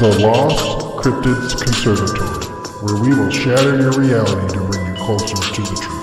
The Lost Cryptids Conservatory, where we will shatter your reality to bring you closer to the truth.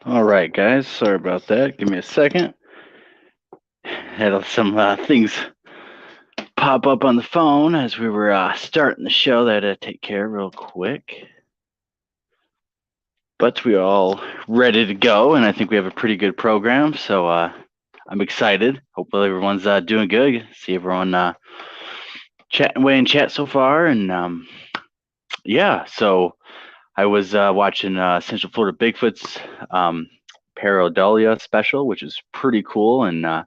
All right, guys. Sorry about that. Give me a second. Had some things pop up on the phone as we were starting the show that I had to take care of real quick. But we're all ready to go, and I think we have a pretty good program. So I'm excited. Hopefully everyone's doing good. See everyone chatting away in chat so far, and yeah. So I was watching Central Florida Bigfoot's Pareidolia special, which is pretty cool, and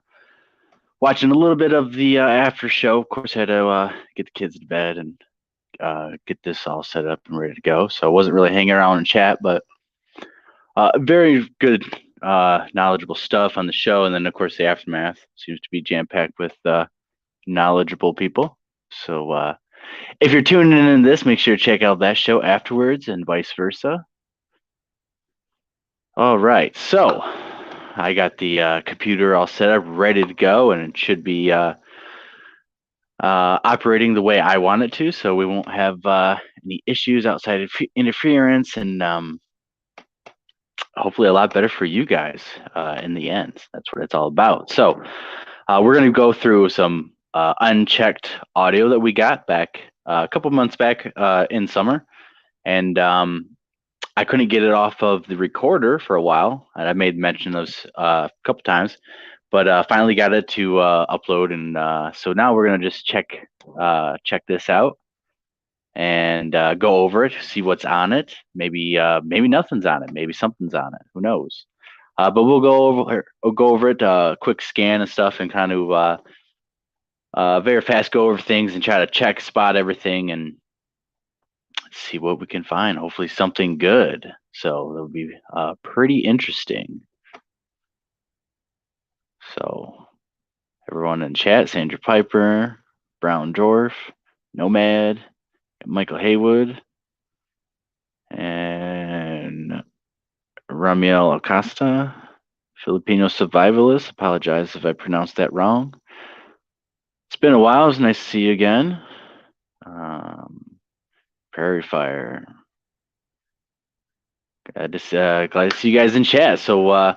watching a little bit of the after show. Of course, I had to get the kids to bed and get this all set up and ready to go. So I wasn't really hanging around in chat, but very good, knowledgeable stuff on the show. And then, of course, the aftermath seems to be jam-packed with knowledgeable people. So if you're tuning in this, make sure to check out that show afterwards and vice versa. All right, so I got the computer all set up, ready to go, and it should be operating the way I want it to, so we won't have any issues outside of interference, and hopefully a lot better for you guys in the end. That's what it's all about. So we're going to go through some unchecked audio that we got back a couple months back in summer, and I couldn't get it off of the recorder for a while, and I made mention of those a couple times, but finally got it to upload, and so now we're gonna just check this out and go over it, see what's on it. Maybe nothing's on it, maybe something's on it. Who knows? But we'll go over it, quick scan and stuff, and kind of very fast go over things and try to spot everything and see what we can find. Hopefully something good. So it'll be pretty interesting. So everyone in chat: Sandra Piper, Brown Dwarf, Nomad, Michael Haywood, and Ramiel Acosta, Filipino survivalist. Apologize if I pronounced that wrong. It's been a while. It's nice to see you again. Prairie Fire. Glad to see you guys in chat. So I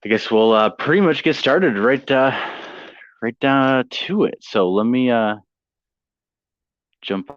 guess we'll pretty much get started right down to it. So let me jump.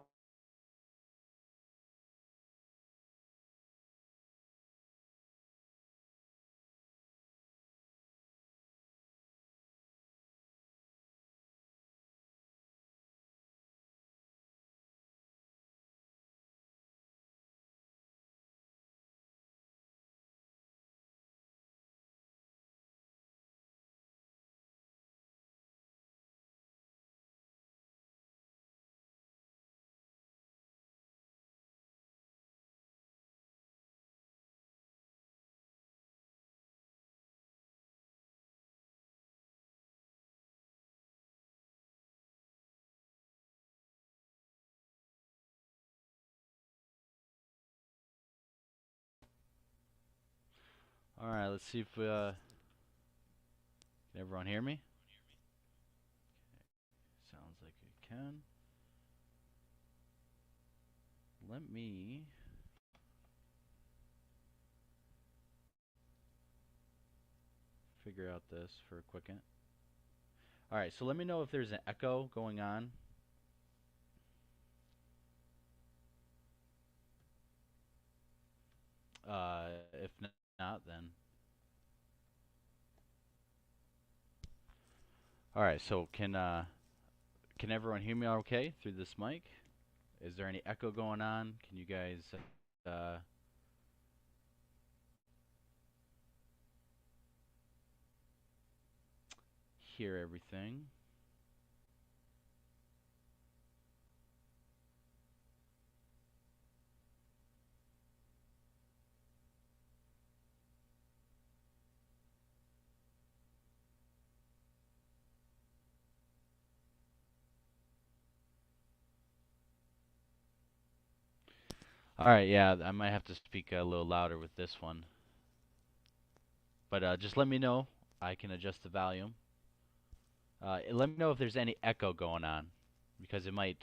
All right, let's see if can everyone hear me? Sounds like it can. Let me figure out this for a quick. All right, so let me know if there's an echo going on. If not, then. All right, so can everyone hear me okay through this mic? Is there any echo going on? Can you guys uh, hear everything? All right, yeah, I might have to speak a little louder with this one. But just let me know. I can adjust the volume. Let me know if there's any echo going on, because it might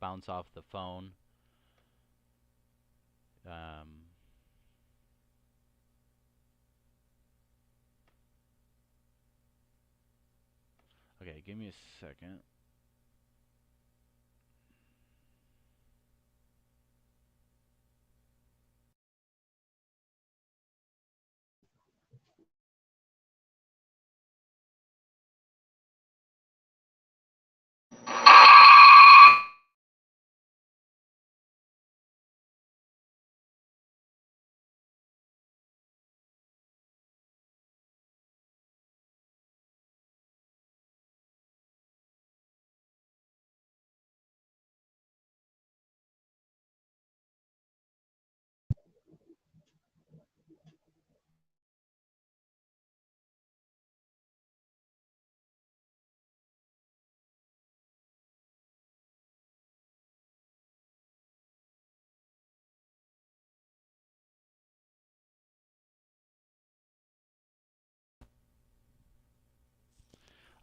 bounce off the phone. Um, okay, give me a second.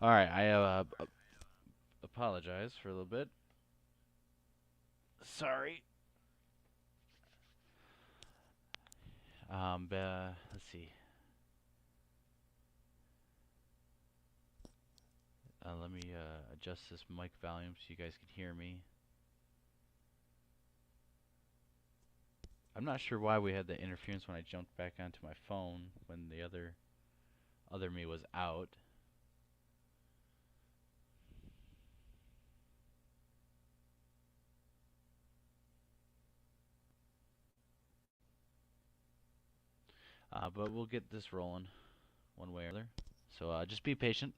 All right, I apologize for a little bit. Sorry. Let's see. Let me adjust this mic volume so you guys can hear me. I'm not sure why we had the interference when I jumped back onto my phone when the other me was out. But we'll get this rolling one way or other. So just be patient.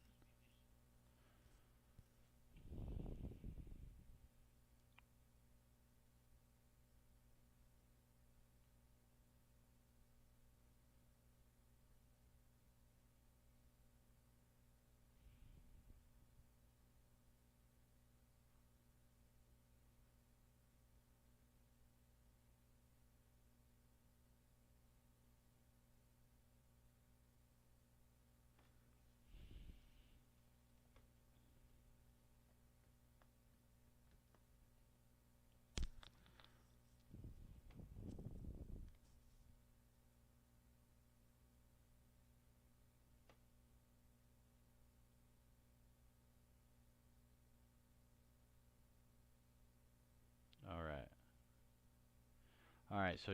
Alright, so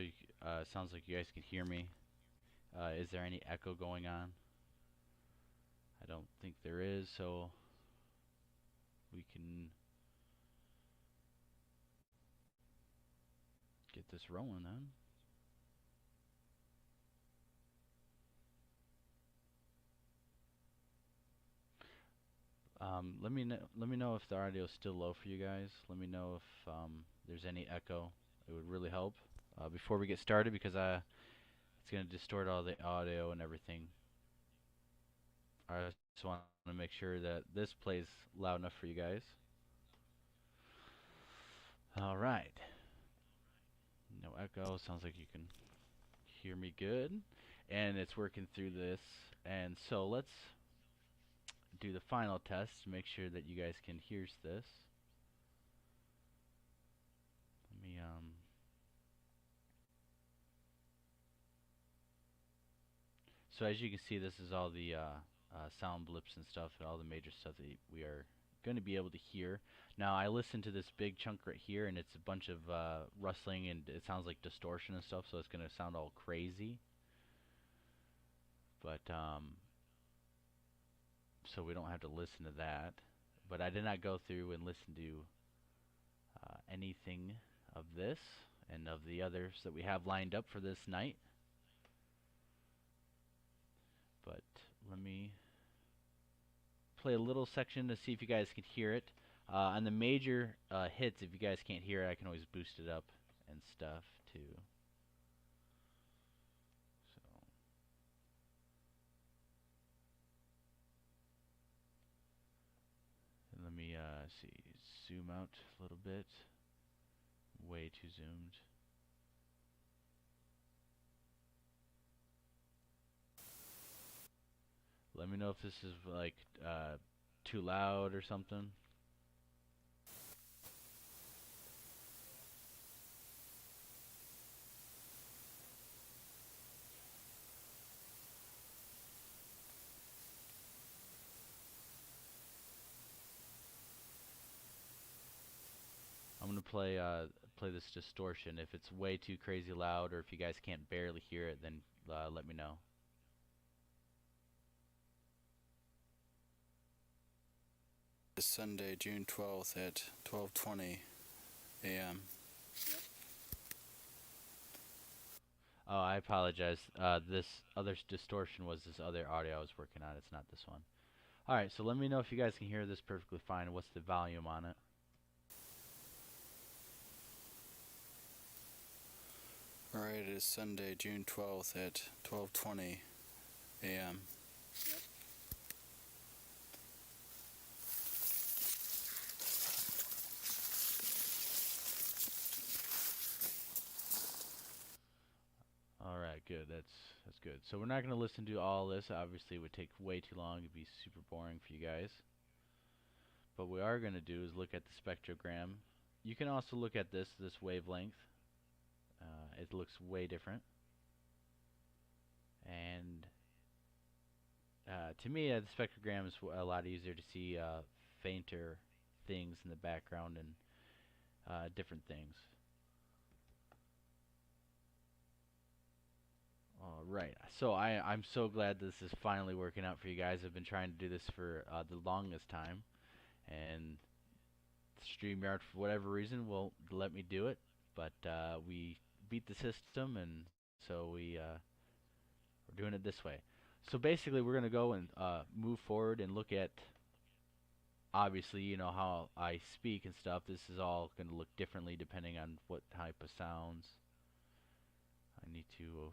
sounds like you guys can hear me. Is there any echo going on? I don't think there is, so we can get this rolling then. Let me know if the audio is still low for you guys. Let me know if there's any echo. It would really help before we get started, because it's going to distort all the audio and everything. I just want to make sure that this plays loud enough for you guys. All right. No echo. Sounds like you can hear me good, and it's working through this. And so let's do the final test to make sure that you guys can hear this. Let me So as you can see, this is all the sound blips and stuff, and all the major stuff that we are going to be able to hear. Now I listened to this big chunk right here, and it's a bunch of rustling, and it sounds like distortion and stuff, so it's going to sound all crazy. But so we don't have to listen to that. But I did not go through and listen to anything of this and of the others that we have lined up for this night. But let me play a little section to see if you guys can hear it. On the major hits, if you guys can't hear it, I can always boost it up and stuff too. So let me see, zoom out a little bit. Way too zoomed. Let me know if this is like too loud or something. I'm gonna play this distortion. If it's way too crazy loud, or if you guys can't barely hear it, then let me know. It's Sunday, June 12th at 12:20 a.m. Oh, I apologize. This other distortion was this other audio I was working on. It's not this one. Alright, so let me know if you guys can hear this perfectly fine. What's the volume on it? Alright, it is Sunday, June 12th at 12:20 a.m. Alright, good. That's good. So we're not going to listen to all this. Obviously, it would take way too long. It'd be super boring for you guys. But what we are going to do is look at the spectrogram. You can also look at this wavelength. It looks way different. And to me, the spectrogram is a lot easier to see fainter things in the background and different things. Alright, so I'm so glad this is finally working out for you guys. I've been trying to do this for the longest time, and StreamYard, for whatever reason, won't let me do it, but we beat the system, and so we're doing it this way. So basically, we're going to go and move forward and look at, obviously, you know, how I speak and stuff. This is all going to look differently depending on what type of sounds. I need to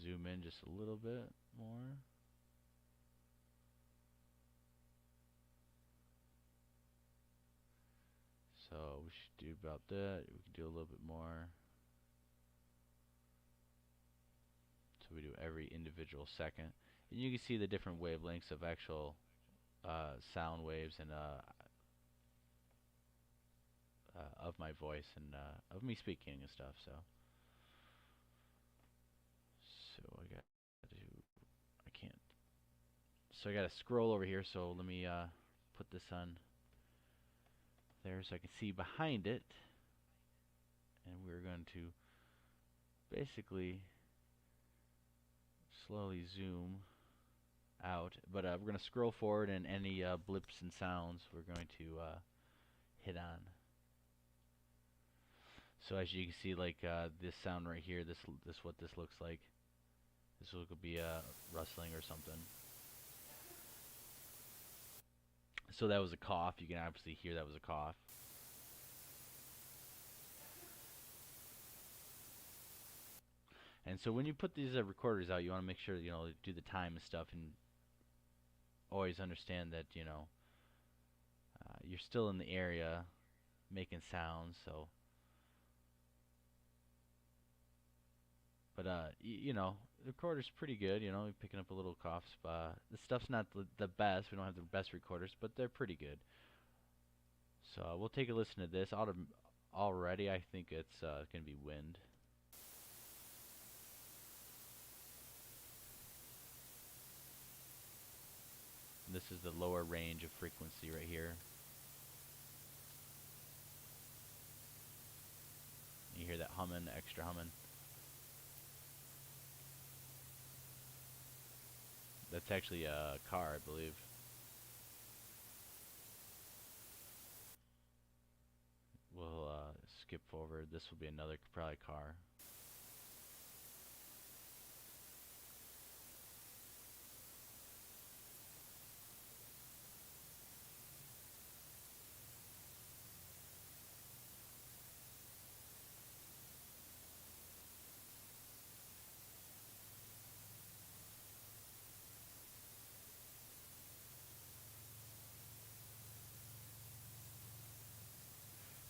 zoom in just a little bit more. So we should do about that. We can do a little bit more. So we do every individual second. And you can see the different wavelengths of actual sound waves and of my voice and of me speaking and stuff. So I got to, I can't. So I got to scroll over here. So let me put this on there so I can see behind it. And we're going to basically slowly zoom out. But we're going to scroll forward, and any blips and sounds we're going to hit on. So as you can see, like this sound right here, this what this looks like. This could be rustling or something. So that was a cough. You can obviously hear that was a cough. And so when you put these recorders out, you want to make sure, do the time and stuff, and always understand that, you're still in the area making sounds. So, but the recorder's pretty good. You're picking up a little coughs. The stuff's not the best. We don't have the best recorders, but they're pretty good. So we'll take a listen to this. Already, I think it's gonna be wind. This is the lower range of frequency right here. You hear that humming, extra humming. That's actually a car, I believe. We'll skip forward. This will be another probably car.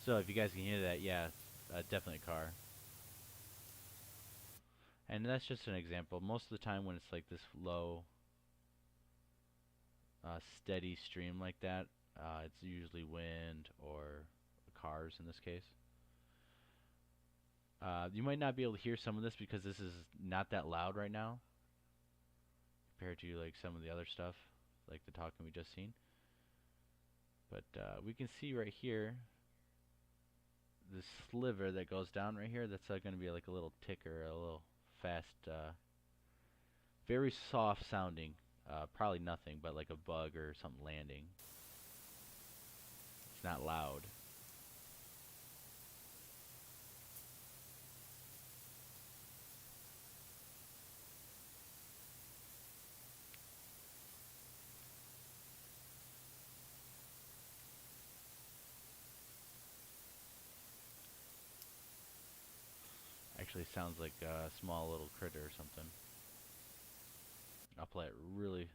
So if you guys can hear that, yeah, definitely a car. And that's just an example. Most of the time when it's like this low, steady stream like that, it's usually wind or cars in this case. You might not be able to hear some of this because this is not that loud right now compared to like some of the other stuff, like the talking we just seen. But we can see right here, this sliver that goes down right here, that's going to be like a little ticker, a little fast, very soft sounding, probably nothing but like a bug or something landing. It's not loud. Actually sounds like a small little critter or something. I'll play it really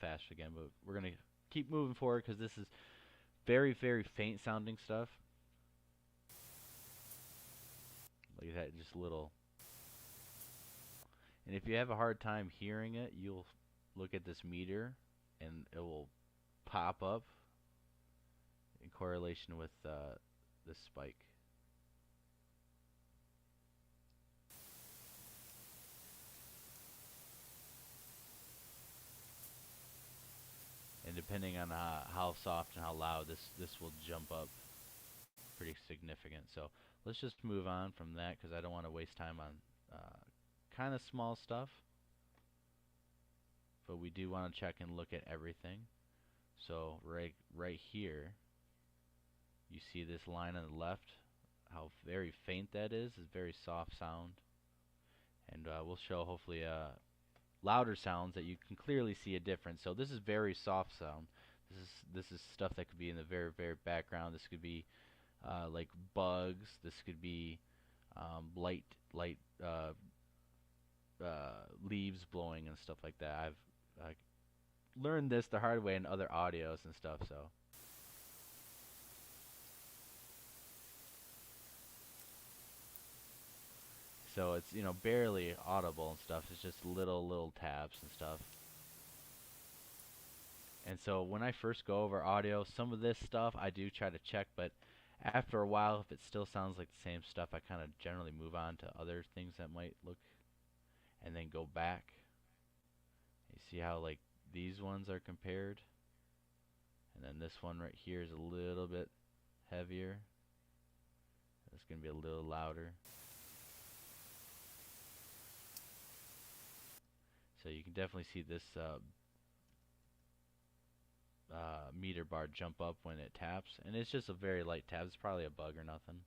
fast again, but we're going to keep moving forward because this is very, very faint sounding stuff. Like that, just little. And if you have a hard time hearing it, you'll look at this meter and it will pop up in correlation with this spike. And depending on how soft and how loud, this will jump up pretty significant. So let's just move on from that because I don't want to waste time on kind of small stuff. But we do want to check and look at everything. So right here, you see this line on the left. How very faint that is. It's very soft sound. And we'll show hopefully louder sounds that you can clearly see a difference. So this is very soft sound. This is stuff that could be in the very, very background. This could be like bugs. This could be light leaves blowing and stuff like that. I've learned this the hard way in other audios and stuff. So it's barely audible and stuff. It's just little taps and stuff. And so when I first go over audio, some of this stuff I do try to check, but after a while, if it still sounds like the same stuff, I kind of generally move on to other things that might look, and then go back. You see how like these ones are compared, and then this one right here is a little bit heavier. It's going to be a little louder. So you can definitely see this meter bar jump up when it taps, and it's just a very light tap. It's probably a bug or nothing.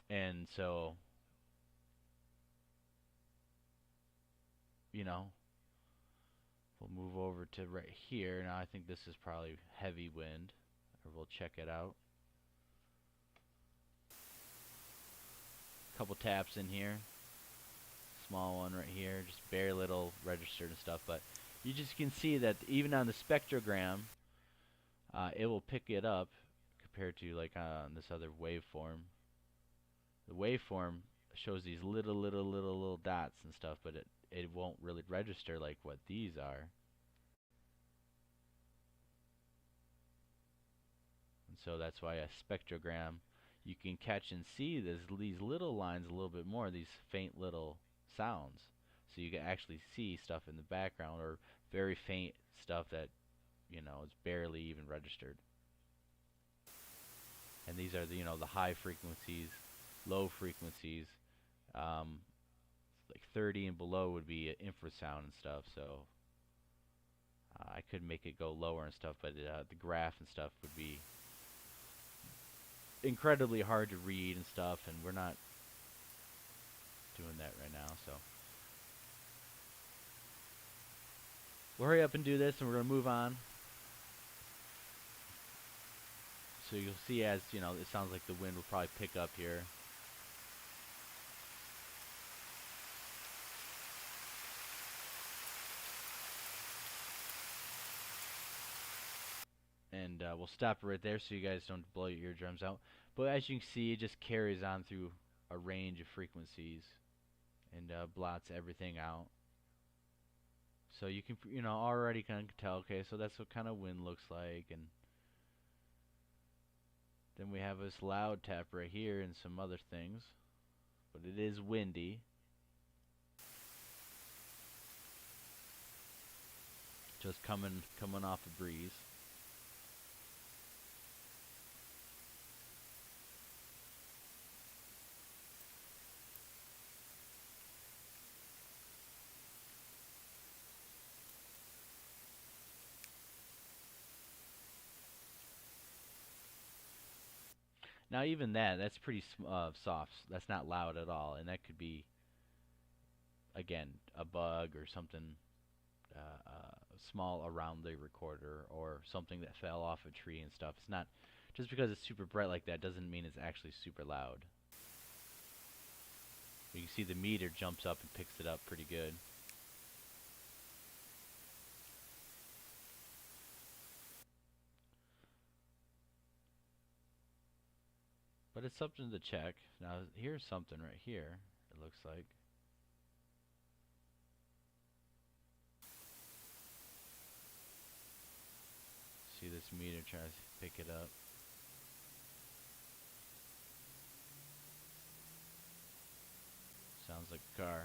And so, you know, we'll move over to right here. Now I think this is probably heavy wind, or we'll check it out. Couple taps in here. Small one right here, just very little registered and stuff, but you just can see that even on the spectrogram, it will pick it up compared to like on this other waveform. The waveform shows these little dots and stuff, but it won't really register like what these are. And so that's why a spectrogram, you can catch and see these little lines a little bit more, these faint little sounds. So you can actually see stuff in the background, or very faint stuff that, you know, is barely even registered. And these are the, you know, the high frequencies, low frequencies. Like 30 and below would be infrasound and stuff. So I could make it go lower and stuff, but the graph and stuff would be incredibly hard to read and stuff, and we're not doing that right now. So we'll hurry up and do this, and we're going to move on. So you'll see, as you know, it sounds like the wind will probably pick up here. And we'll stop it right there so you guys don't blow your eardrums out. But as you can see, it just carries on through a range of frequencies and blots everything out. So you can, you know, already kind of tell, okay, so that's what kind of wind looks like. And then we have this loud tap right here and some other things, but it is windy. Just coming off a breeze. Now even that's pretty soft. That's not loud at all, and that could be, again, a bug or something small around the recorder, or something that fell off a tree and stuff. It's not, just because it's super bright like that doesn't mean it's actually super loud. You can see the meter jumps up and picks it up pretty good. But it's something to check. Now here's something right here, it looks like. See this meter tries to pick it up. Sounds like a car.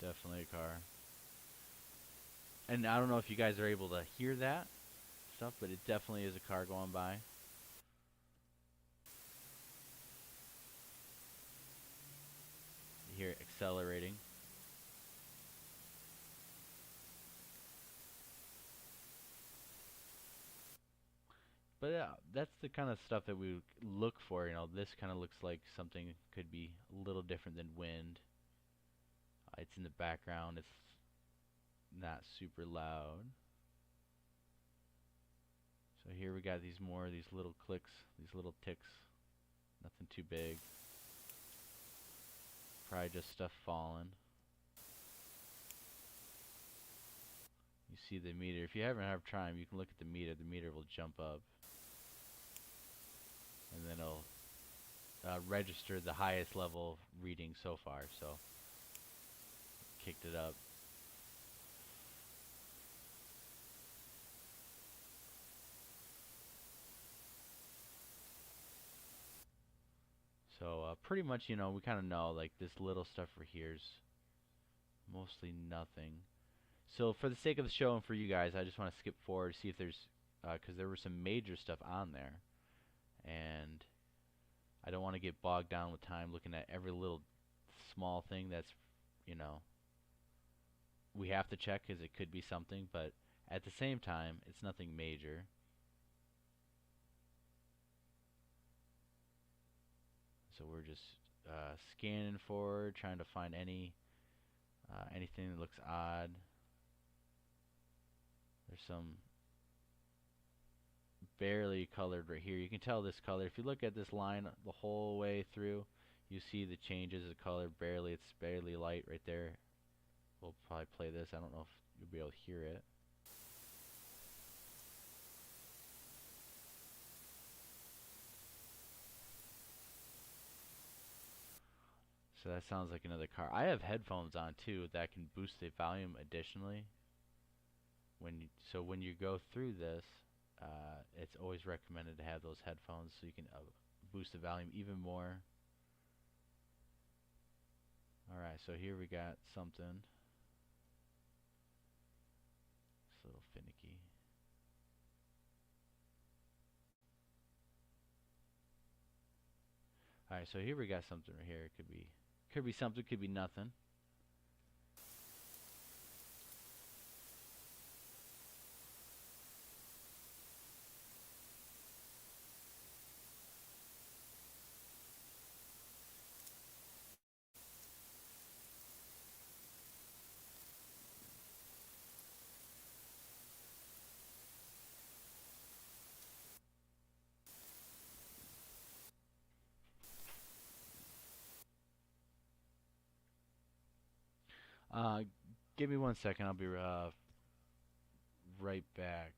Definitely a car. And I don't know if you guys are able to hear that stuff, but it definitely is a car going by. You hear it accelerating. But that's the kind of stuff that we look for. You know, this kind of looks like something could be a little different than wind. It's in the background. It's not super loud. So here we got these little clicks, these little ticks. Nothing too big. Probably just stuff falling. You see the meter. If you haven't had time, you can look at the meter. The meter will jump up. And then it'll register the highest level reading so far. So, kicked it up. So pretty much, you know, we kind of know, like, this little stuff right here's mostly nothing. So for the sake of the show and for you guys, I just want to skip forward, see if there's, because there was some major stuff on there, and I don't want to get bogged down with time looking at every little small thing that's, you know, we have to check because it could be something, but at the same time, it's nothing major. So we're just scanning forward, trying to find anything that looks odd. There's some barely colored right here. You can tell this color. If you look at this line the whole way through, you see the changes of color. Barely, it's barely light right there. We'll probably play this. I don't know if you'll be able to hear it. So that sounds like another car. I have headphones on too that can boost the volume additionally. So when you go through this, it's always recommended to have those headphones so you can boost the volume even more. Alright, so here we got something. It's a little finicky. Alright, so here we got something right here. It could be something, could be nothing. Give me 1 second. I'll be right back.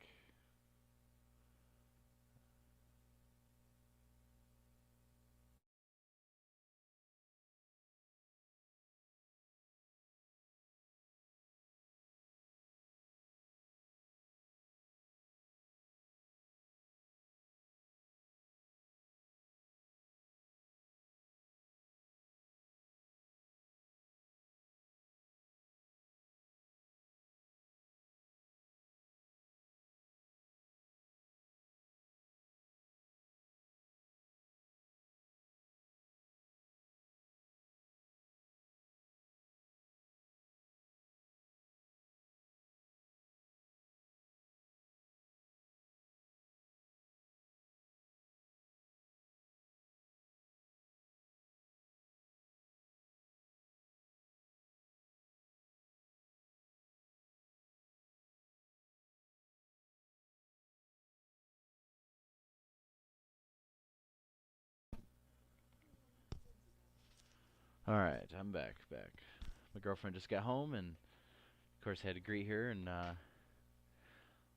Alright, I'm back. My girlfriend just got home and of course had to greet her and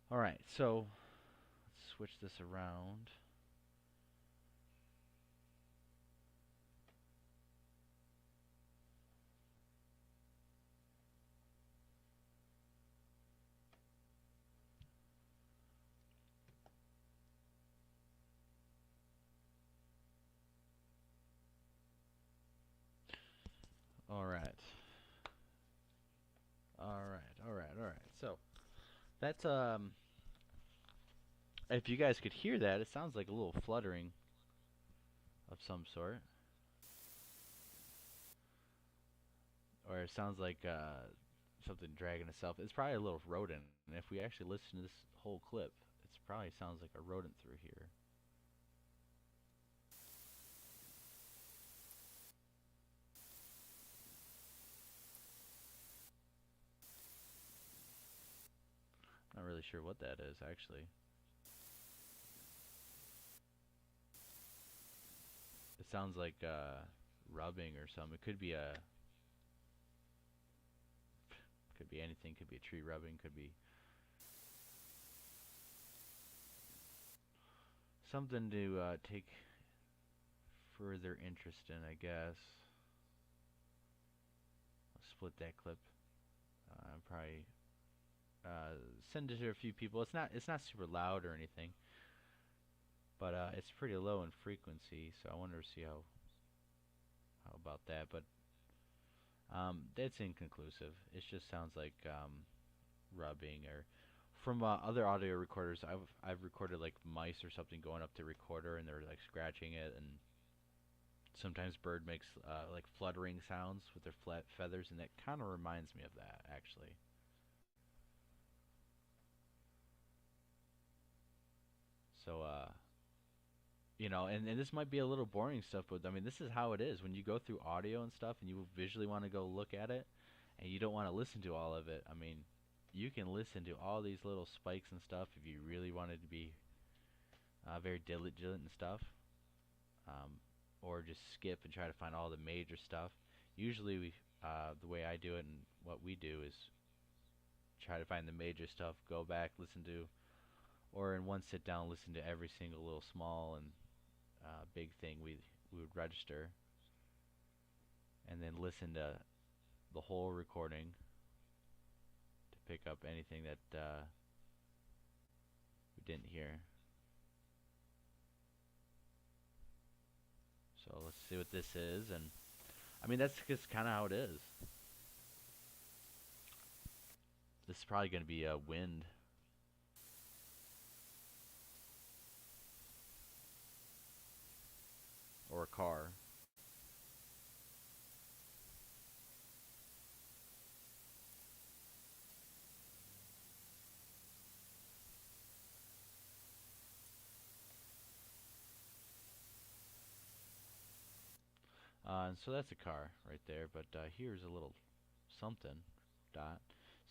alright, so let's switch this around. Alright. So that's if you guys could hear that, it sounds like a little fluttering of some sort. Or it sounds like something dragging itself. It's probably a little rodent. And if we actually listen to this whole clip, it probably sounds like a rodent through here. Not really sure what that is, actually. It sounds like rubbing or something. It could be anything. Could be a tree rubbing. Could be something to take further interest in, I guess. I'll split that clip. Probably send it to a few people. It's not super loud or anything, but it's pretty low in frequency. So I wonder to see how about that. But That's inconclusive. It just sounds like rubbing or from other audio recorders. I've recorded like mice or something going up to recorder and they're like scratching it, and sometimes bird makes like fluttering sounds with their flat feathers, and that kind of reminds me of that actually. So and this might be a little boring stuff, but I mean, this is how it is when you go through audio and stuff, and you visually want to go look at it, and you don't want to listen to all of it. I mean, you can listen to all these little spikes and stuff if you really wanted to be very diligent and stuff, um, or just skip and try to find all the major stuff. Usually, the way I do it and what we do is try to find the major stuff, go back, listen to, or in one sit down, listen to every single little small and big thing we would register, and then listen to the whole recording to pick up anything that we didn't hear. So let's see what this is, and I mean that's just kind of how it is. This is probably going to be a wind or a car. And so that's a car right there, but here's a little something dot.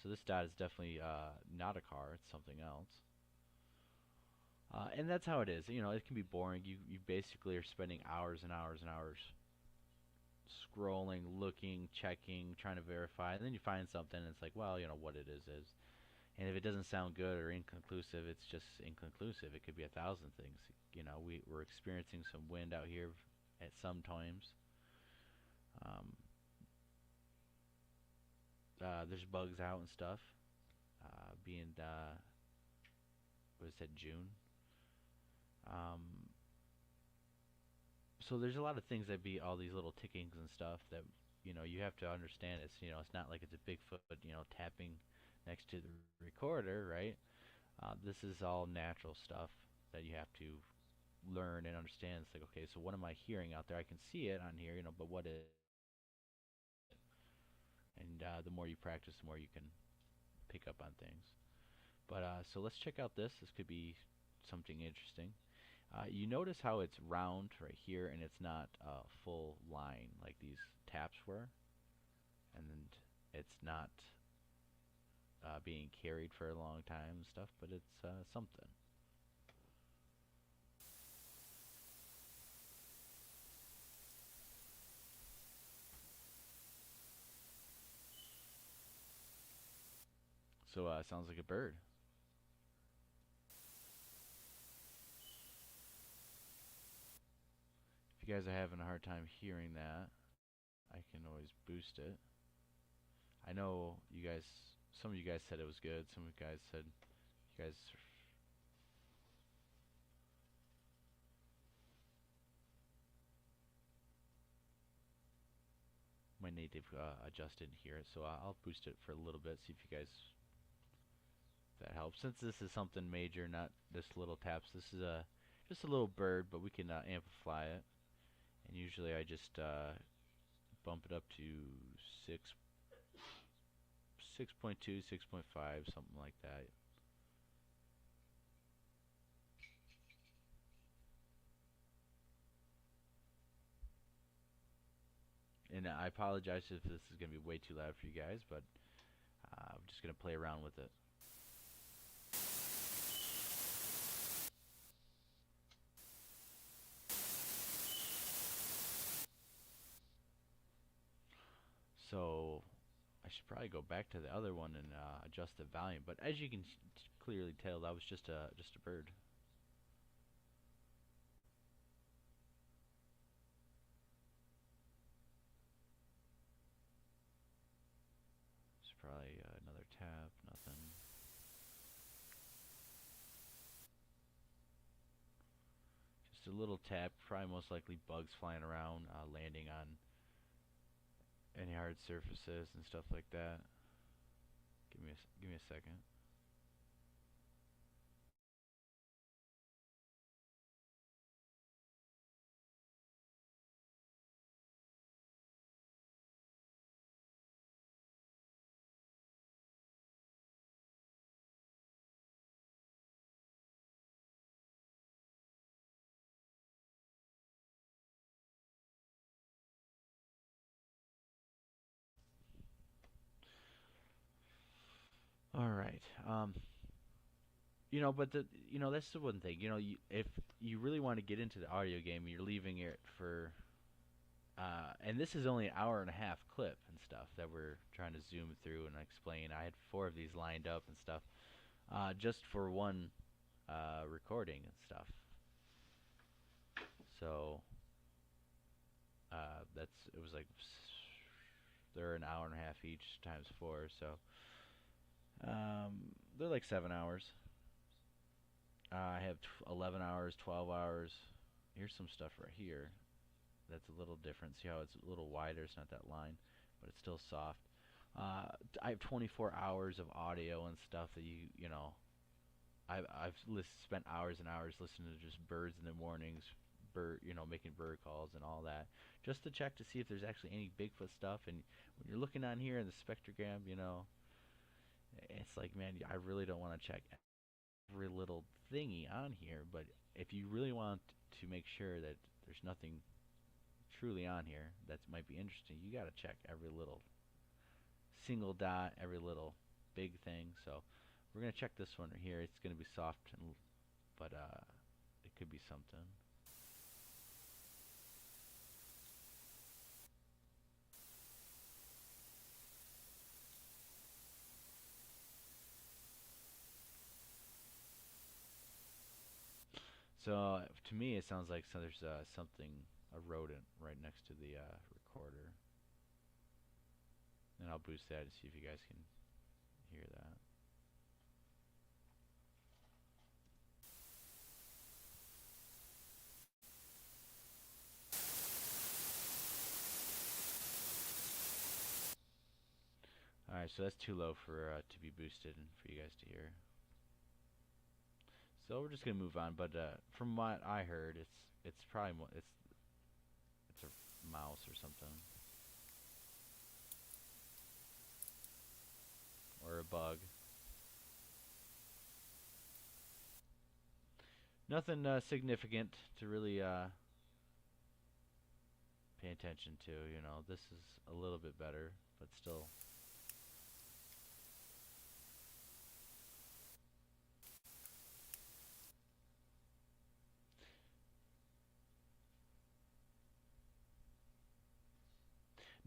So this dot is definitely not a car; it's something else. And that's how it is. You know, it can be boring. You basically are spending hours and hours and hours scrolling, looking, checking, trying to verify, and then you find something, and it's like, well, what it is. And if it doesn't sound good or inconclusive, it's just inconclusive. It could be 1,000 things. We're experiencing some wind out here at some times. Um, there's bugs out and stuff. Being what is that, June? Um, so there's a lot of things that be all these little tickings and stuff that you have to understand. It's not like it's a Bigfoot tapping next to the recorder, right? This is all natural stuff that you have to learn and understand. It's like, okay, so what am I hearing out there? I can see it on here, but what is it? And the more you practice, the more you can pick up on things. But so let's check out this. This could be something interesting. You notice how it's round right here, and it's not a full line like these taps were, and it's not being carried for a long time and stuff, but it's something. So sounds like a bird. If you guys are having a hard time hearing that, I can always boost it. I know some of you guys said it was good. Some of you guys said you guys. Might need to adjust it here, so I'll boost it for a little bit. See if you guys if that helps. Since this is something major, not just little taps. This is just a little bird, but we can amplify it. And usually I just bump it up to 6.2, 6.5, something like that. And I apologize if this is going to be way too loud for you guys, but I'm just going to play around with it. So I should probably go back to the other one and adjust the volume. But as you can clearly tell, that was just a bird. It's probably another tap, nothing. Just a little tap, probably most likely bugs flying around, landing on any hard surfaces and stuff like that. Give me a second. All right. But that's the one thing. If you really want to get into the audio game, you're leaving it for and this is only an hour and a half clip and stuff that we're trying to zoom through and explain. I had 4 of these lined up and stuff, just for one recording and stuff. So it was like they're an hour and a half each times 4, so they're like 7 hours. I have 11 hours, 12 hours. Here's some stuff right here that's a little different. See how it's a little wider? It's not that line, but it's still soft. I have 24 hours of audio and stuff that I've spent hours and hours listening to just birds in the mornings, making bird calls and all that, just to check to see if there's actually any Bigfoot stuff. And when you're looking on here in the spectrogram, it's like, man, I really don't want to check every little thingy on here, but if you really want to make sure that there's nothing truly on here that might be interesting, you got to check every little single dot, every little big thing. So we're going to check this one right here. It's going to be soft, but it could be something. So to me, it sounds like there's something, a rodent right next to the recorder. And I'll boost that to see if you guys can hear that. Alright, so that's too low for to be boosted and for you guys to hear. So we're just gonna move on, but from what I heard, it's probably it's a mouse or something, or a bug. Nothing significant to really pay attention to. This is a little bit better, but still.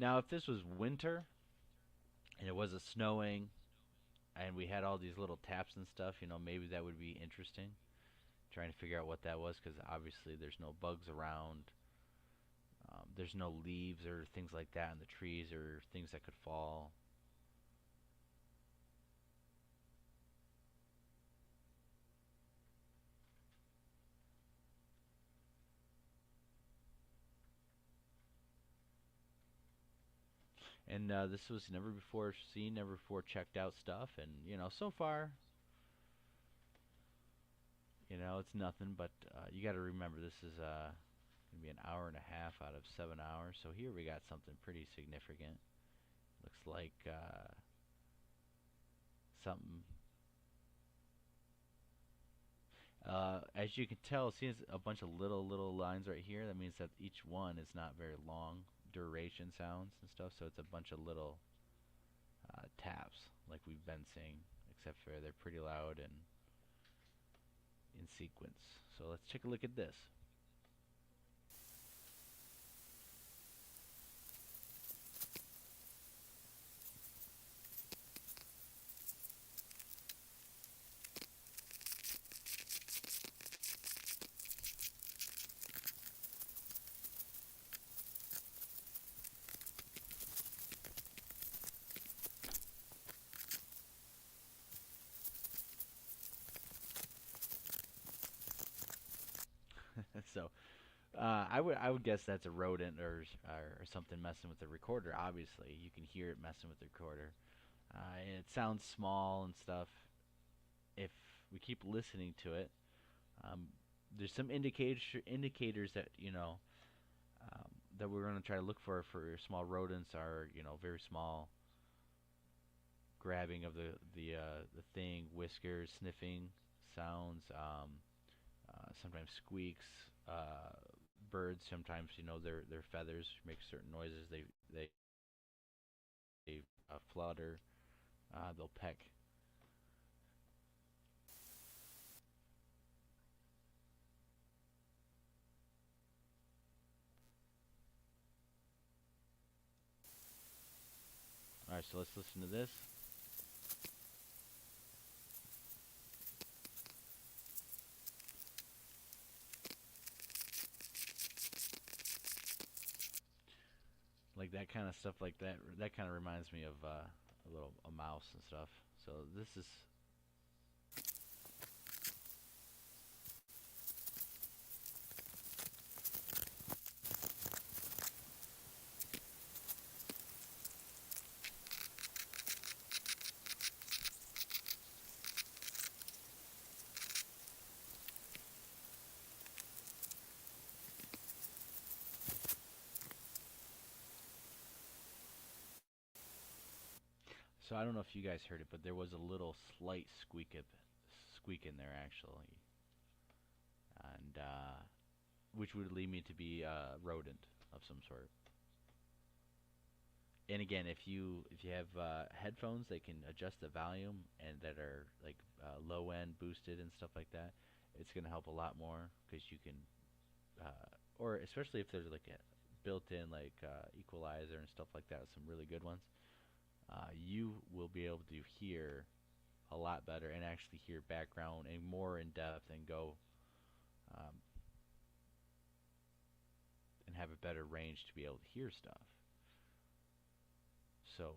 Now, if this was winter and it was snowing and we had all these little taps and stuff, maybe that would be interesting. Trying to figure out what that was, because obviously there's no bugs around. There's no leaves or things like that in the trees or things that could fall. And this was never before seen, never before checked out stuff. And, so far, it's nothing. But you got to remember, this is going to be an hour and a half out of 7 hours. So here we got something pretty significant. Looks like something. As you can tell, see a bunch of little lines right here. That means that each one is not very long duration sounds and stuff. So it's a bunch of little taps like we've been seeing, except for they're pretty loud and in sequence. So let's take a look at this. So I would guess that's a rodent or something messing with the recorder. Obviously, you can hear it messing with the recorder. And it sounds small and stuff. If we keep listening to it, um, there's some indicators that that we're going to try to look for small rodents are very small grabbing of the thing, whiskers, sniffing sounds, sometimes squeaks. Birds sometimes their feathers make certain noises. They flutter. They'll peck. All right, so let's listen to this. Like that kind of stuff, like that. That kind of reminds me of a mouse and stuff. So this is. So I don't know if you guys heard it, but there was a little slight squeak in there actually, and which would lead me to be a rodent of some sort. And again, if you have headphones that can adjust the volume and that are like low end boosted and stuff like that, it's gonna help a lot more because you can, or especially if there's like a built-in like equalizer and stuff like that, some really good ones. You will be able to hear a lot better and actually hear background and more in depth and go um, and have a better range to be able to hear stuff. So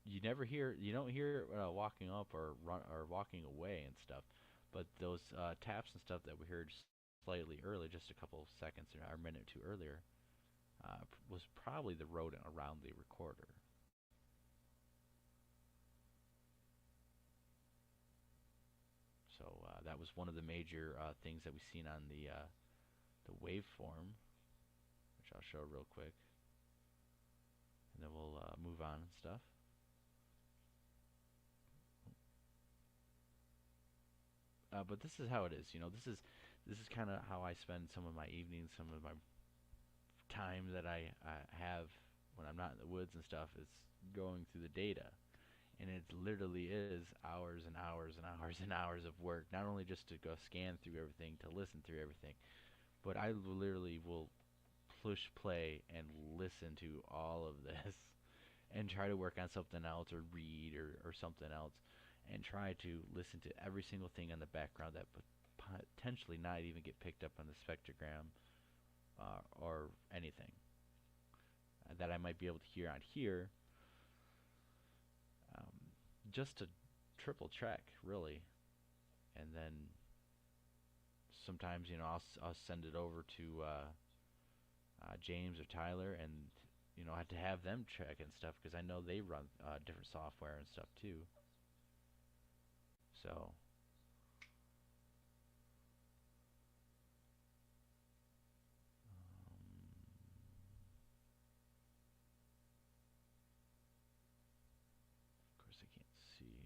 you don't hear walking up or run or walking away and stuff, but those taps and stuff that we heard slightly earlier, just a couple of seconds or a minute or two earlier, was probably the rodent around the recorder. So that was one of the major things that we've seen on the waveform, which I'll show real quick, and then we'll move on and stuff. But this is how it is. This is kind of how I spend some of my evenings, some of my time that I have when I'm not in the woods and stuff. Is going through the data, and it literally is hours and hours and hours and hours of work. Not only just to go scan through everything, to listen through everything, but I literally will push play and listen to all of this and try to work on something else or read or something else and try to listen to every single thing in the background that potentially not even get picked up on the spectrogram or anything that I might be able to hear on here, um, just to triple check really. And then sometimes I'll send it over to James or Tyler, and I have to have them check and stuff because I know they run different software and stuff too. So of course I can't see,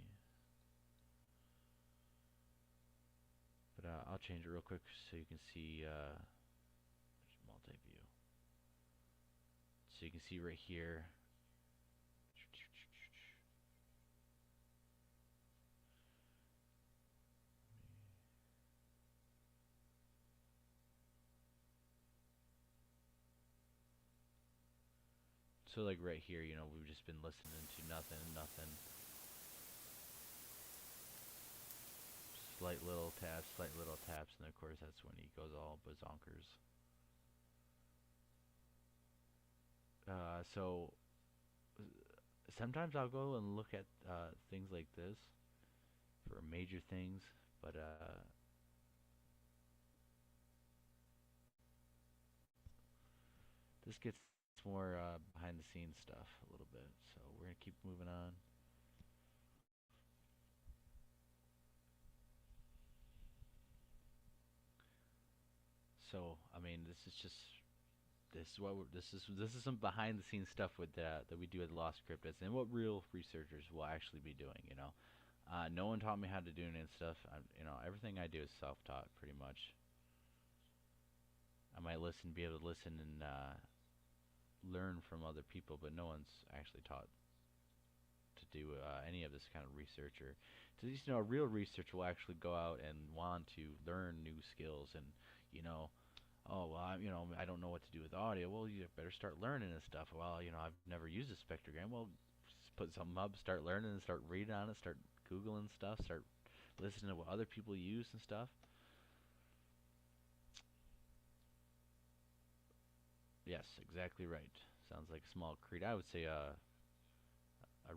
but I'll change it real quick so you can see multi-view. So you can see right here. So like right here, we've just been listening to nothing, nothing. Slight little taps, and of course that's when he goes all bazonkers. So sometimes I'll go and look at things like this for major things, but this gets more behind the scenes stuff a little bit. So we're gonna keep moving on. So I mean, this is some behind the scenes stuff with that we do at the Lost Cryptids, and what real researchers will actually be doing. No one taught me how to do any stuff. Everything I do is self-taught pretty much. I might be able to listen and learn from other people, but no one's actually taught to do any of this kind of research. Or to least, a real researcher will actually go out and want to learn new skills, and you know oh well, I don't know what to do with audio. Well, you better start learning this stuff. Well, I've never used a spectrogram. Well, just put something up, start learning, and start reading on it, start googling stuff, start listening to what other people use and stuff. Yes, exactly right. Sounds like a small creed. I would say a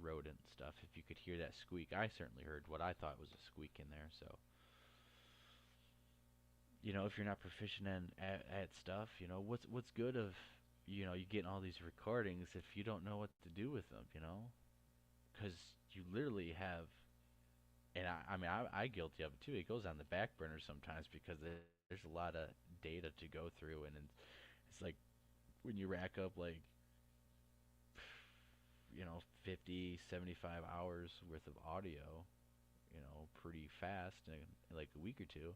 rodent stuff. If you could hear that squeak, I certainly heard what I thought was a squeak in there. So if you're not proficient at stuff, what's good of you getting all these recordings if you don't know what to do with them, because you literally have, and I guilty of it too. It goes on the back burner sometimes because there's a lot of data to go through, and it's like when you rack up like 50, 75 hours worth of audio, pretty fast in like a week or two.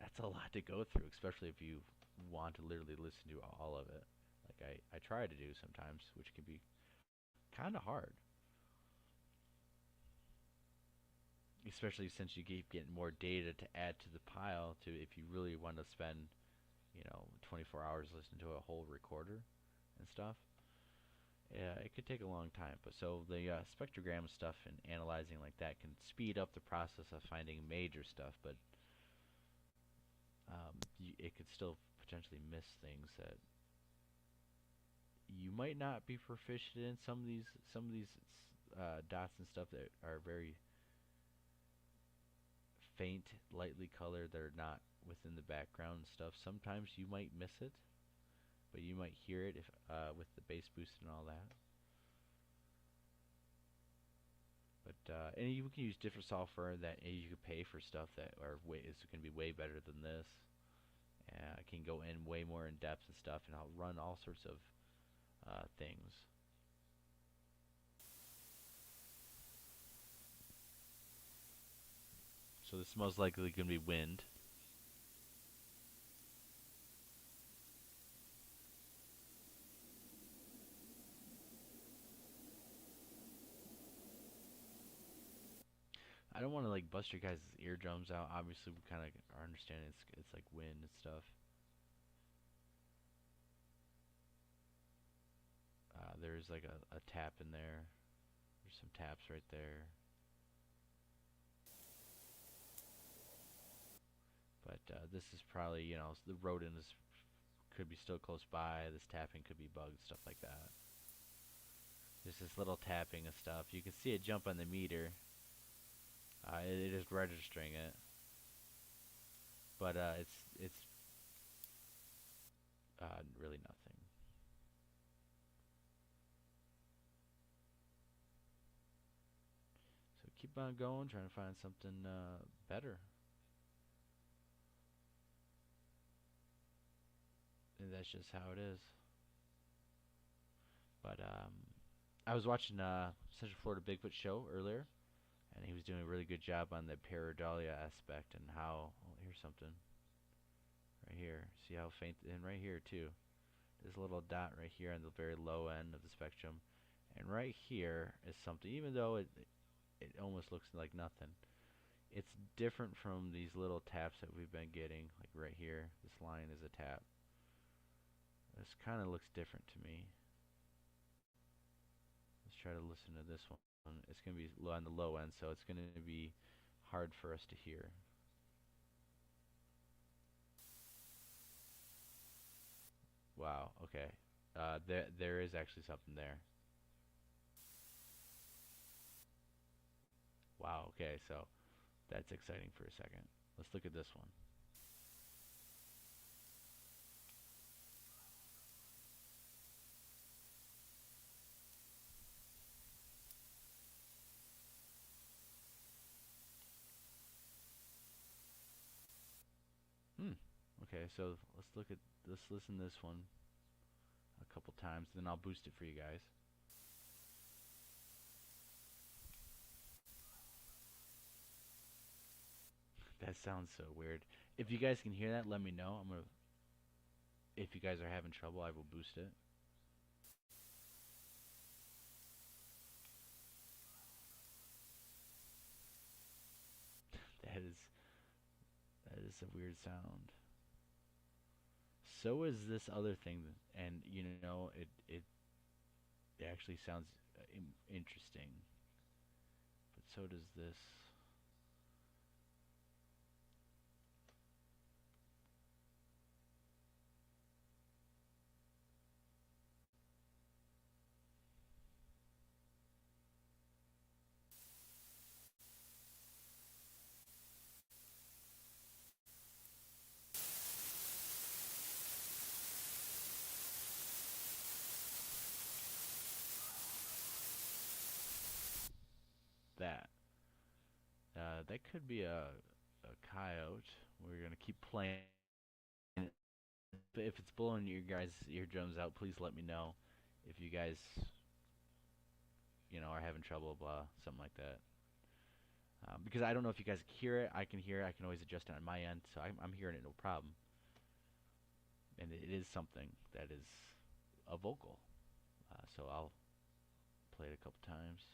That's a lot to go through, especially if you want to literally listen to all of it. Like I try to do sometimes, which can be kind of hard. Especially since you keep getting more data to add to the pile to if you really want to spend, 24 hours listening to a whole recorder and stuff. Yeah, it could take a long time. But so the spectrogram stuff and analyzing like that can speed up the process of finding major stuff, but it could still potentially miss things that you might not be proficient in. Some of these dots and stuff that are very faint, lightly colored, that are not within the background and stuff. Sometimes you might miss it, but you might hear it if with the bass boost and all that. But and you can use different software that you can pay for stuff that is going to be way better than this. I can go in way more in depth and stuff, and I'll run all sorts of things. So this is most likely going to be wind. I don't want to like bust your guys' eardrums out. Obviously, we kind of are understanding it's like wind and stuff. There's like a tap in there. There's some taps right there. But this is probably, the rodent could be still close by. This tapping could be bugs, stuff like that. There's this little tapping and stuff. You can see it jump on the meter. It is registering it, but it's really nothing. So keep on going, trying to find something better. And that's just how it is. But I was watching Central Florida Bigfoot show earlier, and he was doing a really good job on the pareidolia aspect and how. Oh, here's something. Right here. See how faint, and right here too. There's a little dot right here on the very low end of the spectrum, and right here is something. Even though it almost looks like nothing, it's different from these little taps that we've been getting. Like right here, this line is a tap. This kind of looks different to me. Let's try to listen to this one. It's going to be on the low end, so it's going to be hard for us to hear. Wow, okay. There is actually something there. Wow, okay, so that's exciting for a second. Let's look at this one. . Okay, so let's listen to this one a couple times, then I'll boost it for you guys. That sounds so weird. If you guys can hear that, let me know. If you guys are having trouble, I will boost it. That is a weird sound. So is this other thing, and it actually sounds interesting. But so does this. That. That could be a coyote. We're gonna keep playing. But if it's blowing your guys' eardrums out, please let me know. If you guys, are having trouble, blah, something like that. Because I don't know if you guys hear it. I can hear it. I can always adjust it on my end, so I'm hearing it no problem. And it is something that is a vocal. So I'll play it a couple times.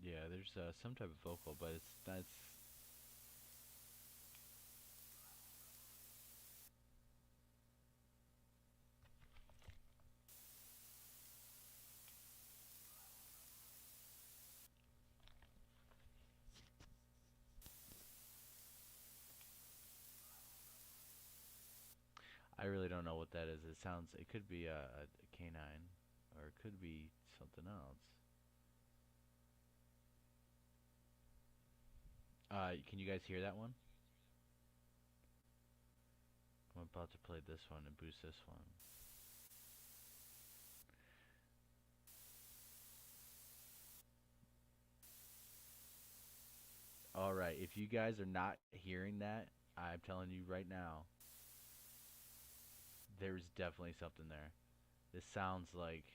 Yeah, there's some type of vocal, but that's. I really don't know what that is. It could be a canine, or it could be something else. Can you guys hear that one? I'm about to play this one and boost this one. Alright, if you guys are not hearing that, I'm telling you right now, there's definitely something there. This sounds like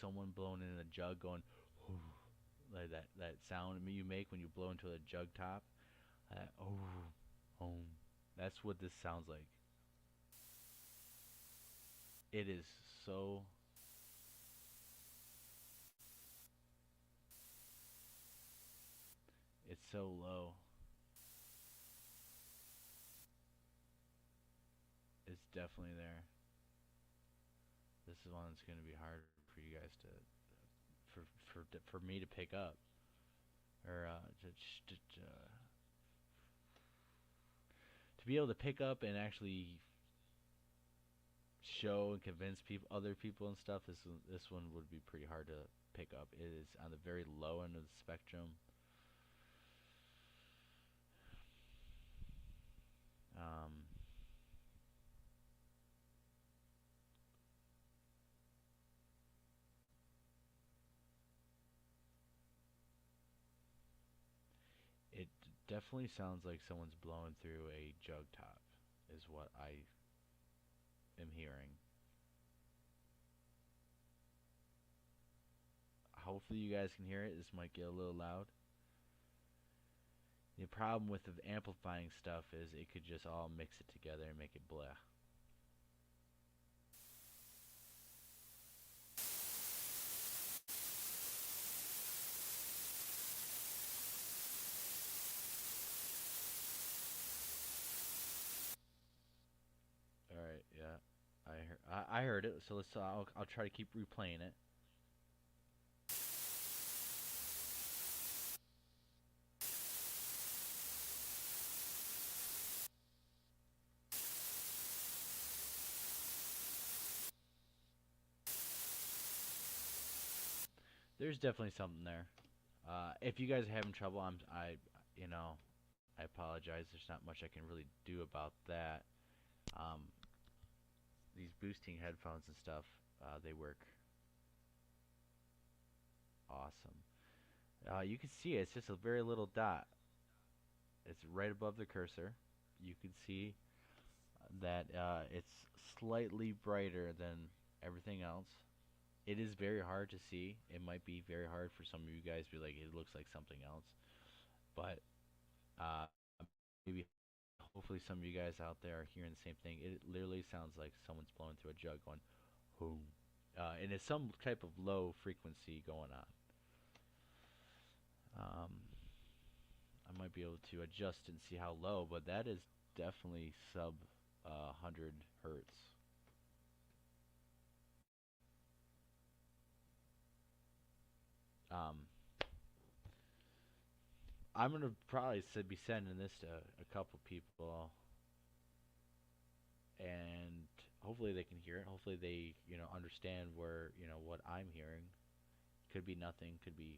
someone blowing in a jug going like that sound you make when you blow into a jug top. Oh, that's what this sounds like. It is so. It's so low. It's definitely there. This is one that's going to be hard for you guys for me to pick up, or to be able to pick up and actually show and convince other people and stuff. This one would be pretty hard to pick up. It is on the very low end of the spectrum. It definitely sounds like someone's blowing through a jug top, is what I am hearing. Hopefully you guys can hear it. This might get a little loud. The problem with the amplifying stuff is it could just all mix it together and make it blah. All right, yeah, I heard it. So I'll try to keep replaying it. there's definitely something there. If you guys are having trouble, you know, I apologize. There's not much I can really do about that. Um, these boosting headphones and stuff, they work awesome. You can see it, it's just a very little dot. It's right above the cursor. You can see that it's slightly brighter than everything else. It is very hard to see. It might be very hard for some of you guys to be like, it looks like something else. But uh, maybe, hopefully, some of you guys out there are hearing the same thing. It literally sounds like someone's blowing through a jug going, boom. And it's some type of low frequency going on. I might be able to adjust and see how low, but that is definitely sub 100 hertz. I'm gonna probably be sending this to a couple people, and hopefully they can hear it. Hopefully they, understand where, what I'm hearing. Could be nothing. Could be,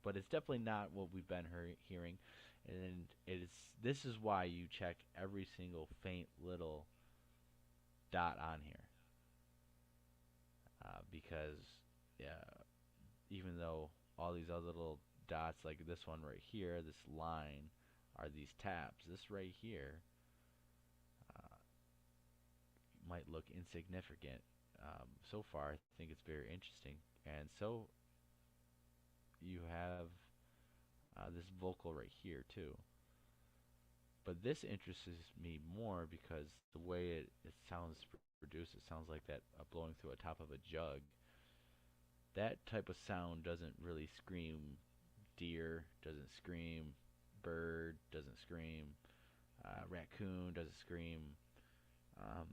but it's definitely not what we've been hearing, and this is why you check every single faint little dot on here, because even though all these other little dots, like this one right here, this line, are these taps, this right here might look insignificant. So far, I think it's very interesting, and so you have this vocal right here too. But this interests me more because the way it sounds produced, it sounds like that blowing through a top of a jug. That type of sound doesn't really scream deer, doesn't scream bird, doesn't scream raccoon, doesn't scream um,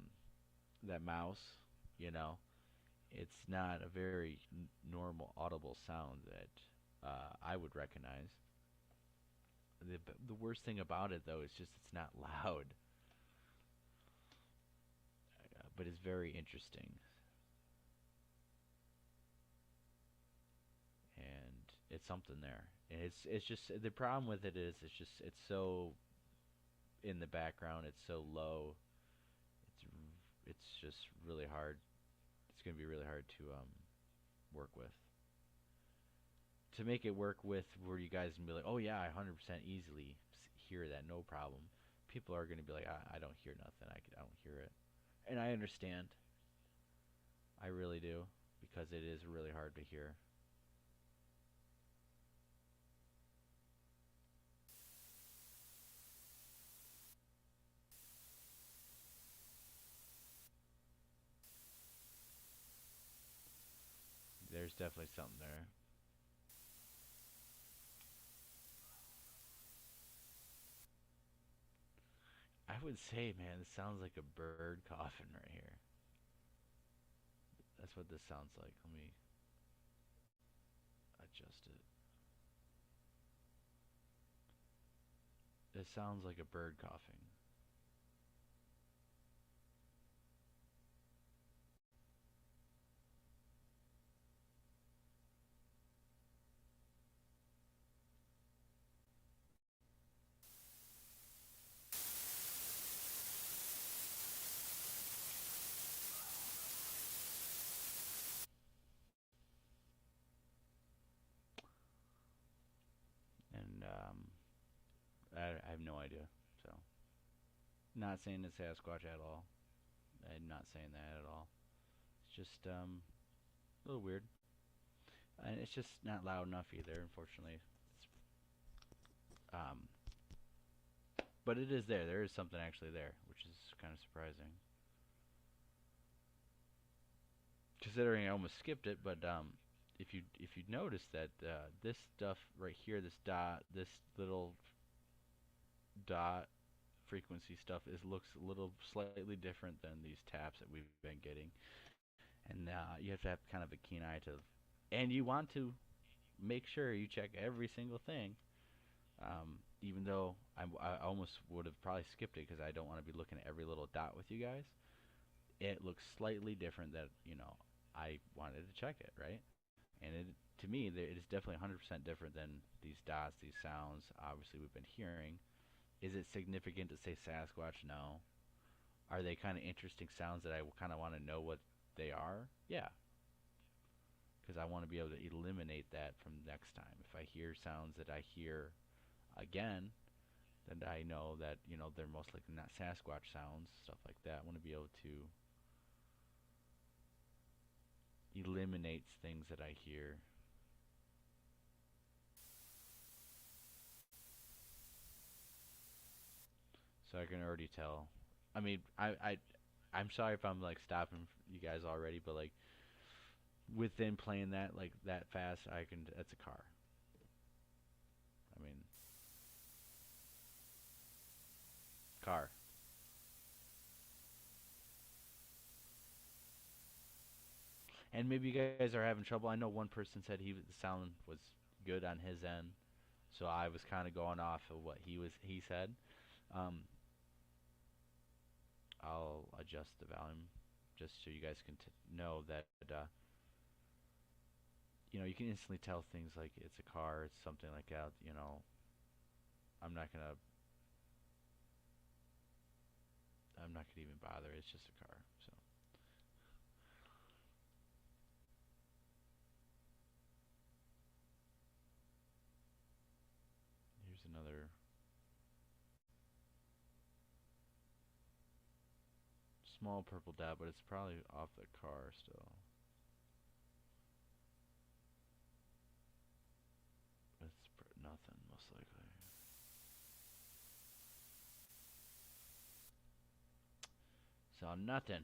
that mouse. You know, it's not a very normal audible sound that I would recognize. The worst thing about it, though, is just it's not loud, but it's very interesting. And it's something there. And it's just the problem with it is it's so in the background, it's so low. It's just really hard. It's going to be really hard to work with. To make it work with where you guys can be like, oh yeah, I 100% easily hear that, no problem. People are going to be like, I don't hear nothing. I don't hear it, and I understand. I really do, because it is really hard to hear. There's definitely something there. I would say, man, this sounds like a bird coughing right here. That's what this sounds like. Let me adjust it. It sounds like a bird coughing. And I have no idea. So, not saying it's Sasquatch at all. I'm not saying that at all. It's just a little weird. And it's just not loud enough either, unfortunately. Um, but it is there. There is something actually there, which is kind of surprising. Considering I almost skipped it, but if you notice that this stuff right here, this little dot frequency stuff looks a little slightly different than these taps that we've been getting, and you have to have kind of a keen eye to, and you want to make sure you check every single thing. Even though I almost would have probably skipped it because I don't want to be looking at every little dot with you guys. It looks slightly different that I wanted to check it, right? And to me, it is definitely 100% different than these dots, these sounds. Obviously, we've been hearing. Is it significant to say Sasquatch? No. Are they kind of interesting sounds that I kind of want to know what they are? Yeah, because I want to be able to eliminate that from next time. If I hear sounds that I hear again, then I know that they're most likely not Sasquatch sounds, stuff like that. I want to be able to eliminate things that I hear. So I can already tell. I mean, I'm sorry if I'm like stopping you guys already, but like within playing that like that fast, I can. That's a car. I mean, car. And maybe you guys are having trouble. I know one person said the sound was good on his end, so I was kind of going off of what he said. Um, I'll adjust the volume just so you guys can know that you can instantly tell things like it's a car, it's something like that. I'm not gonna I'm not gonna even bother. It's just a car. So here's another small purple dot, but it's probably off the car still. It's nothing, most likely. So nothing.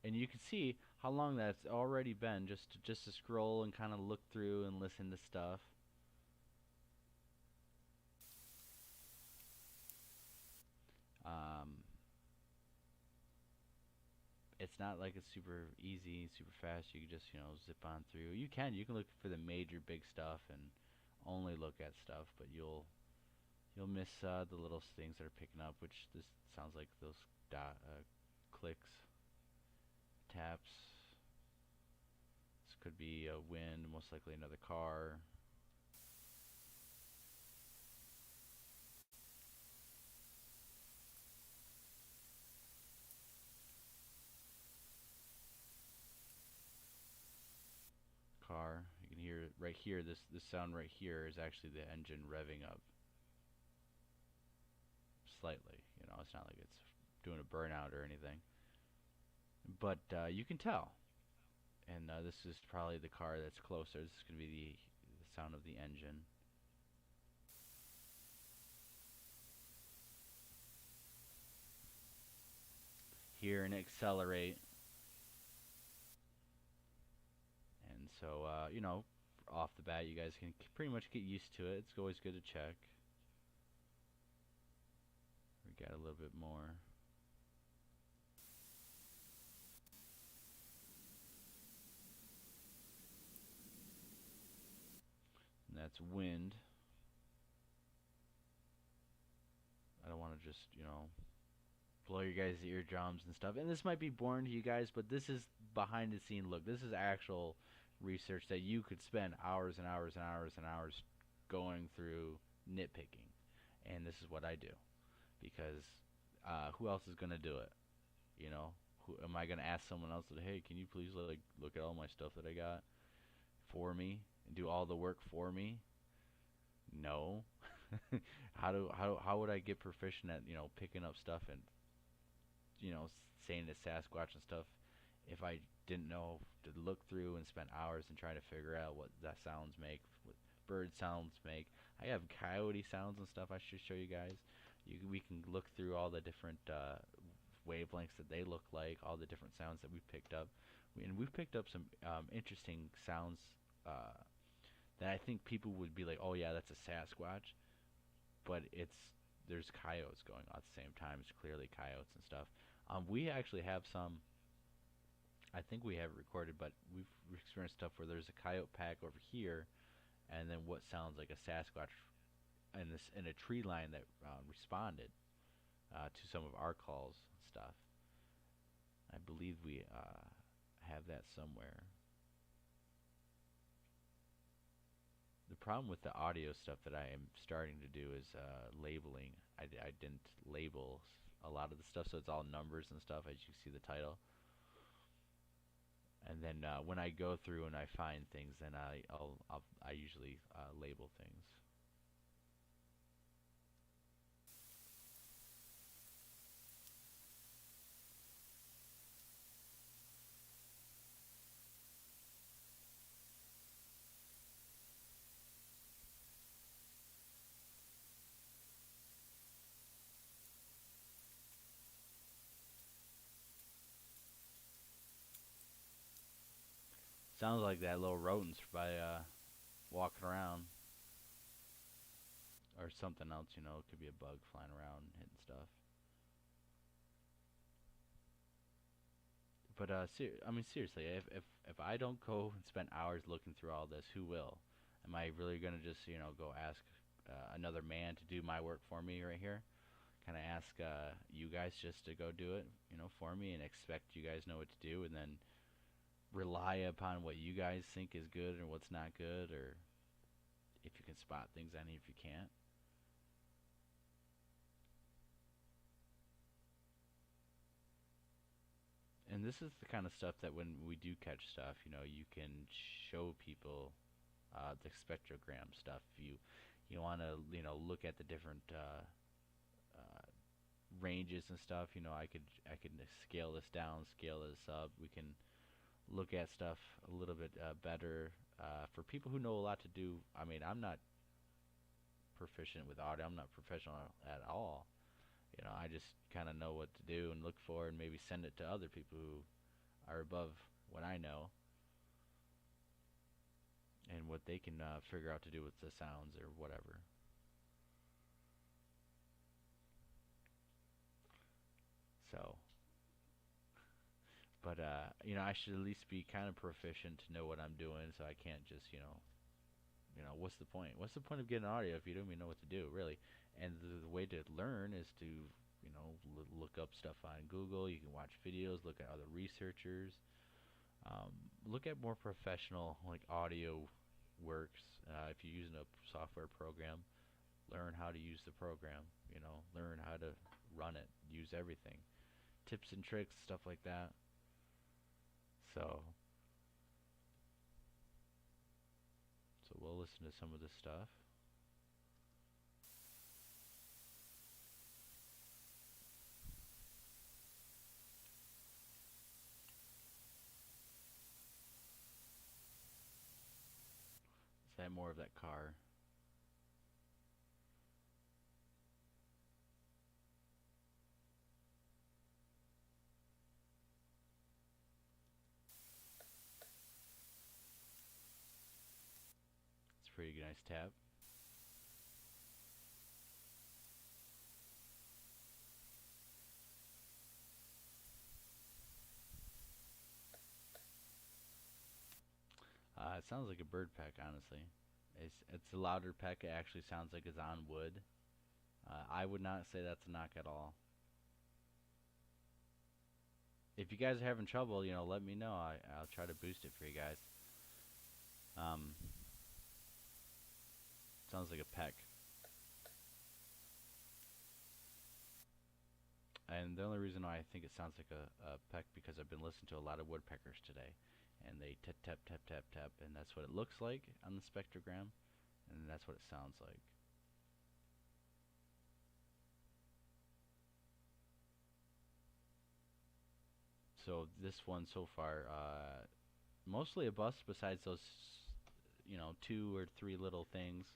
And you can see how long that's already been just to scroll and kind of look through and listen to stuff. Um, it's not like it's super easy, super fast. You can just zip on through. You can look for the major big stuff and only look at stuff, but you'll miss the little things that are picking up, which this sounds like those clicks, taps. This could be a wind, most likely another car. Car. You can hear it right here. This sound right here is actually the engine revving up slightly. It's not like it's doing a burnout or anything, but you can tell. And this is probably the car that's closer. This is going to be the sound of the engine. Hear and accelerate. And so, off the bat, you guys can pretty much get used to it. It's always good to check. We got a little bit more. And that's wind. I don't want to just, blow your guys' eardrums and stuff. And this might be boring to you guys, but this is behind the scene look. This is actual research that you could spend hours and hours and hours and hours going through nitpicking. And this is what I do. Because who else is going to do it? Who am I going to ask someone else that, hey, can you please look at all my stuff that I got for me and do all the work for me? No. How would I get proficient at picking up stuff and saying it's Sasquatch and stuff if I didn't know to look through and spend hours and try to figure out what that sounds make, what bird sounds make. I have coyote sounds and stuff I should show you guys. We can look through all the different wavelengths that they look like, all the different sounds that we picked up. And we've picked up some interesting sounds that I think people would be like, oh yeah, that's a Sasquatch. But there's coyotes going on at the same time. It's clearly coyotes and stuff. We actually have some. I think we have it recorded, but we've experienced stuff where there's a coyote pack over here, and then what sounds like a Sasquatch in a tree line that responded to some of our calls and stuff. I believe we have that somewhere. The problem with the audio stuff that I am starting to do is labeling. I didn't label a lot of the stuff, so it's all numbers and stuff, as you see the title. And then when I go through and I find things, then I usually label things. Sounds like that little rodents by walking around, or something else. You know, it could be a bug flying around hitting stuff. But I mean, seriously, if I don't go and spend hours looking through all this, who will? Am I really gonna just go ask another man to do my work for me right here? Can I ask you guys just to go do it, for me, and expect you guys know what to do, and then rely upon what you guys think is good and what's not good, or if you can spot things, any if you can't? And this is the kind of stuff that when we do catch stuff, you can show people the spectrogram stuff. You want to look at the different ranges and stuff. I could scale this down, scale this up. We can look at stuff a little bit better for people who know a lot to do. I mean, I'm not proficient with audio. I'm not professional at all. I just kind of know what to do and look for, and maybe send it to other people who are above what I know, and what they can figure out to do with the sounds or whatever. So, but I should at least be kind of proficient to know what I'm doing, so I can't just what's the point? What's the point of getting audio if you don't even know what to do, really? And the way to learn is to look up stuff on Google. You can watch videos, look at other researchers, look at more professional like audio works. If you're using a software program, learn how to use the program. Learn how to run it, use everything, tips and tricks, stuff like that. So we'll listen to some of this stuff. Is that more of that car? It's a pretty nice tap. It sounds like a bird peck, honestly. It's a louder peck. It actually sounds like it's on wood. I would not say that's a knock at all. If you guys are having trouble, let me know. I'll try to boost it for you guys. Sounds like a peck. And the only reason why I think it sounds like a peck because I've been listening to a lot of woodpeckers today, and they tap tap tap tap tap, and that's what it looks like on the spectrogram, and that's what it sounds like. So this one so far, mostly a bust. Besides those, 2 or 3 little things,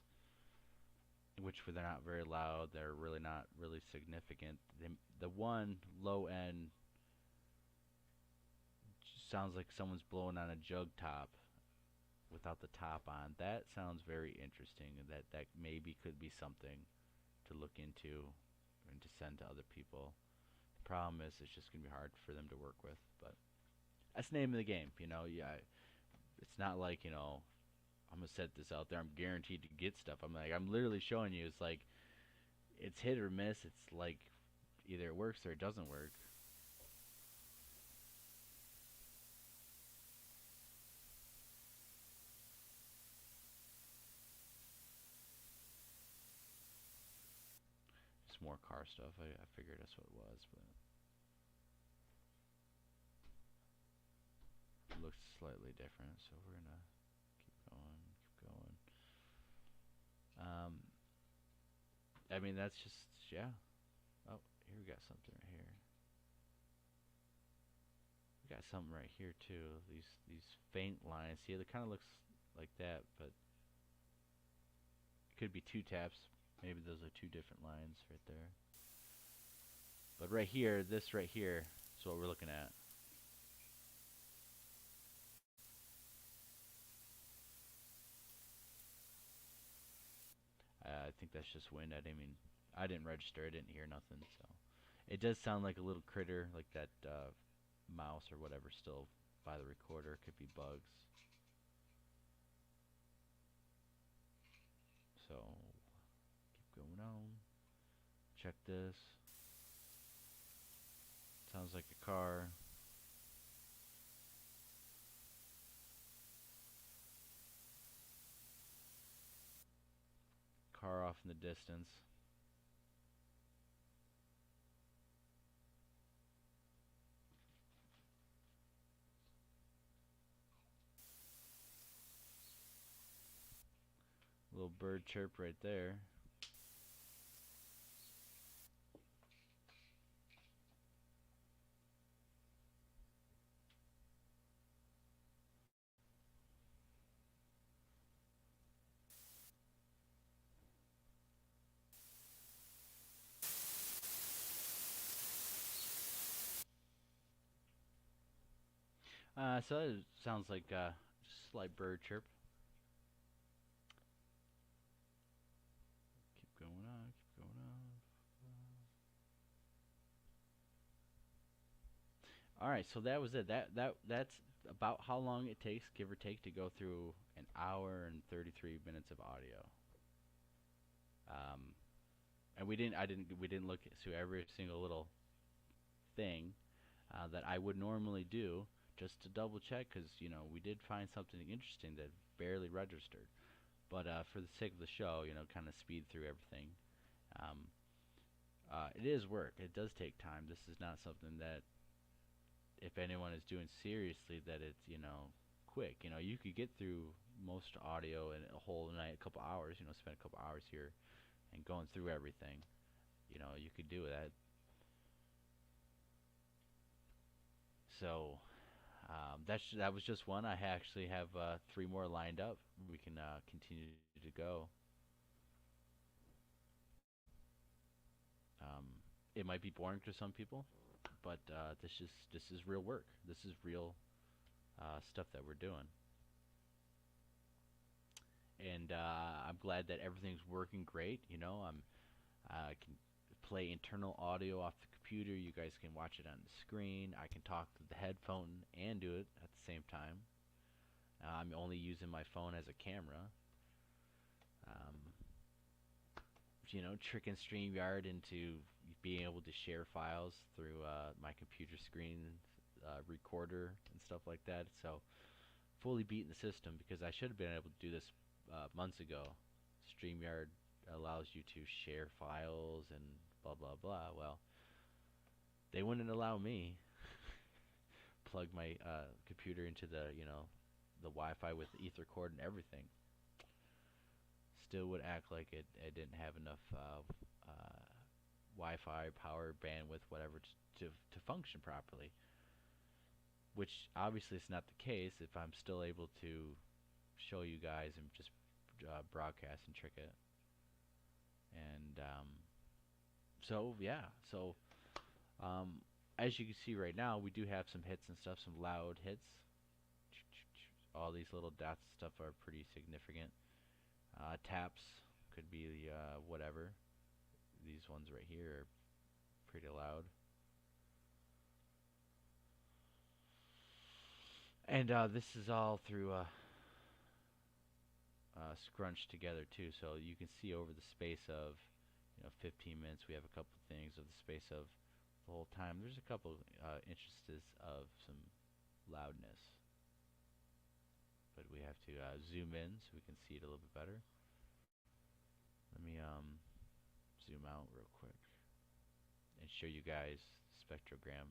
which they're not very loud. They're really not really significant. The one low end sounds like someone's blowing on a jug top without the top on. That sounds very interesting, and that maybe could be something to look into and to send to other people. The problem is it's just gonna be hard for them to work with, but that's the name of the game, Yeah, it's not like I'm gonna set this out there. I'm guaranteed to get stuff. I'm literally showing you. It's like it's hit or miss. It's like either it works or it doesn't work. more car stuff. I figured that's what it was, but it looks slightly different. So we're gonna keep going, keep going. I mean, that's just, yeah. Oh, here we got something right here. We got something right here too. These faint lines. See, it kind of looks like that, but it could be two taps. Maybe those are two different lines right there. But right here, this right here is what we're looking at. I think that's just wind. I didn't register. I didn't hear nothing. So it does sound like a little critter, like that mouse or whatever, still by the recorder. Could be bugs. So keep going on. Check this. Sounds like a car. Car off in the distance. Little bird chirp right there. So it sounds like just a slight bird chirp. Keep going on, keep going on. All right, so that was it. That's about how long it takes, give or take, to go through an hour and 33 minutes of audio. And we didn't look through every single little thing that I would normally do, just to double check, because we did find something interesting that barely registered. But for the sake of the show, kind of speed through everything. It is work. It does take time. This is not something that, if anyone is doing seriously, that it's quick. You could get through most audio in a whole night, a couple hours. Spend a couple hours here and going through everything. You could do that. So that was just one. I actually have 3 more lined up. We can continue to go. It might be boring to some people, but this is real work. This is real stuff that we're doing, and I'm glad that everything's working great. I can play internal audio off the computer. You guys can watch it on the screen. I can talk to the headphone and do it at the same time. I'm only using my phone as a camera. Tricking StreamYard into being able to share files through my computer screen recorder and stuff like that. So fully beating the system, because I should have been able to do this months ago. StreamYard allows you to share files and blah blah blah. Well, they wouldn't allow me plug my computer into the the Wi-Fi with the ether cord and everything. Still would act like it didn't have enough Wi-Fi power, bandwidth, whatever, to function properly. Which obviously is not the case if I'm still able to show you guys and just broadcast and trick it. And so yeah, so as you can see right now, we do have some hits and stuff, some loud hits. All these little dots and stuff are pretty significant. Taps could be whatever. These ones right here are pretty loud. And this is all through scrunched together too, so you can see over the space of 15 minutes we have a couple things. Of the space of the whole time, there's a couple instances of some loudness, but we have to zoom in so we can see it a little bit better. Let me zoom out real quick. show you guys spectrogram.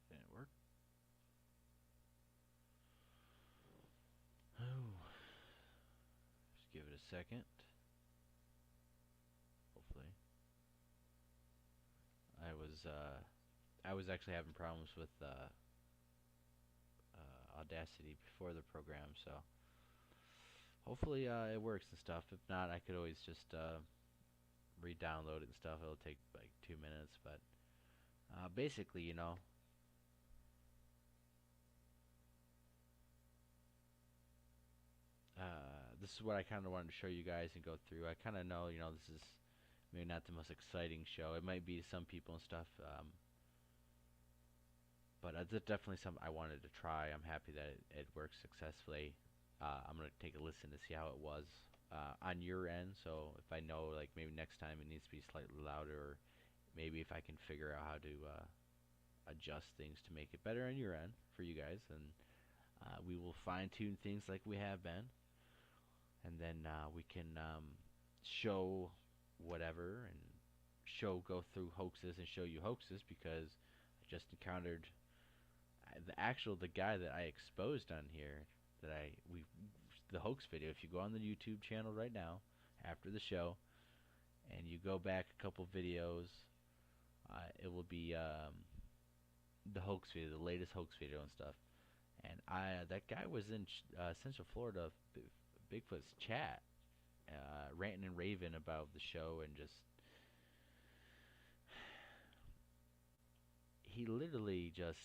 Didn't work. Oh, just give it a second. Hopefully, I was actually having problems with Audacity before the program, so hopefully it works and stuff. If not, I could always just re-download it and stuff. It'll take like 2 minutes, but basically, you know, this is what I kind of wanted to show you guys and go through. I kind of know, you know, this is maybe not the most exciting show. It might be to some people and stuff, but it's definitely something I wanted to try. I'm happy that it worked successfully. I'm gonna take a listen to see how it was on your end. So if I know, like maybe next time it needs to be slightly louder, or maybe if I can figure out how to adjust things to make it better on your end for you guys, and we will fine tune things like we have been, and then we can show whatever and go through hoaxes and show you hoaxes, because I just encountered the guy that I exposed on here, that the hoax video. If you go on the YouTube channel right now after the show and you go back a couple videos, it will be the hoax video, the latest hoax video and stuff. And that guy was in Central Florida, Bigfoot's chat, ranting and raving about the show, and just he literally just.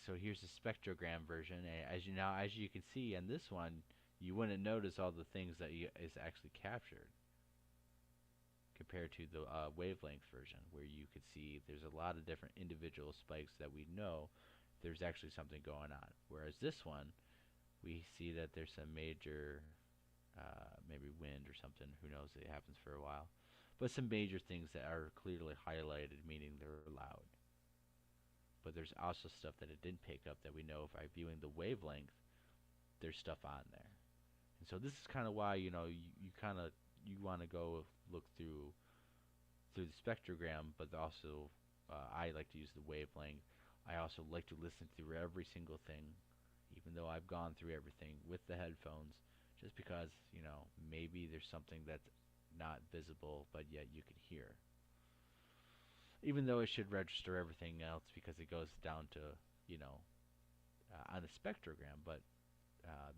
So here's the spectrogram version, and as you can see on this one, you wouldn't notice all the things that is actually captured compared to the wavelength version, where you could see there's a lot of different individual spikes that we know there's actually something going on. Whereas this one, we see that there's some major, maybe wind or something, who knows, it happens for a while, but some major things that are clearly highlighted, meaning they're loud. But there's also stuff that it didn't pick up that we know by viewing the wavelength, there's stuff on there. And so this is kind of why, you know, you want to go look through the spectrogram, but also I like to use the wavelength. I also like to listen through every single thing, even though I've gone through everything with the headphones, just because, you know, maybe there's something that's not visible, but yet you can hear. Even though it should register everything else, because it goes down to, you know, on the spectrogram, but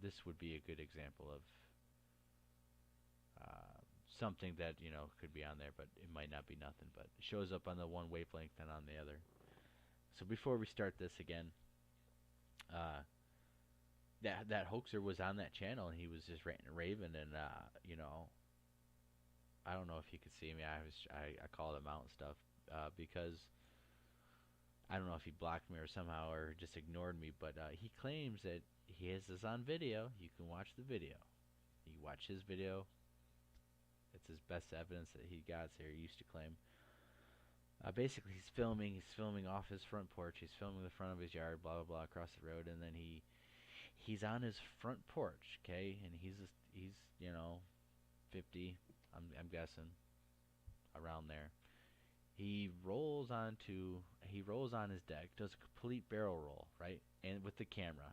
this would be a good example of something that, you know, could be on there, but it might not be nothing, but it shows up on the one wavelength and on the other. So before we start this again, that hoaxer was on that channel, and he was just ranting and raving, and you know, I don't know if you could see me. I called him out and stuff, because I don't know if he blocked me or somehow, or just ignored me, but he claims that he has this on video. You can watch the video. You watch his video. It's his best evidence that he got here, he used to claim. Basically, he's filming off his front porch. He's filming the front of his yard, blah, blah, blah, across the road, and then he's on his front porch, okay, and he's you know, 50, I'm guessing, around there. He rolls on his deck, does a complete barrel roll, right, and with the camera,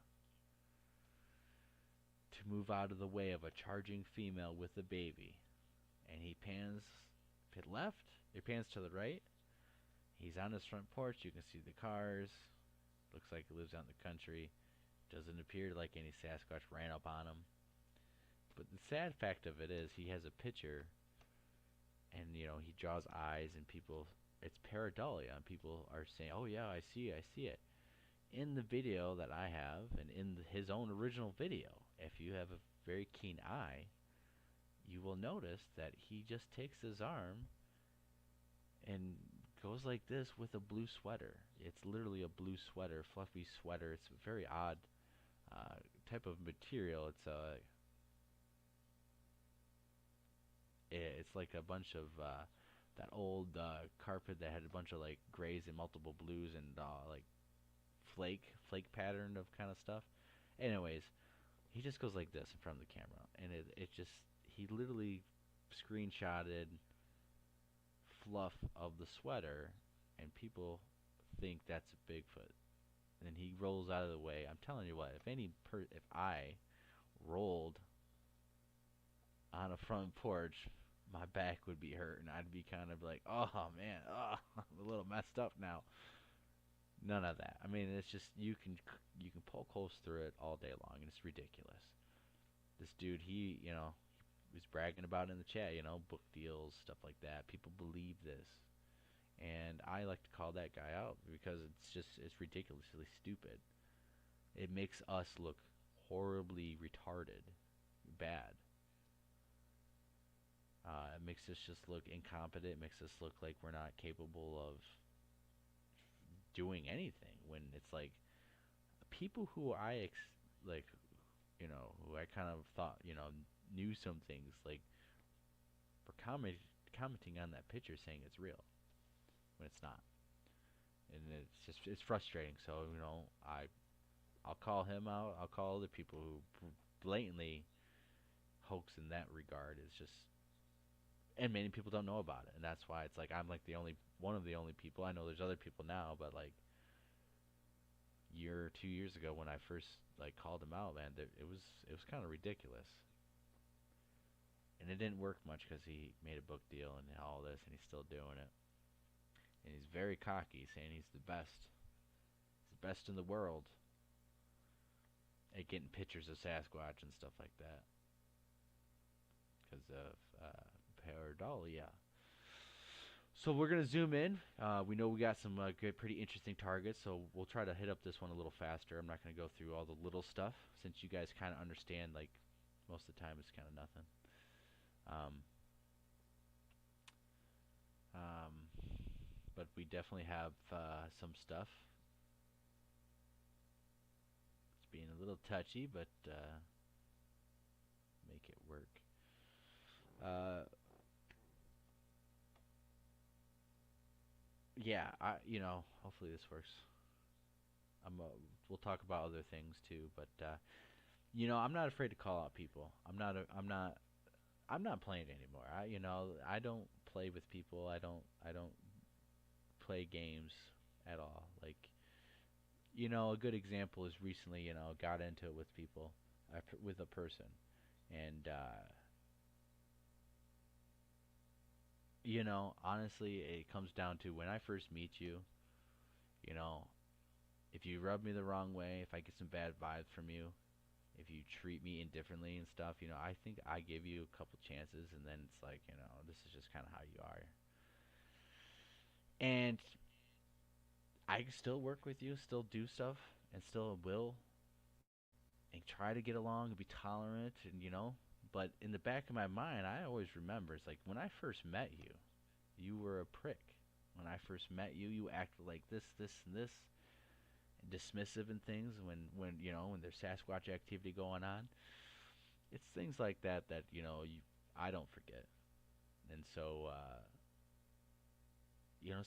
to move out of the way of a charging female with a baby. And he pans to the left, he pans to the right. He's on his front porch, you can see the cars. Looks like he lives out in the country. Doesn't appear like any Sasquatch ran up on him. But the sad fact of it is, he has a picture, and, you know, he draws eyes, and people, it's pareidolia, and people are saying, oh yeah, I see it. In the video that I have, and in his own original video, if you have a very keen eye, you will notice that he just takes his arm and goes like this with a blue sweater. It's literally a blue sweater, fluffy sweater. It's a very odd type of material. It's It's like a bunch of that old carpet that had a bunch of like grays and multiple blues and like flake pattern of kind of stuff. Anyways, he just goes like this in front of the camera, and it just he literally screenshotted fluff of the sweater, and people think that's a Bigfoot. And he rolls out of the way. I'm telling you what, if I rolled on a front porch, my back would be hurt, and I'd be kind of like, oh man, oh, I'm a little messed up now. None of that. I mean, it's just you can poke holes through it all day long, and it's ridiculous. This dude, he was bragging about it in the chat, book deals, stuff like that. People believe this, and I like to call that guy out because it's ridiculously stupid. It makes us look horribly retarded, bad. It makes us just look incompetent. It makes us look like we're not capable of doing anything. When it's like people who like, who I kind of thought, knew some things, like were commenting on that picture saying it's real when it's not, and it's frustrating. So I'll call him out. I'll call other people who blatantly hoax in that regard. It's just, and many people don't know about it, and that's why it's like I'm like one of the only people. I know there's other people now, but like year or 2 years ago when I first like called him out, man, it was kind of ridiculous. And it didn't work much because he made a book deal and all this, and he's still doing it. And he's very cocky, saying he's the best. He's the best in the world at getting pictures of Sasquatch and stuff like that. Because of pareidolia. So we're going to zoom in. We know we got some good, pretty interesting targets, so we'll try to hit up this one a little faster. I'm not going to go through all the little stuff, since you guys kind of understand, like, most of the time it's kind of nothing. But we definitely have some stuff. It's being a little touchy, but make it work. Yeah, hopefully this works. We'll talk about other things too, but I'm not afraid to call out people. I'm not playing anymore. I don't play with people. I don't play games at all. Like, a good example is recently, got into it with people, with a person, and honestly, it comes down to when I first meet you, if you rub me the wrong way, if I get some bad vibes from you, if you treat me indifferently and stuff, I think I give you a couple chances, and then it's like, this is just kind of how you are. And I can still work with you, still do stuff, and still will, and try to get along and be tolerant, and but in the back of my mind, I always remember, it's like, when I first met you, you were a prick. When I first met you, you acted like this, and this, and dismissive and things, when there's Sasquatch activity going on. It's things like that I don't forget. And so,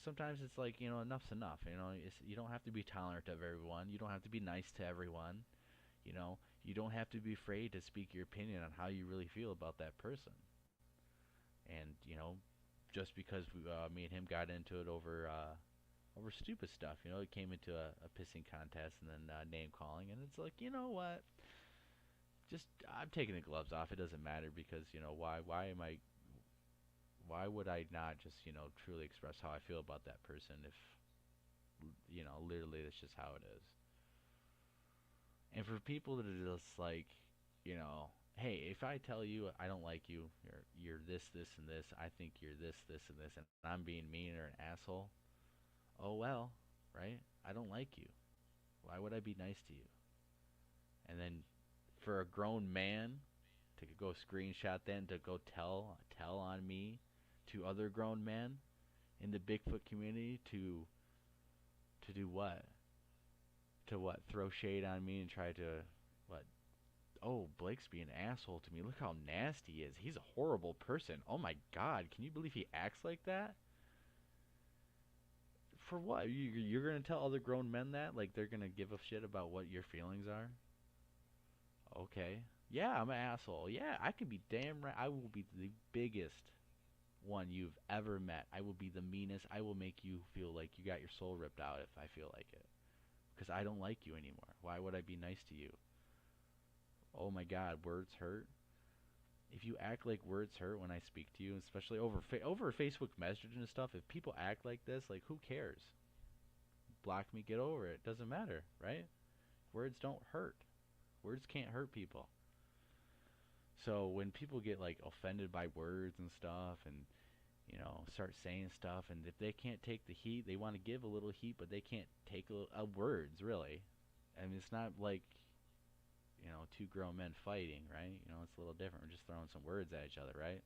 sometimes it's like, enough's enough. You don't have to be tolerant of everyone. You don't have to be nice to everyone. You don't have to be afraid to speak your opinion on how you really feel about that person. And, just because me and him got into it over stupid stuff, it came into a pissing contest and then name calling, and it's like, you know what? Just, I'm taking the gloves off. It doesn't matter because, why would I not just, truly express how I feel about that person if, literally that's just how it is. And for people that are just like, hey, if I tell you I don't like you, you're this, and this, I think you're this, and this, and I'm being mean or an asshole, oh well, right? I don't like you. Why would I be nice to you? And then for a grown man to go screenshot that and to go tell on me to other grown men in the Bigfoot community to do what? To what? Throw shade on me and try to what? oh, Blake's being an asshole to me. Look how nasty he is. He's a horrible person. Oh my God, can you believe he acts like that? For what? You're gonna tell other grown men that? Like they're gonna give a shit about what your feelings are? Okay. Yeah, I'm an asshole. Yeah, I can be damn right. I will be the biggest one you've ever met. I will be the meanest. I will make you feel like you got your soul ripped out if I feel like it. Because I don't like you anymore. Why would I be nice to you? Oh my God, words hurt. If you act like words hurt when I speak to you, especially over Facebook Messenger and stuff, if people act like this, like who cares? Block me, get over it. Doesn't matter, right? Words don't hurt. Words can't hurt people. So when people get like offended by words and stuff and start saying stuff, and if they can't take the heat, they want to give a little heat, but they can't take words, really. I mean, it's not like, two grown men fighting, right? It's a little different. We're just throwing some words at each other, right?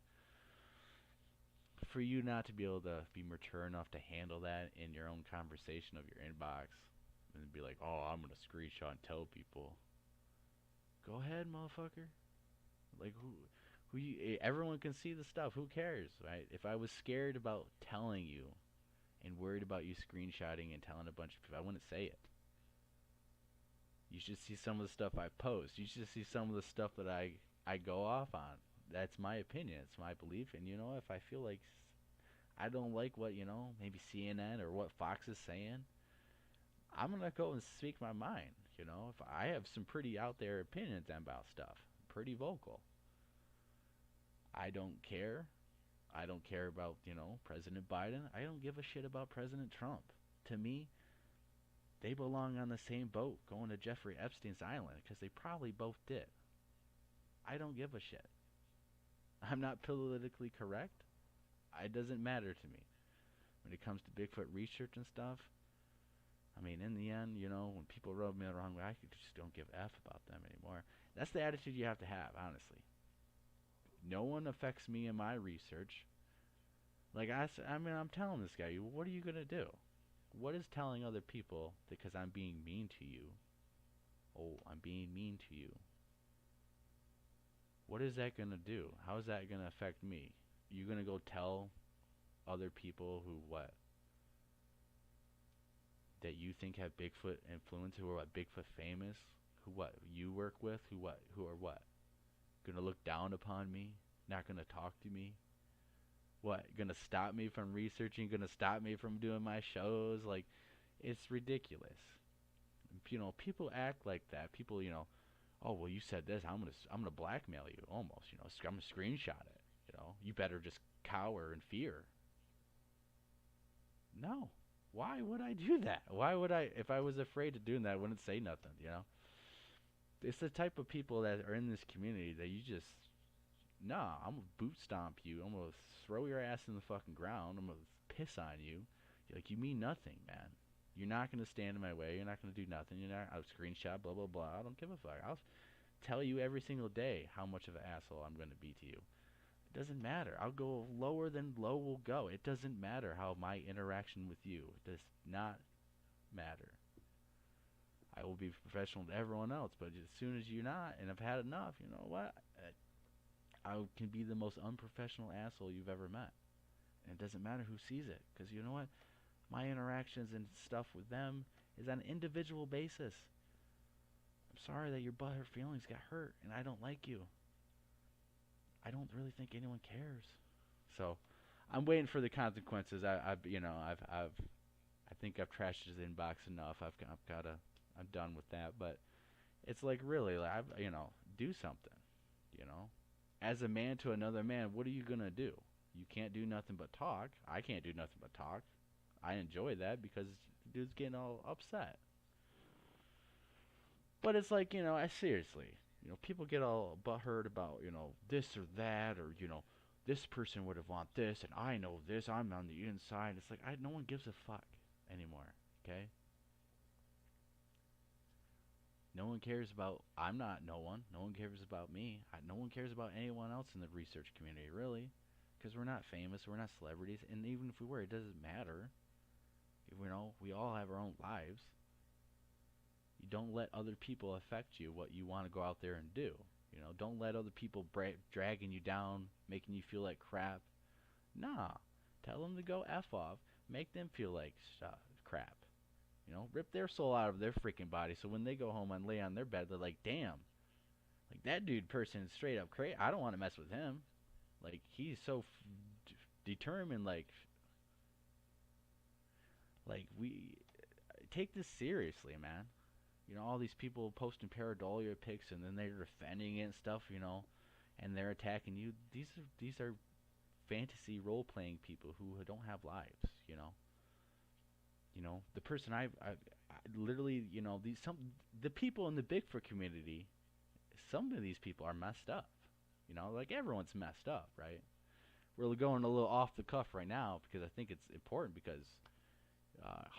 For you not to be able to be mature enough to handle that in your own conversation of your inbox and be like, oh, I'm going to screenshot and tell people. Go ahead, motherfucker. Like, everyone can see the stuff. Who cares, right? If I was scared about telling you and worried about you screenshotting and telling a bunch of people, I wouldn't say it. You should see some of the stuff I post. You should see some of the stuff that I go off on. That's my opinion. It's my belief. And, if I feel like I don't like what, maybe CNN or what Fox is saying, I'm going to go and speak my mind. If I have some pretty out there opinions about stuff, pretty vocal. I don't care. I don't care about, President Biden. I don't give a shit about President Trump. To me, they belong on the same boat going to Jeffrey Epstein's island because they probably both did. I don't give a shit. I'm not politically correct. It doesn't matter to me. When it comes to Bigfoot research and stuff, I mean, in the end, when people rub me the wrong way, I just don't give a F about them anymore. That's the attitude you have to have, honestly. No one affects me in my research. Like, I'm telling this guy, what are you going to do? What is telling other people because I'm being mean to you? Oh, I'm being mean to you. What is that going to do? How is that going to affect me? You're going to go tell other people who what? That you think have Bigfoot influence, who are what, Bigfoot famous? Who what? You work with? Who what? Who are what? Gonna look down upon me? Not gonna talk to me? What? Gonna stop me from researching? Gonna stop me from doing my shows? Like, it's ridiculous. People act like that. People, oh well, you said this. I'm gonna blackmail you almost. I'm gonna screenshot it. You better just cower in fear. No. Why would I do that? Why would I? If I was afraid of doing that, I wouldn't say nothing. It's the type of people that are in this community that you just, nah, I'm gonna boot stomp you. I'm gonna throw your ass in the fucking ground. I'm gonna piss on you. Like, you mean nothing, man. You're not gonna stand in my way. You're not gonna do nothing. I'll screenshot, blah blah blah. I don't give a fuck. I'll tell you every single day how much of an asshole I'm gonna be to you. It doesn't matter. I'll go lower than low will go. It doesn't matter how my interaction with you. It does not matter. I will be professional to everyone else, but as soon as you're not, and I've had enough, you know what? I can be the most unprofessional asshole you've ever met. And it doesn't matter who sees it, because you know what? My interactions and stuff with them is on an individual basis. I'm sorry that your butthurt feelings got hurt, and I don't like you. I don't really think anyone cares. So, I'm waiting for the consequences. I think I've trashed his inbox enough. I'm done with that. But it's like, really, like, do something. As a man to another man, what are you gonna do? You can't do nothing but talk. I can't do nothing but talk. I enjoy that because the dude's getting all upset. But it's like, I seriously. People get all butthurt about, this or that, or, this person would have want this, and I know this, I'm on the inside. It's like, no one gives a fuck anymore, okay? No one cares about, I'm not no one. No one cares about me. No one cares about anyone else in the research community, really, because we're not famous, we're not celebrities, and even if we were, it doesn't matter. We all have our own lives. You don't let other people affect you what you want to go out there and do. You know, don't let other people dragging you down, making you feel like crap. Nah, tell them to go F off, make them feel like crap. You know, rip their soul out of their freaking body so when they go home and lay on their bed, they're like, damn, like that dude person is straight up crazy. I don't want to mess with him. Like, he's so determined, we take this seriously, man. You know, all these people posting pareidolia pics and then they're defending it and stuff, you know, and they're attacking you. These are fantasy role-playing people who don't have lives, you know. You know, the person I literally, you know, the people in the Bigfoot community, some of these people are messed up. You know, like everyone's messed up, right? We're going a little off the cuff right now because I think it's important because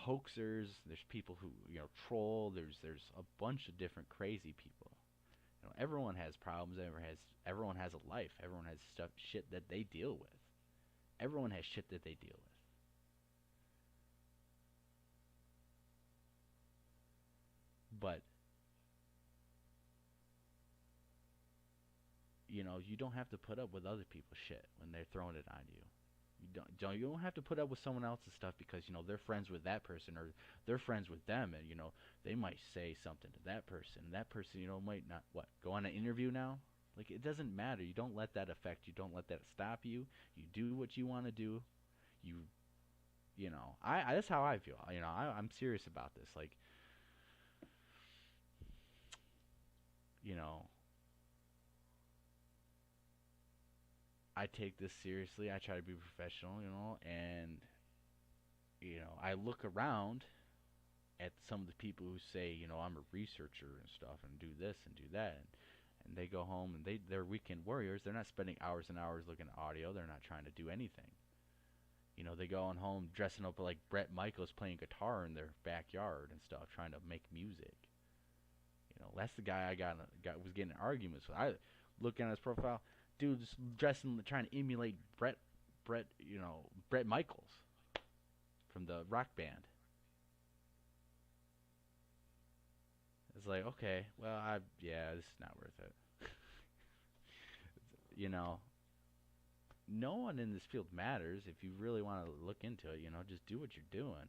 hoaxers, there's people who, you know, troll, there's a bunch of different crazy people. You know, everyone has problems, everyone has a life, everyone has shit that they deal with. Everyone has shit that they deal with. But you know, you don't have to put up with other people's shit when they're throwing it on you. You don't have to put up with someone else's stuff because, you know, they're friends with that person or they're friends with them, and, you know, they might say something to that person, and that person, you know, might not go on an interview now. Like, it doesn't matter. You don't let that affect you. Don't let that stop you. You do what you want to do. You know, I that's how I feel. You know, I'm serious about this. Like, you know, I take this seriously. I try to be professional, you know, and, you know, I look around at some of the people who say, you know, I'm a researcher and stuff and do this and do that, and they go home and they're weekend warriors. They're not spending hours and hours looking at audio. They're not trying to do anything. You know, they go on home dressing up like Bret Michaels playing guitar in their backyard and stuff, trying to make music. You know, that's the guy I was getting in arguments with. I looking at his profile, dude's dressing, trying to emulate Bret Michaels from the rock band. It's like, okay, well, this is not worth it. You know, no one in this field matters. If you really want to look into it, you know, just do what you're doing.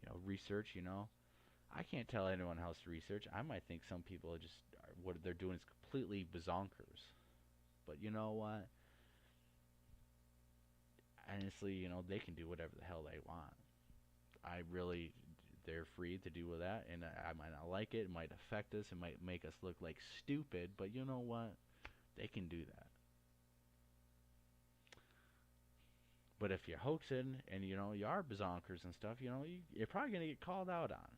You know, research, you know. I can't tell anyone else to research. I might think some people what they're doing is completely bazonkers. But you know what? Honestly, you know, they can do whatever the hell they want. They're free to do with that, and I might not like it. It might affect us. It might make us look like stupid, but you know what? They can do that. But if you're hoaxing and, you know, you are bazonkers and stuff, you know, you're probably going to get called out on.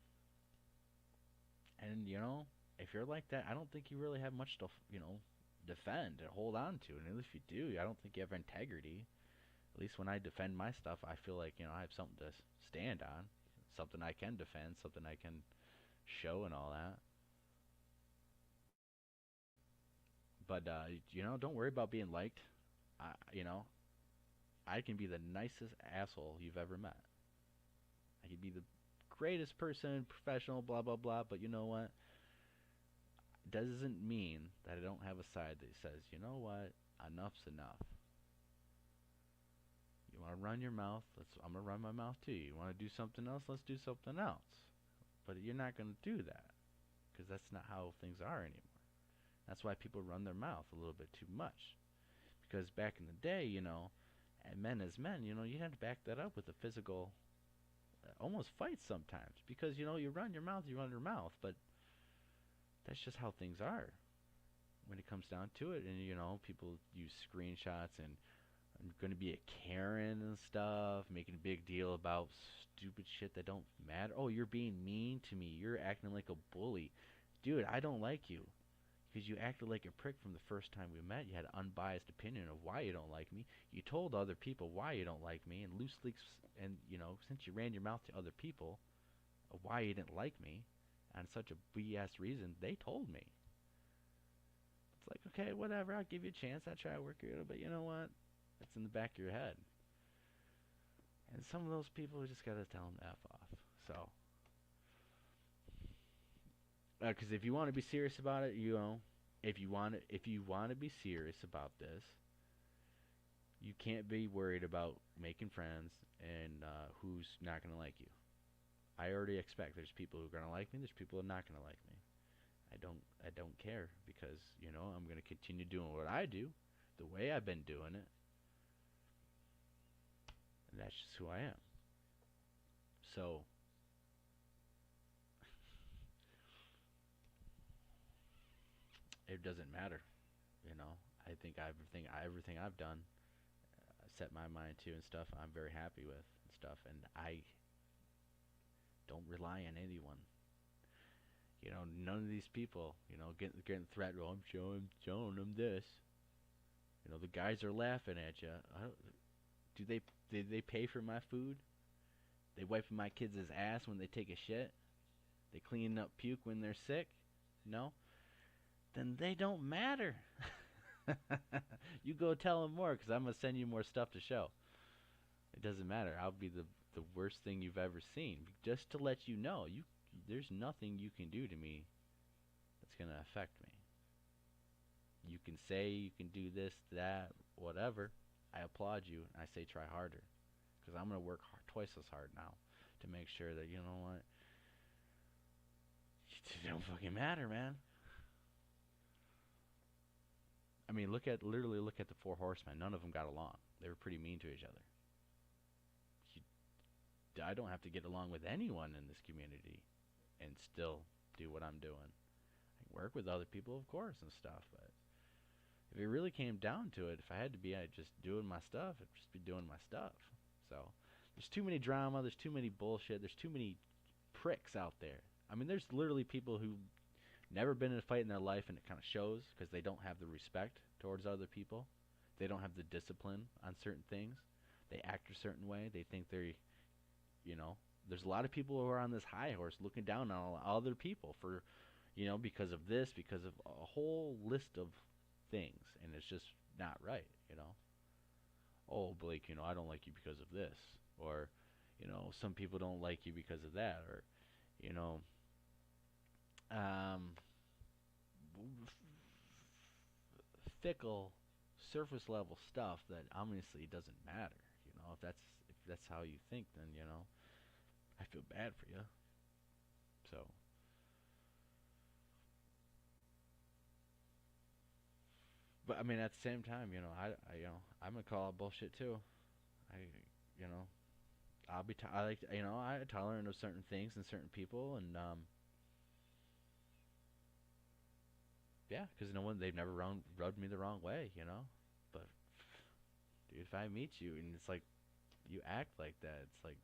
And, you know, if you're like that, I don't think you really have much to, you know, defend and hold on to. And if you do, I don't think you have integrity. At least when I defend my stuff, I feel like, you know, I have something to stand on. Something I can defend, something I can show and all that. But, you know, don't worry about being liked. You know, I can be the nicest asshole you've ever met. I can be the greatest person, professional, blah, blah, blah. But you know what? It doesn't mean that I don't have a side that says, you know what? Enough's enough. You want to run your mouth? I'm going to run my mouth too. You want to do something else? Let's do something else. But you're not going to do that because that's not how things are anymore. That's why people run their mouth a little bit too much. Because back in the day, you know, and men as men, you know, you had to back that up with a physical, almost fight sometimes. Because, you know, you run your mouth, but that's just how things are when it comes down to it. And, you know, people use screenshots and I'm going to be a Karen and stuff, making a big deal about stupid shit that don't matter. Oh, you're being mean to me. You're acting like a bully. Dude, I don't like you. Because you acted like a prick from the first time we met. You had an unbiased opinion of why you don't like me. You told other people why you don't like me. And loose leaks, and, you know, since you ran your mouth to other people of why you didn't like me, on such a BS reason, they told me. It's like, okay, whatever, I'll give you a chance. I'll try to work it out. But you know what? It's in the back of your head. And some of those people, just got to tell them to F off. So, Because if you want to be serious about it, you know, if you want to be serious about this, you can't be worried about making friends and who's not gonna like you. I already expect there's people who are gonna like me. There's people who are not gonna like me. I don't care because I'm gonna continue doing what I do, the way I've been doing it, and that's just who I am. So it doesn't matter, you know. I think everything I've done, set my mind to and stuff, I'm very happy with and stuff, and I don't rely on anyone. None of these people, getting threatened. Oh, I'm showing them this. The guys are laughing at you. Do they pay for my food? They wiping my kids' ass when they take a shit? They cleaning up puke when they're sick? No? Then they don't matter. You go tell them more, because I'm going to send you more stuff to show. It doesn't matter. I'll be the worst thing you've ever seen. Just to let you know, there's nothing you can do to me that's going to affect me. You can say you can do this, that, whatever. I applaud you, and I say try harder. Because I'm going to work twice as hard now to make sure that, you know what, it don't fucking matter, man. I mean, literally look at the four horsemen. None of them got along. They were pretty mean to each other. I don't have to get along with anyone in this community and still do what I'm doing. I can work with other people, of course, and stuff, but if it really came down to it, if I had to be just doing my stuff, I'd just be doing my stuff. So there's too many drama, there's too many bullshit, there's too many pricks out there. I mean, there's literally people who never been in a fight in their life, and it kind of shows because they don't have the respect towards other people. They don't have the discipline on certain things. They act a certain way. They think they're, there's a lot of people who are on this high horse looking down on other people for, because of this, because of a whole list of things, and it's just not right, Oh, Blake, I don't like you because of this, or, some people don't like you because of that, or, fickle, surface level stuff that obviously doesn't matter. If that's how you think, then I feel bad for you. So, but I mean, at the same time, I'm gonna call out bullshit too. I, you know, I like, I tolerant of certain things and certain people, and yeah, because they've never rubbed me the wrong way, But dude, if I meet you and it's like you act like that, it's like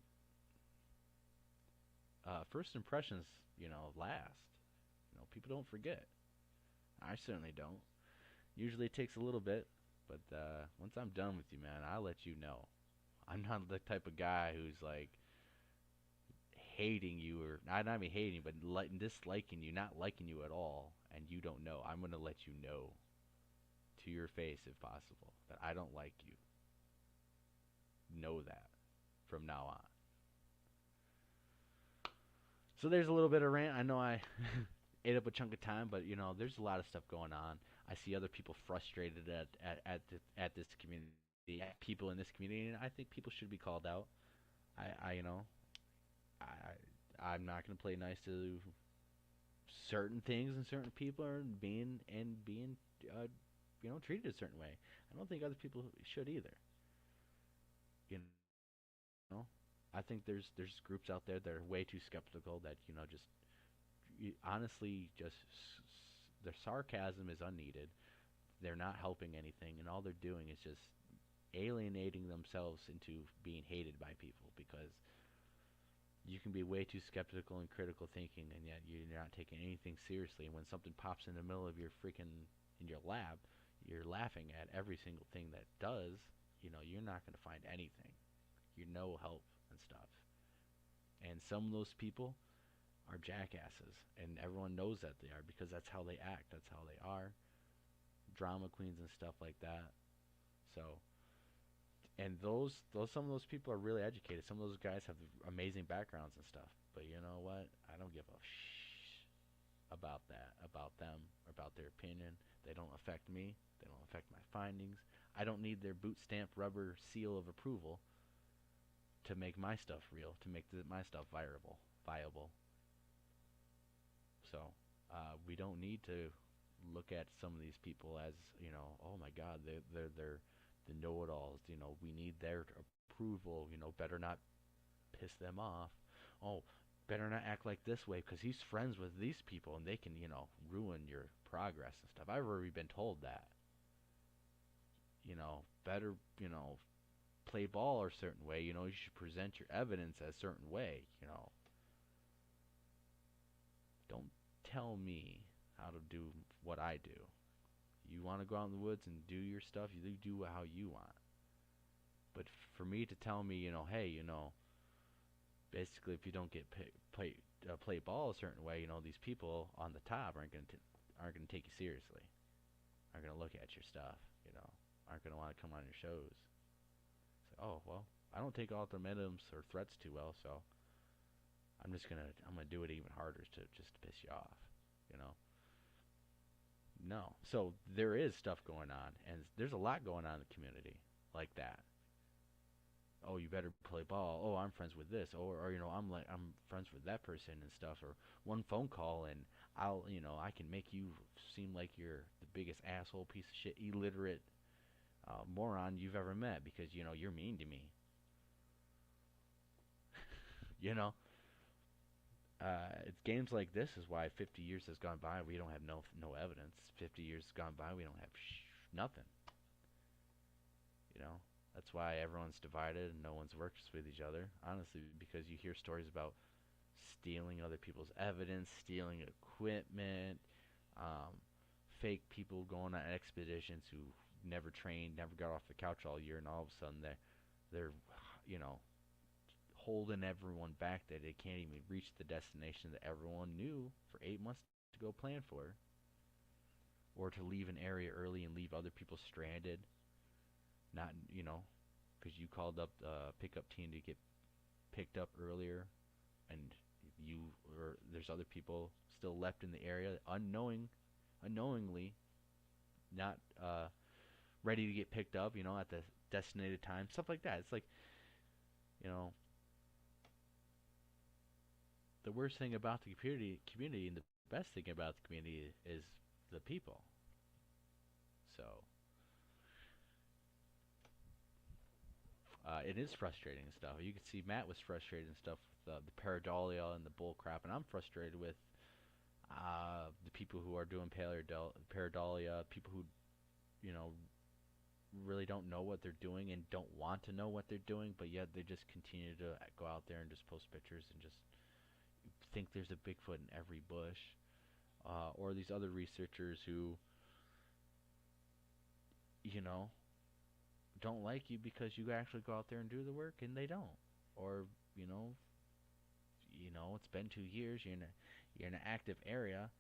first impressions, last. People don't forget. I certainly don't. Usually it takes a little bit, but once I'm done with you, man, I'll let you know. I'm not the type of guy who's like hating you, or not even hating, but disliking you, not liking you at all, and you don't know. I'm gonna let you know to your face, if possible, that I don't like you. Know that from now on. So there's a little bit of rant. I know I ate up a chunk of time, but there's a lot of stuff going on. I see other people frustrated at this community, at people in this community, and I think people should be called out. I'm not gonna play nice to certain things and certain people, and being treated a certain way. I don't think other people should either. You know, I think there's groups out there that are way too skeptical, that just honestly just their sarcasm is unneeded. They're not helping anything, and all they're doing is just alienating themselves into being hated by people, because you can be way too skeptical and critical thinking, and yet you're not taking anything seriously. And when something pops in the middle of your in your lab, you're laughing at every single thing that does. You're not going to find anything. You're no help and stuff. And some of those people are jackasses, and everyone knows that they are, because that's how they act. That's how they are. Drama queens and stuff like that. So, and some of those people are really educated. Some of those guys have amazing backgrounds and stuff. But you know what? I don't give about that, about them, about their opinion. They don't affect me. They don't affect my findings. I don't need their boot stamp rubber seal of approval to make my stuff real, to make my stuff viable. So we don't need to look at some of these people as, oh my God, they're the know-it-alls. We need their approval. Better not piss them off. Oh, better not act like this way because he's friends with these people and they can, ruin your progress and stuff. I've already been told that. Better, play ball a certain way. You should present your evidence a certain way. Don't tell me how to do what I do. You want to go out in the woods and do your stuff, you do how you want. But for me to tell me, hey, basically if you don't get play ball a certain way, these people on the top aren't going to take you seriously. Aren't going to look at your stuff, aren't going to want to come on your shows. It's like, oh, well, I don't take ultimatums or threats too well, so I'm gonna do it even harder to just piss you off, No. So there is stuff going on, and there's a lot going on in the community like that. Oh, you better play ball. Oh, I'm friends with this, or I'm friends with that person and stuff. Or one phone call, and I can make you seem like you're the biggest asshole, piece of shit, illiterate moron you've ever met because you're mean to me. It's games like this is why 50 years has gone by. We don't have no evidence. 50 years has gone by. We don't have nothing. That's why everyone's divided and no one's works with each other. Honestly, because you hear stories about stealing other people's evidence, stealing equipment, fake people going on expeditions who never trained, never got off the couch all year, and all of a sudden they're holding everyone back that they can't even reach the destination that everyone knew for 8 months to go plan for, or to leave an area early and leave other people stranded. Not because you called up the pickup team to get picked up earlier, and there's other people still left in the area unknowingly not ready to get picked up, at the designated time, stuff like that. It's like, the worst thing about the community and the best thing about the community is the people. So it is frustrating and stuff. You can see Matt was frustrated and stuff with the pareidolia and the bull crap, and I'm frustrated with the people who are doing pareidolia, people who, really don't know what they're doing and don't want to know what they're doing, but yet they just continue to go out there and just post pictures and just think there's a Bigfoot in every bush, or these other researchers who, don't like you because you actually go out there and do the work and they don't, or it's been 2 years, you're in an active area,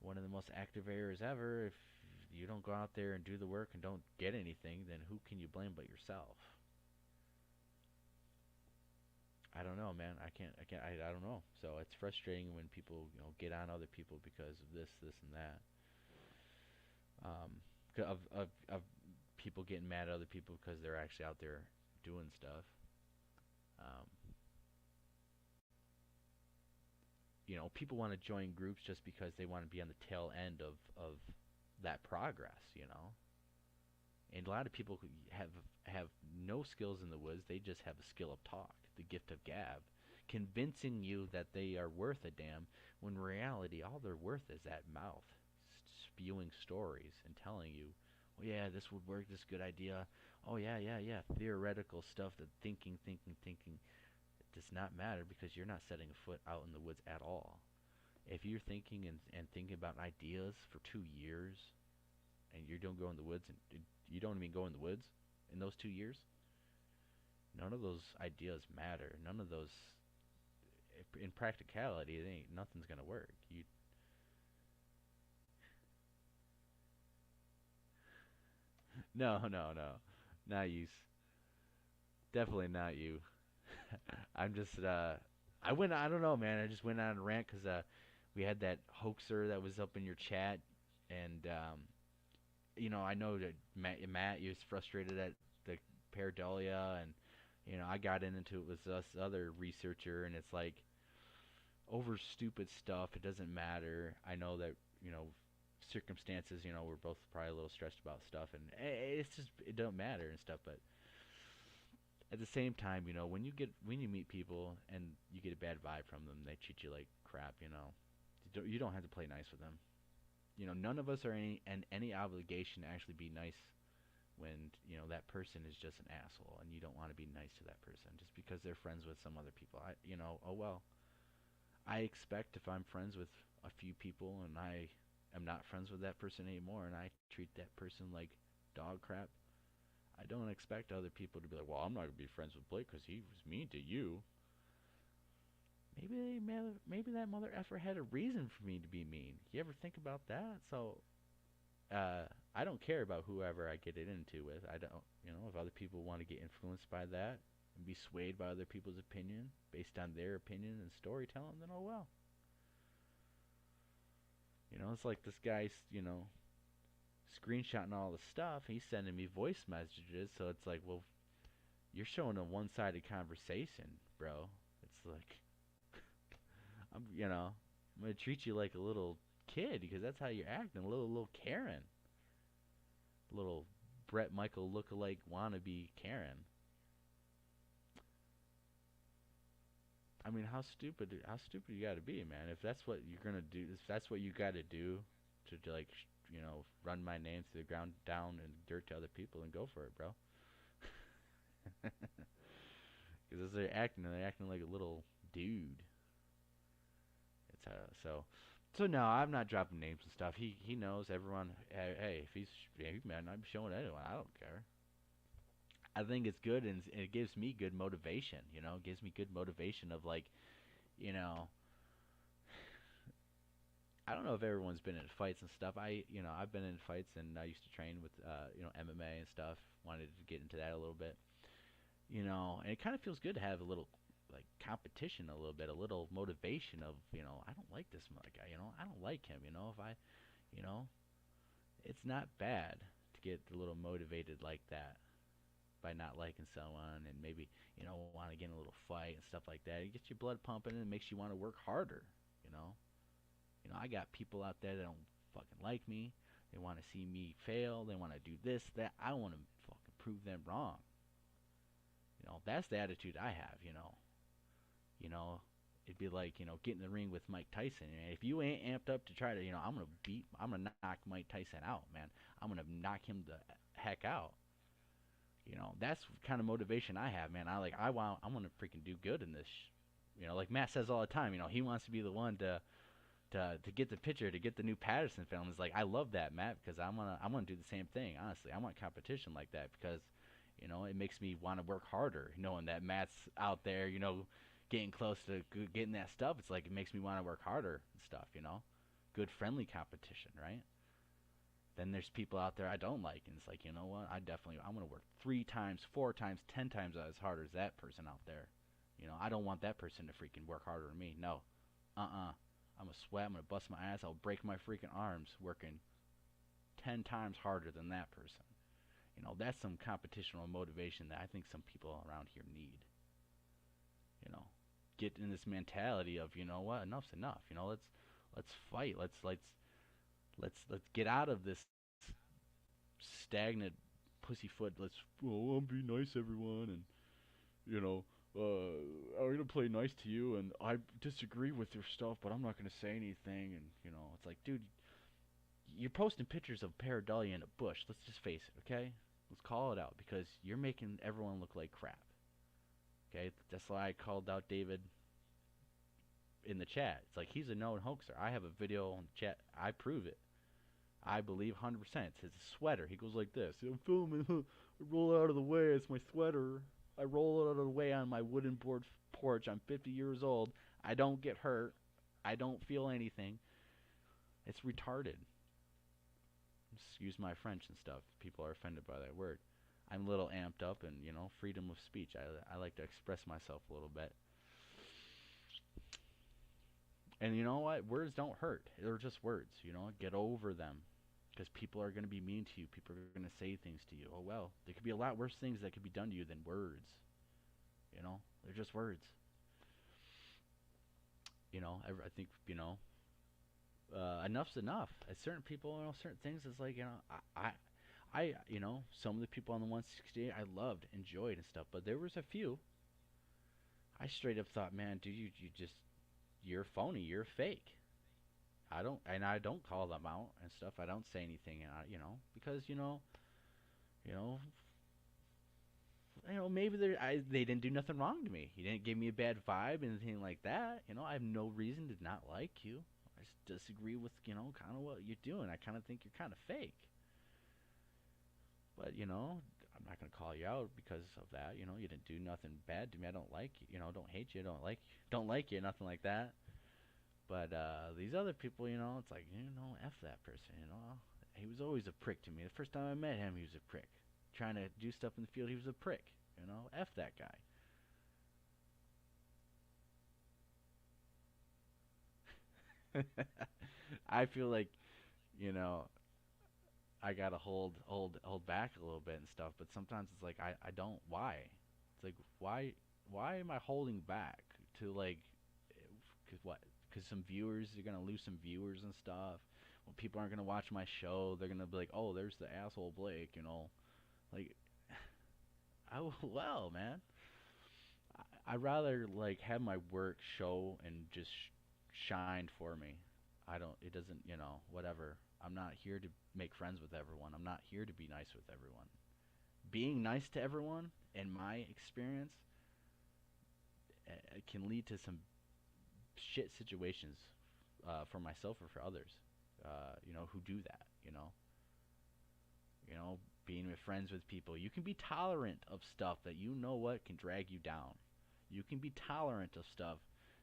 one of the most active areas ever. If you don't go out there and do the work and don't get anything, then who can you blame but yourself? I don't know, man. I don't know. So it's frustrating when people, get on other people because of this, and that. Of people getting mad at other people because they're actually out there doing stuff. People want to join groups just because they want to be on the tail end of that progress, And a lot of people who have no skills in the woods. They just have a skill of talk, the gift of gab, convincing you that they are worth a damn, when in reality all they're worth is that mouth, spewing stories and telling you, oh yeah, this would work, this good idea. Oh yeah, theoretical stuff, that thinking. It does not matter because you're not setting a foot out in the woods at all. If you're thinking and thinking about ideas for 2 years, and you don't go in the woods, and you don't even go in the woods in those 2 years, none of those ideas matter. None of those, in practicality, nothing's gonna work. No, not you. Definitely not you. I'm just I don't know, man. I just went on a rant because we had that hoaxer that was up in your chat, and I know that Matt, you was frustrated at the pareidolia, and I got into it with this other researcher, and it's like over stupid stuff. It doesn't matter. I know that circumstances. We're both probably a little stressed about stuff, and it's just it don't matter and stuff. But at the same time, when you meet people and you get a bad vibe from them, they treat you like crap. You don't have to play nice with them. None of us are in any obligation to actually be nice when that person is just an asshole, and you don't want to be nice to that person just because they're friends with some other people. Oh well. I expect if I'm friends with a few people and I am not friends with that person anymore, and I treat that person like dog crap, I don't expect other people to be like, well, I'm not going to be friends with Blake because he was mean to you. Maybe that mother effer had a reason for me to be mean. You ever think about that? So, I don't care about whoever I get it into with. I don't, if other people want to get influenced by that and be swayed by other people's opinion based on their opinion and storytelling, then oh well. It's like this guy's, screenshotting all the stuff. He's sending me voice messages, so it's like, well, you're showing a one-sided conversation, bro. It's like, I'm gonna treat you like a little kid because that's how you're acting, a little Karen, little Brett Michael lookalike wannabe Karen. I mean, how stupid you got to be, man? If that's what you're gonna do, if that's what you got to do to like, run my name through the ground, down and dirt to other people, then go for it, bro. Because as they're acting like a little dude. It's so no, I'm not dropping names and stuff. He knows everyone. Hey, if he's mad, I'm showing anyone. I don't care. I think it's good, and it gives me good motivation. It gives me good motivation of like, I don't know if everyone's been in fights and stuff. I've been in fights, and I used to train with MMA and stuff. Wanted to get into that a little bit. And it kind of feels good to have a little like competition, a little bit, a little motivation of I don't like this guy. I don't like him. If I, it's not bad to get a little motivated like that by not liking someone, and maybe want to get in a little fight and stuff like that. It gets your blood pumping, and it makes you want to work harder. I got people out there that don't fucking like me. They want to see me fail. They want to do this, that. I want to fucking prove them wrong. That's the attitude I have. It'd be like get in the ring with Mike Tyson. If you ain't amped up to try to, I'm gonna knock Mike Tyson out, man. I'm gonna knock him the heck out. That's the kind of motivation I have, man. I want to freaking do good in this. Like Matt says all the time. He wants to be the one to get the picture, to get the new Patterson film. It's like, I love that, Matt, because I'm gonna do the same thing. Honestly, I want competition like that because it makes me want to work harder, knowing that Matt's out there, getting close to getting that stuff. It's like it makes me want to work harder and stuff. Good friendly competition, right? Then there's people out there I don't like, and it's like, what? I'm gonna work 3 times, 4 times, 10 times as hard as that person out there. I don't want that person to freaking work harder than me. No, I'm gonna sweat. I'm gonna bust my ass. I'll break my freaking arms working 10 times harder than that person. That's some competitional motivation that I think some people around here need. Get in this mentality of, what, enough's enough. Let's fight. Let's get out of this stagnant pussyfoot. I'll be nice, everyone, and I'm gonna play nice to you, and I disagree with your stuff, but I'm not gonna say anything. And it's like, dude, you're posting pictures of pareidolia in a bush. Let's just face it, okay? Let's call it out, because you're making everyone look like crap. Okay, that's why I called out David in the chat. It's like, he's a known hoaxer. I have a video on the chat. I prove it. I believe 100%. It's his sweater. He goes like this. I'm filming. I roll it out of the way. It's my sweater. I roll it out of the way on my wooden board porch. I'm 50 years old. I don't get hurt. I don't feel anything. It's retarded. Excuse my French and stuff. People are offended by that word. I'm a little amped up, and freedom of speech. I like to express myself a little bit. And you know what? Words don't hurt. They're just words. Get over them. Because people are going to be mean to you. People are going to say things to you. Oh, well, there could be a lot worse things that could be done to you than words. They're just words. I think, enough's enough. At certain people, certain things, it's like, some of the people on the 168 I loved, enjoyed and stuff. But there was a few I straight up thought, man, dude, you're phony. You're fake. I don't call them out and stuff. I don't say anything, because maybe they didn't do nothing wrong to me. You didn't give me a bad vibe, anything like that. I have no reason to not like you. I just disagree with kind of what you're doing. I kind of think you're kind of fake. But I'm not gonna call you out because of that. You didn't do nothing bad to me. I don't like you. Don't hate you. Don't like you. Nothing like that. But these other people, it's like, F that person, He was always a prick to me. The first time I met him, he was a prick. Trying to do stuff in the field, he was a prick, F that guy. I feel like, I gotta hold back a little bit and stuff, but sometimes it's like, I don't, why? It's like, why am I holding back to, like, cause what? Because some viewers, you're gonna lose some viewers and stuff. When people aren't gonna watch my show, they're gonna be like, "Oh, there's the asshole Blake," Like, well, man, I'd rather like have my work show and just shine for me. I don't. It doesn't. Whatever. I'm not here to make friends with everyone. I'm not here to be nice with everyone. Being nice to everyone, in my experience, can lead to some shit situations for myself or for others, who do that, being with friends with people. You can be tolerant of stuff that what can drag you down. You can be tolerant of stuff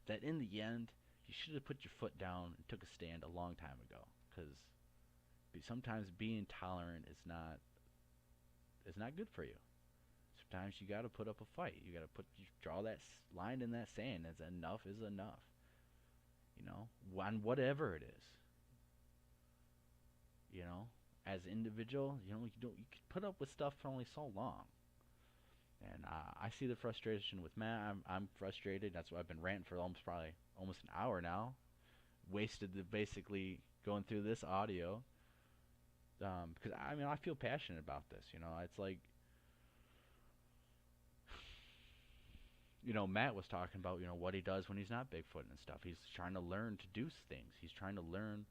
that in the end, you should have put your foot down and took a stand a long time ago. Because sometimes being tolerant is not good for you. Sometimes you got to put up a fight. You got to draw that line in that sand. As enough is enough. On whatever it is. As an individual, you can put up with stuff for only so long. And I see the frustration with Matt. I'm frustrated. That's why I've been ranting for almost an hour now. Wasted basically going through this audio. Because I feel passionate about this. It's like, Matt was talking about, what he does when he's not Bigfoot and stuff. He's trying to learn to do things. He's trying to learn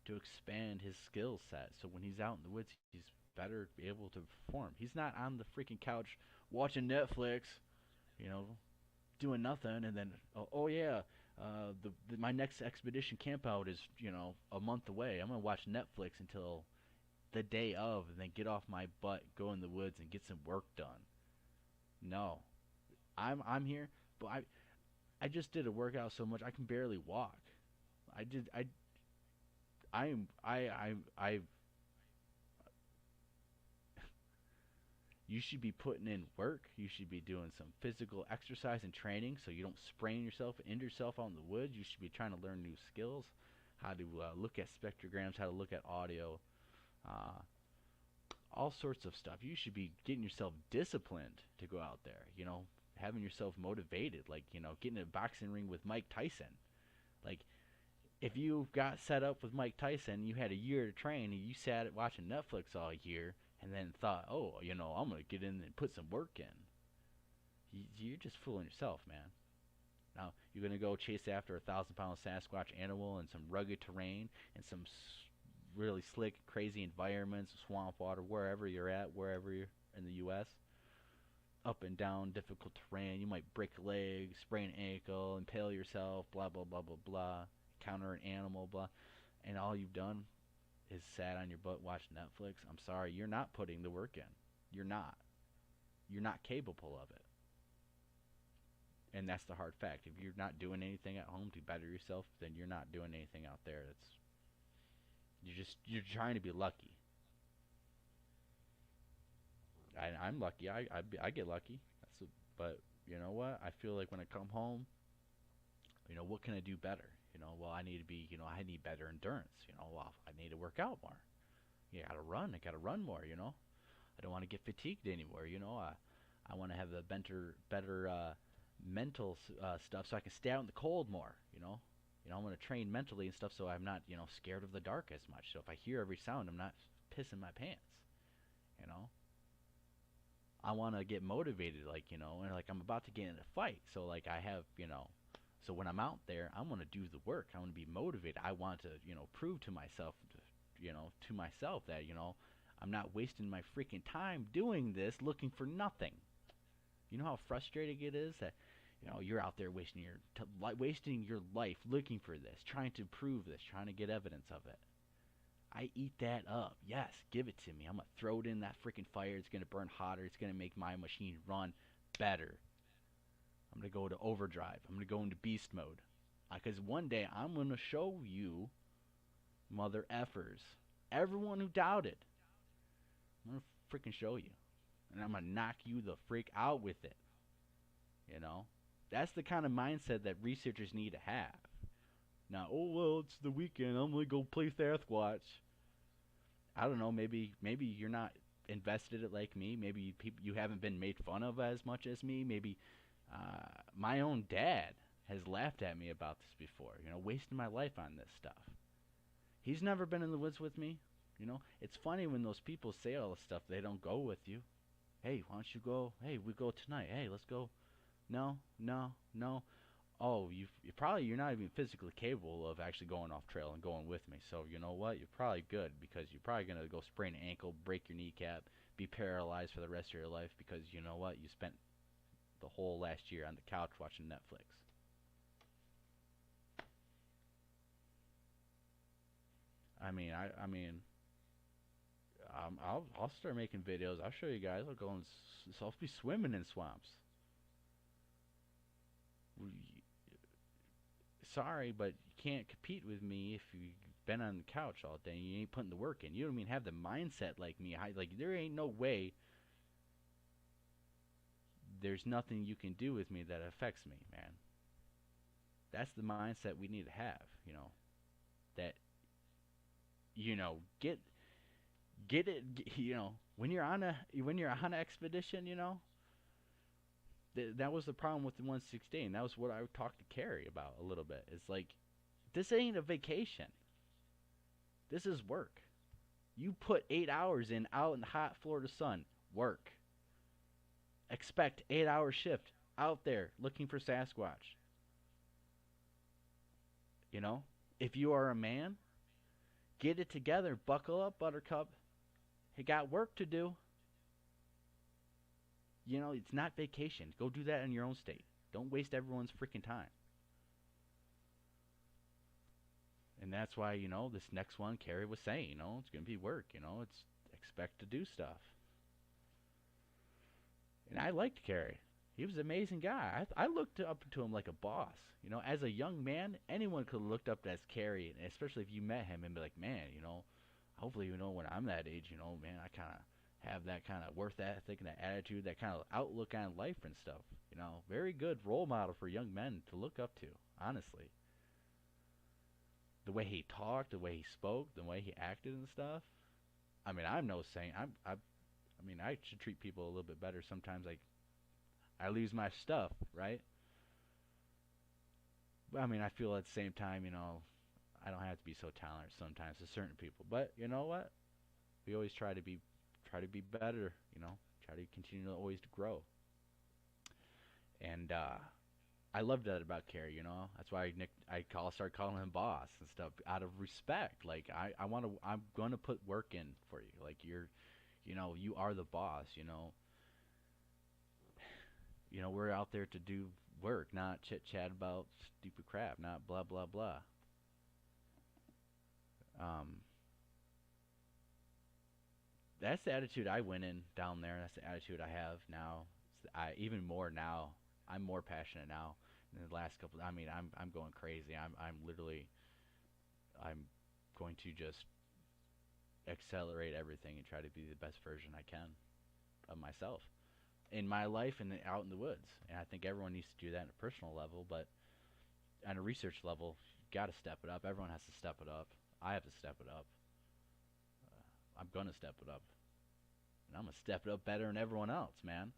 to expand his skill set. So when he's out in the woods, he's better be able to perform. He's not on the freaking couch watching Netflix, doing nothing. And then, my next expedition camp out is, a month away. I'm going to watch Netflix until the day of and then get off my butt, go in the woods and get some work done. No. I'm here, but I just did a workout so much I can barely walk. You should be putting in work. You should be doing some physical exercise and training so you don't sprain yourself and injure yourself out in the woods. You should be trying to learn new skills, how to look at spectrograms, how to look at audio, all sorts of stuff. You should be getting yourself disciplined to go out there, having yourself motivated, like, getting in a boxing ring with Mike Tyson. Like, if you got set up with Mike Tyson, you had a year to train, and you sat watching Netflix all year, and then thought, oh, I'm going to get in and put some work in. You're just fooling yourself, man. Now, you're going to go chase after a 1,000-pound Sasquatch animal in some rugged terrain and some really slick, crazy environments, swamp water, wherever you're at, wherever you're in the U.S., up and down, difficult terrain. You might break a leg, sprain an ankle, impale yourself, blah, blah, blah, blah, blah, encounter an animal, blah. And all you've done is sat on your butt, watched Netflix. I'm sorry, you're not putting the work in. You're not. You're not capable of it. And that's the hard fact. If you're not doing anything at home to better yourself, then you're not doing anything out there. You're trying to be lucky. I'm lucky. I get lucky. But you know what? I feel like when I come home, what can I do better? You know, well, I need to be, I need better endurance. You know, well, I need to work out more. You gotta run. I gotta run more. You know, I don't want to get fatigued anymore. You know, I want to have a better mental stuff so I can stay out in the cold more. I want to train mentally and stuff so I'm not, scared of the dark as much. So if I hear every sound, I'm not pissing my pants. You know, I want to get motivated, like, and like I'm about to get in a fight. So like I have, so when I'm out there, I want to do the work. I want to be motivated. I want to, prove to myself, that, I'm not wasting my freaking time doing this looking for nothing. You know how frustrating it is that, you're out there wasting your life looking for this, trying to prove this, trying to get evidence of it. I eat that up. Yes, give it to me. I'm going to throw it in that freaking fire. It's going to burn hotter. It's going to make my machine run better. I'm going to go to overdrive. I'm going to go into beast mode. Because one day I'm going to show you, mother effers, everyone who doubted, I'm going to freaking show you. And I'm going to knock you the freak out with it. That's the kind of mindset that researchers need to have. Now, oh, well, it's the weekend. I'm going to go play Sasquatch. I don't know. Maybe you're not invested in it like me. Maybe you haven't been made fun of as much as me. Maybe my own dad has laughed at me about this before. Wasting my life on this stuff. He's never been in the woods with me. It's funny when those people say all this stuff. They don't go with you. Hey, why don't you go? Hey, we go tonight. Hey, let's go. No. Oh, you're not even physically capable of actually going off trail and going with me. So you know what? You're probably good because you're probably gonna go sprain an ankle, break your kneecap, be paralyzed for the rest of your life because you know what? You spent the whole last year on the couch watching Netflix. I'll start making videos. I'll show you guys. I'll be swimming in swamps. Sorry, but you can't compete with me if you've been on the couch all day and you ain't putting the work in. You don't even have the mindset like me. There ain't no way there's nothing you can do with me that affects me, man. That's the mindset we need to have, that, get it, when you're on an expedition, that was the problem with the 116. That was what I talked to Carrie about a little bit. It's like, this ain't a vacation. This is work. You put 8 hours in out in the hot Florida sun. Work. Expect 8-hour shift out there looking for Sasquatch. If you are a man, get it together. Buckle up, Buttercup. You got work to do. It's not vacation. Go do that in your own state. Don't waste everyone's freaking time. And that's why, this next one, Carrie was saying, it's going to be work, it's expect to do stuff. And I liked Carrie. He was an amazing guy. I looked up to him like a boss. As a young man, anyone could have looked up as Carrie, and especially if you met him and be like, man, hopefully, when I'm that age, man, I kind of have that kind of worth ethic and that attitude, that kind of outlook on life and stuff. Very good role model for young men to look up to, honestly. The way he talked, the way he spoke, the way he acted and stuff. I'm no saint. I should treat people a little bit better. Sometimes I lose my stuff, right? But I feel at the same time, I don't have to be so tolerant sometimes to certain people. But you know what? We always try to be better, try to continue to always grow. And I love that about Carrie, That's why I started calling him boss and stuff out of respect. Like I'm gonna put work in for you. Like you are the boss, we're out there to do work, not chit chat about stupid crap, not blah blah blah. That's the attitude I went in down there. That's the attitude I have now. Even more now. I'm more passionate now. In the last couple, I'm going crazy. I'm going to just accelerate everything and try to be the best version I can of myself in my life and out in the woods. And I think everyone needs to do that on a personal level, but on a research level, you got to step it up. Everyone has to step it up. I have to step it up. I'm gonna step it up, and I'm gonna step it up better than everyone else, man.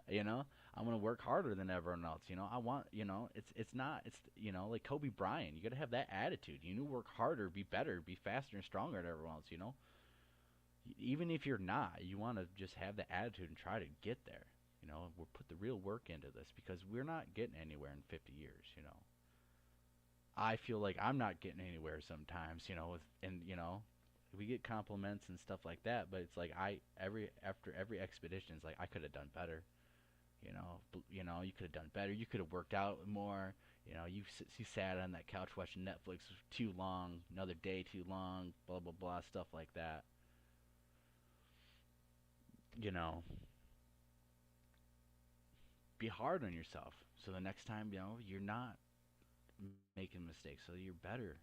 You know, I'm gonna work harder than everyone else. You know, I want, it's not, it's, like Kobe Bryant. You gotta have that attitude. You need to work harder, be better, be faster and stronger than everyone else. Even if you're not, you want to just have the attitude and try to get there. We'll put the real work into this because we're not getting anywhere in 50 years. I feel like I'm not getting anywhere sometimes. We get compliments and stuff like that, but it's like after every expedition, it's like I could have done better. You could have done better. You could have worked out more. You sat on that couch watching Netflix too long, another day too long, blah blah blah, stuff like that. Be hard on yourself. So the next time, you're not making mistakes. So you're better.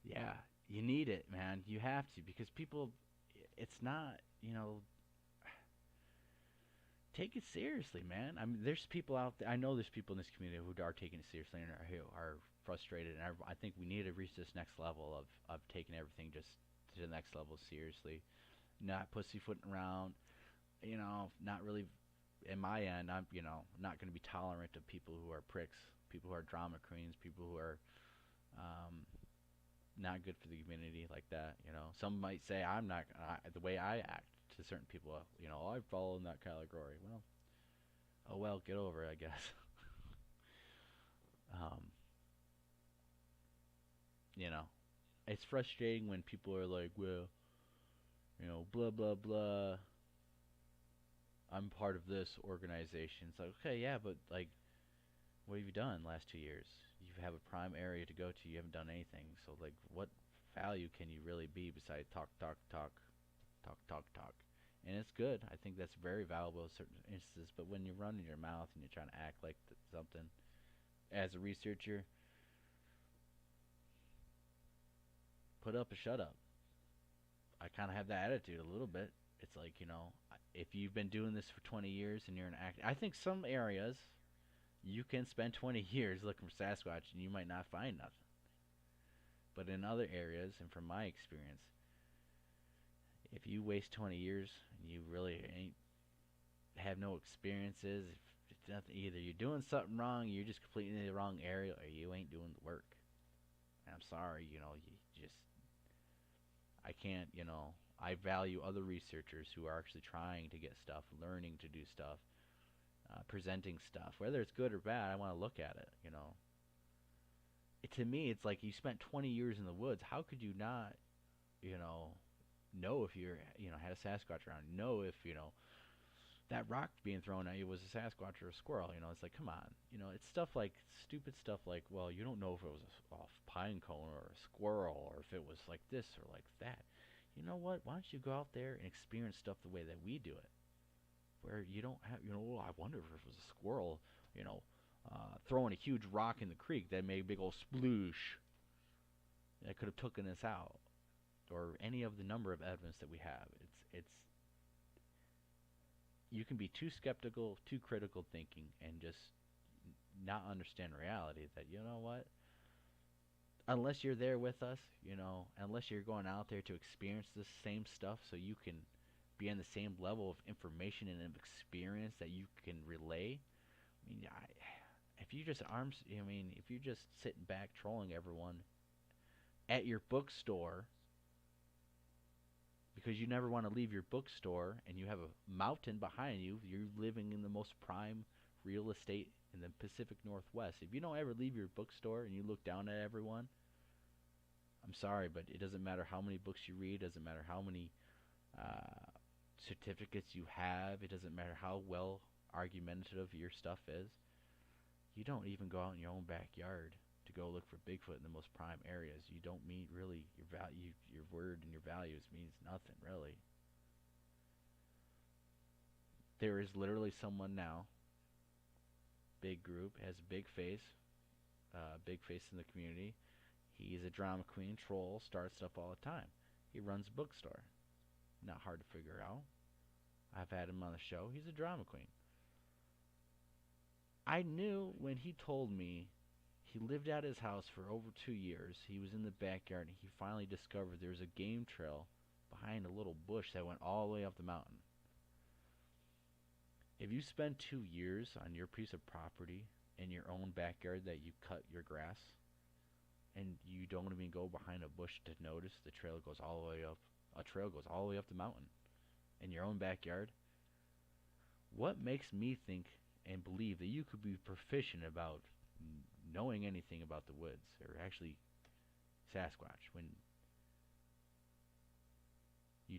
Yeah, you need it, man. You have to because people, it's not. Take it seriously, man. I mean, there's people out there. I know there's people in this community who are taking it seriously and who are frustrated. And I think we need to reach this next level of taking everything just to the next level seriously, not pussyfooting around. Not really. In my end, I'm not going to be tolerant of people who are pricks, people who are drama queens, people who are um, not good for the community like that. Some might say I'm not the way I act to certain people. I fall in that category. Well, oh well, get over it, I guess. um, you know, it's frustrating when people are like, well, blah blah blah. I'm part of this organization. It's like, okay, yeah, but like, what have you done last 2 years? You have a prime area to go to. You haven't done anything. So like, what value can you really be besides talk, talk, talk, talk, talk, talk? And it's good. I think that's very valuable in certain instances. But when you're running your mouth and you're trying to act like something, as a researcher, put up or shut up. I kind of have that attitude a little bit. It's like, if you've been doing this for 20 years and you're an act, I think some areas you can spend 20 years looking for Sasquatch and you might not find nothing. But in other areas, and from my experience, if you waste 20 years and you really ain't have no experiences, if it's nothing, either you're doing something wrong, you're just completely in the wrong area, or you ain't doing the work. And I'm sorry, you just, I can't, I value other researchers who are actually trying to get stuff, learning to do stuff, presenting stuff, whether it's good or bad. I want to look at it. To me, it's like you spent 20 years in the woods. How could you not, know if you're, had a Sasquatch around? Know if that rock being thrown at you was a Sasquatch or a squirrel? It's like, come on. It's stuff like stupid stuff like, well, you don't know if it was a pine cone or a squirrel or if it was like this or like that. You know what? Why don't you go out there and experience stuff the way that we do it? Where you don't have, well, I wonder if it was a squirrel, throwing a huge rock in the creek that made a big old sploosh that could have taken us out, or any of the number of evidence that we have. It's you can be too skeptical, too critical thinking, and just not understand reality. That what, unless you're there with us, unless you're going out there to experience this same stuff, so you can be on the same level of information and experience that you can relay. I mean, if you just if you're just sitting back trolling everyone at your bookstore because you never want to leave your bookstore and you have a mountain behind you, you're living in the most prime real estate in the Pacific Northwest. If you don't ever leave your bookstore and you look down at everyone, I'm sorry, but it doesn't matter how many books you read, doesn't matter how many certificates you have, it doesn't matter how well argumentative your stuff is. You don't even go out in your own backyard to go look for Bigfoot in the most prime areas. You don't mean really your value, your word and your values means nothing really. There is literally someone now, big group, has a big face in the community. He's a drama queen, troll, starts stuff all the time. He runs a bookstore. Not hard to figure out. I've had him on the show. He's a drama queen. I knew when he told me he lived at his house for over 2 years. He was in the backyard and he finally discovered there was a game trail behind a little bush that went all the way up the mountain. If you spend 2 years on your piece of property in your own backyard that you cut your grass, and you don't even go behind a bush to notice the trail goes all the way up, a trail goes all the way up the mountain in your own backyard, what makes me think and believe that you could be proficient about knowing anything about the woods or actually Sasquatch when you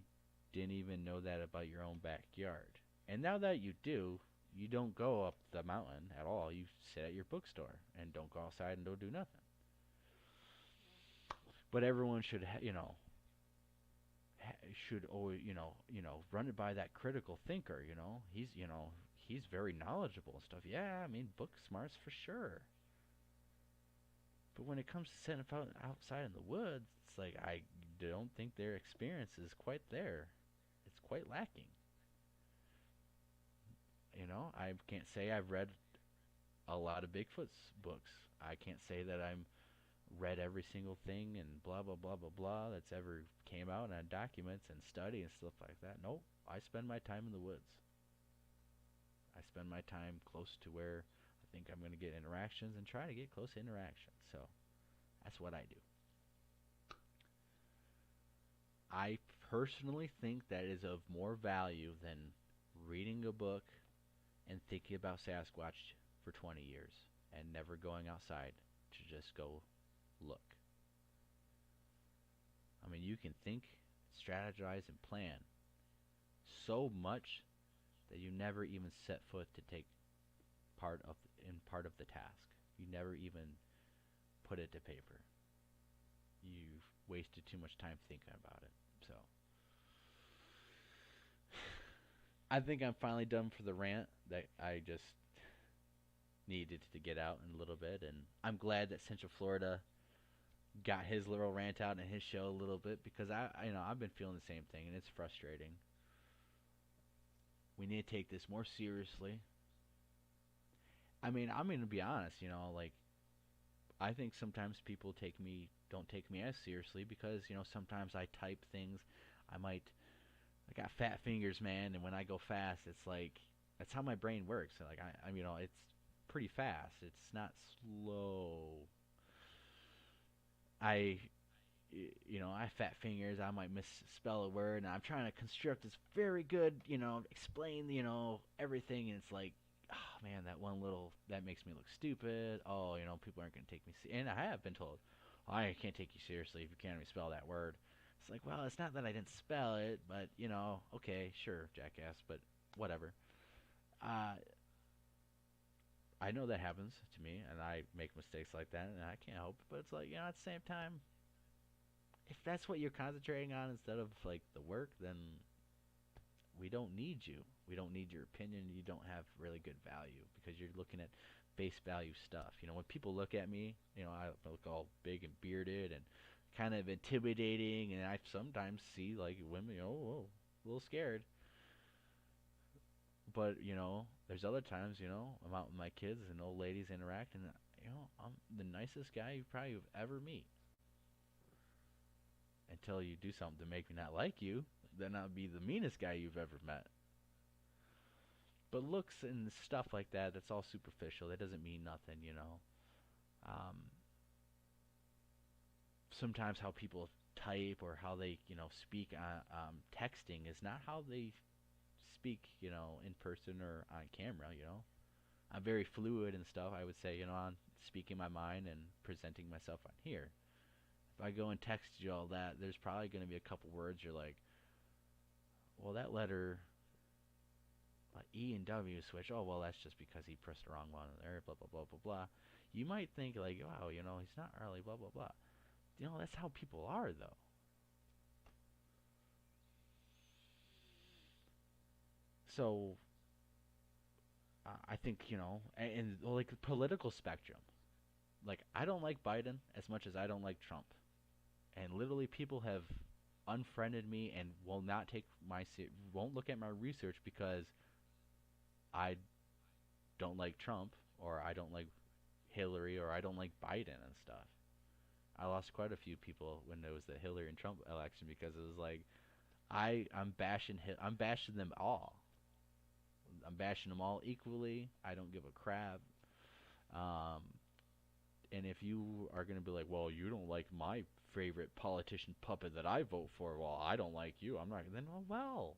didn't even know that about your own backyard? And now that you do, you don't go up the mountain at all. You sit at your bookstore and don't go outside and don't do nothing. But everyone should, should always, run it by that critical thinker. He's very knowledgeable and stuff. Yeah, I mean, book smarts for sure. But when it comes to setting outside in the woods, it's like I don't think their experience is quite there. It's quite lacking. I can't say I've read a lot of Bigfoot's books. I can't say that I'm read every single thing and blah blah blah blah blah that's ever came out on documents and study and stuff like that. Nope. I spend my time in the woods. I spend my time close to where I think I'm going to get interactions and try to get close interactions. So that's what I do. I personally think that is of more value than reading a book and thinking about Sasquatch for 20 years and never going outside to just go look. I mean, you can think, strategize, and plan so much that you never even set foot to take part of the task. You never even put it to paper. You've wasted too much time thinking about it. So I think I'm finally done for the rant that I just needed to get out in a little bit, and I'm glad that Central Florida got his little rant out in his show a little bit, because I've been feeling the same thing and it's frustrating. We need to take this more seriously. I mean, I'm going to be honest, like I think sometimes people don't take me as seriously because, sometimes I type things. I got fat fingers, man, and when I go fast, it's like that's how my brain works. Like it's pretty fast. It's not slow. I have fat fingers. I might misspell a word, and I'm trying to construct this very good, explain, everything, and it's like, oh man, that makes me look stupid. Oh, people aren't going to take me and I have been told, oh, I can't take you seriously if you can't even spell that word. It's like, well, it's not that I didn't spell it, but, okay, sure, jackass, but whatever. I know that happens to me, and I make mistakes like that, and I can't help it, but it's like, at the same time, if that's what you're concentrating on instead of, like, the work, then we don't need you. We don't need your opinion. You don't have really good value because you're looking at face value stuff. When people look at me, I look all big and bearded and kind of intimidating, and I sometimes see like women, whoa, a little scared. But there's other times, I'm out with my kids and old ladies interacting, and I'm the nicest guy you probably ever meet. Until you do something to make me not like you, then I'll be the meanest guy you've ever met. But looks and stuff like that, that's all superficial. That doesn't mean nothing, Sometimes how people type or how they, speak texting is not how they speak, in person or on camera, I'm very fluid and stuff. I would say, I'm speaking my mind and presenting myself on here. If I go and text you all that, there's probably going to be a couple words you're like, well, that letter, E and W switch, oh, well, that's just because he pressed the wrong one there, blah, blah, blah, blah, blah. You might think, like, wow, he's not really, blah, blah, blah. That's how people are, though. So, I think, and like the political spectrum. Like, I don't like Biden as much as I don't like Trump. And literally people have unfriended me and will not take won't look at my research because I don't like Trump or I don't like Hillary or I don't like Biden and stuff. I lost quite a few people when there was the Hillary and Trump election because it was like I'm bashing them all. I'm bashing them all equally. I don't give a crap. Um, and if you are gonna be like, well, you don't like my favorite politician puppet that I vote for, well, I don't like you. I'm not. Then well,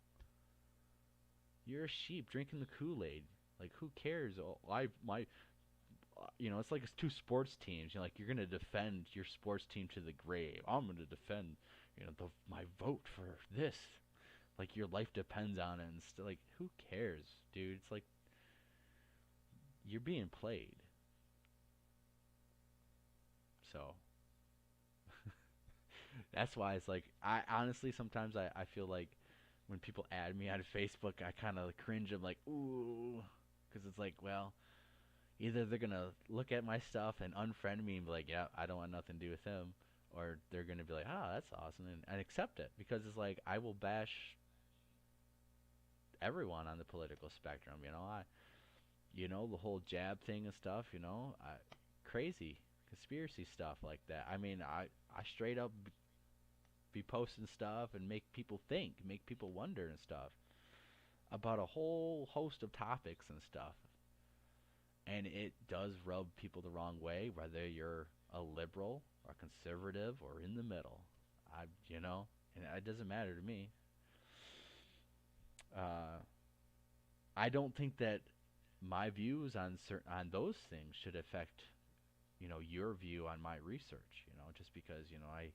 you're a sheep drinking the Kool-Aid. Like, who cares? Oh, it's like it's two sports teams. Like you're gonna defend your sports team to the grave. I'm gonna defend, my vote for this. Like your life depends on it, and like who cares, dude? It's like you're being played. So that's why it's like I honestly sometimes I feel like when people add me on Facebook, I kind of cringe. I'm like, ooh, because it's like, well, either they're gonna look at my stuff and unfriend me and be like, yeah, I don't want nothing to do with him, or they're gonna be like, ah, that's awesome, and accept it because it's like I will bash everyone on the political spectrum. The whole jab thing and stuff. Crazy conspiracy stuff like that. I mean, I straight up be posting stuff and make people think, make people wonder and stuff about a whole host of topics and stuff. And it does rub people the wrong way, whether you're a liberal or conservative or in the middle. And it doesn't matter to me. Uh, I don't think that my views on on those things should affect, your view on my research. Just because I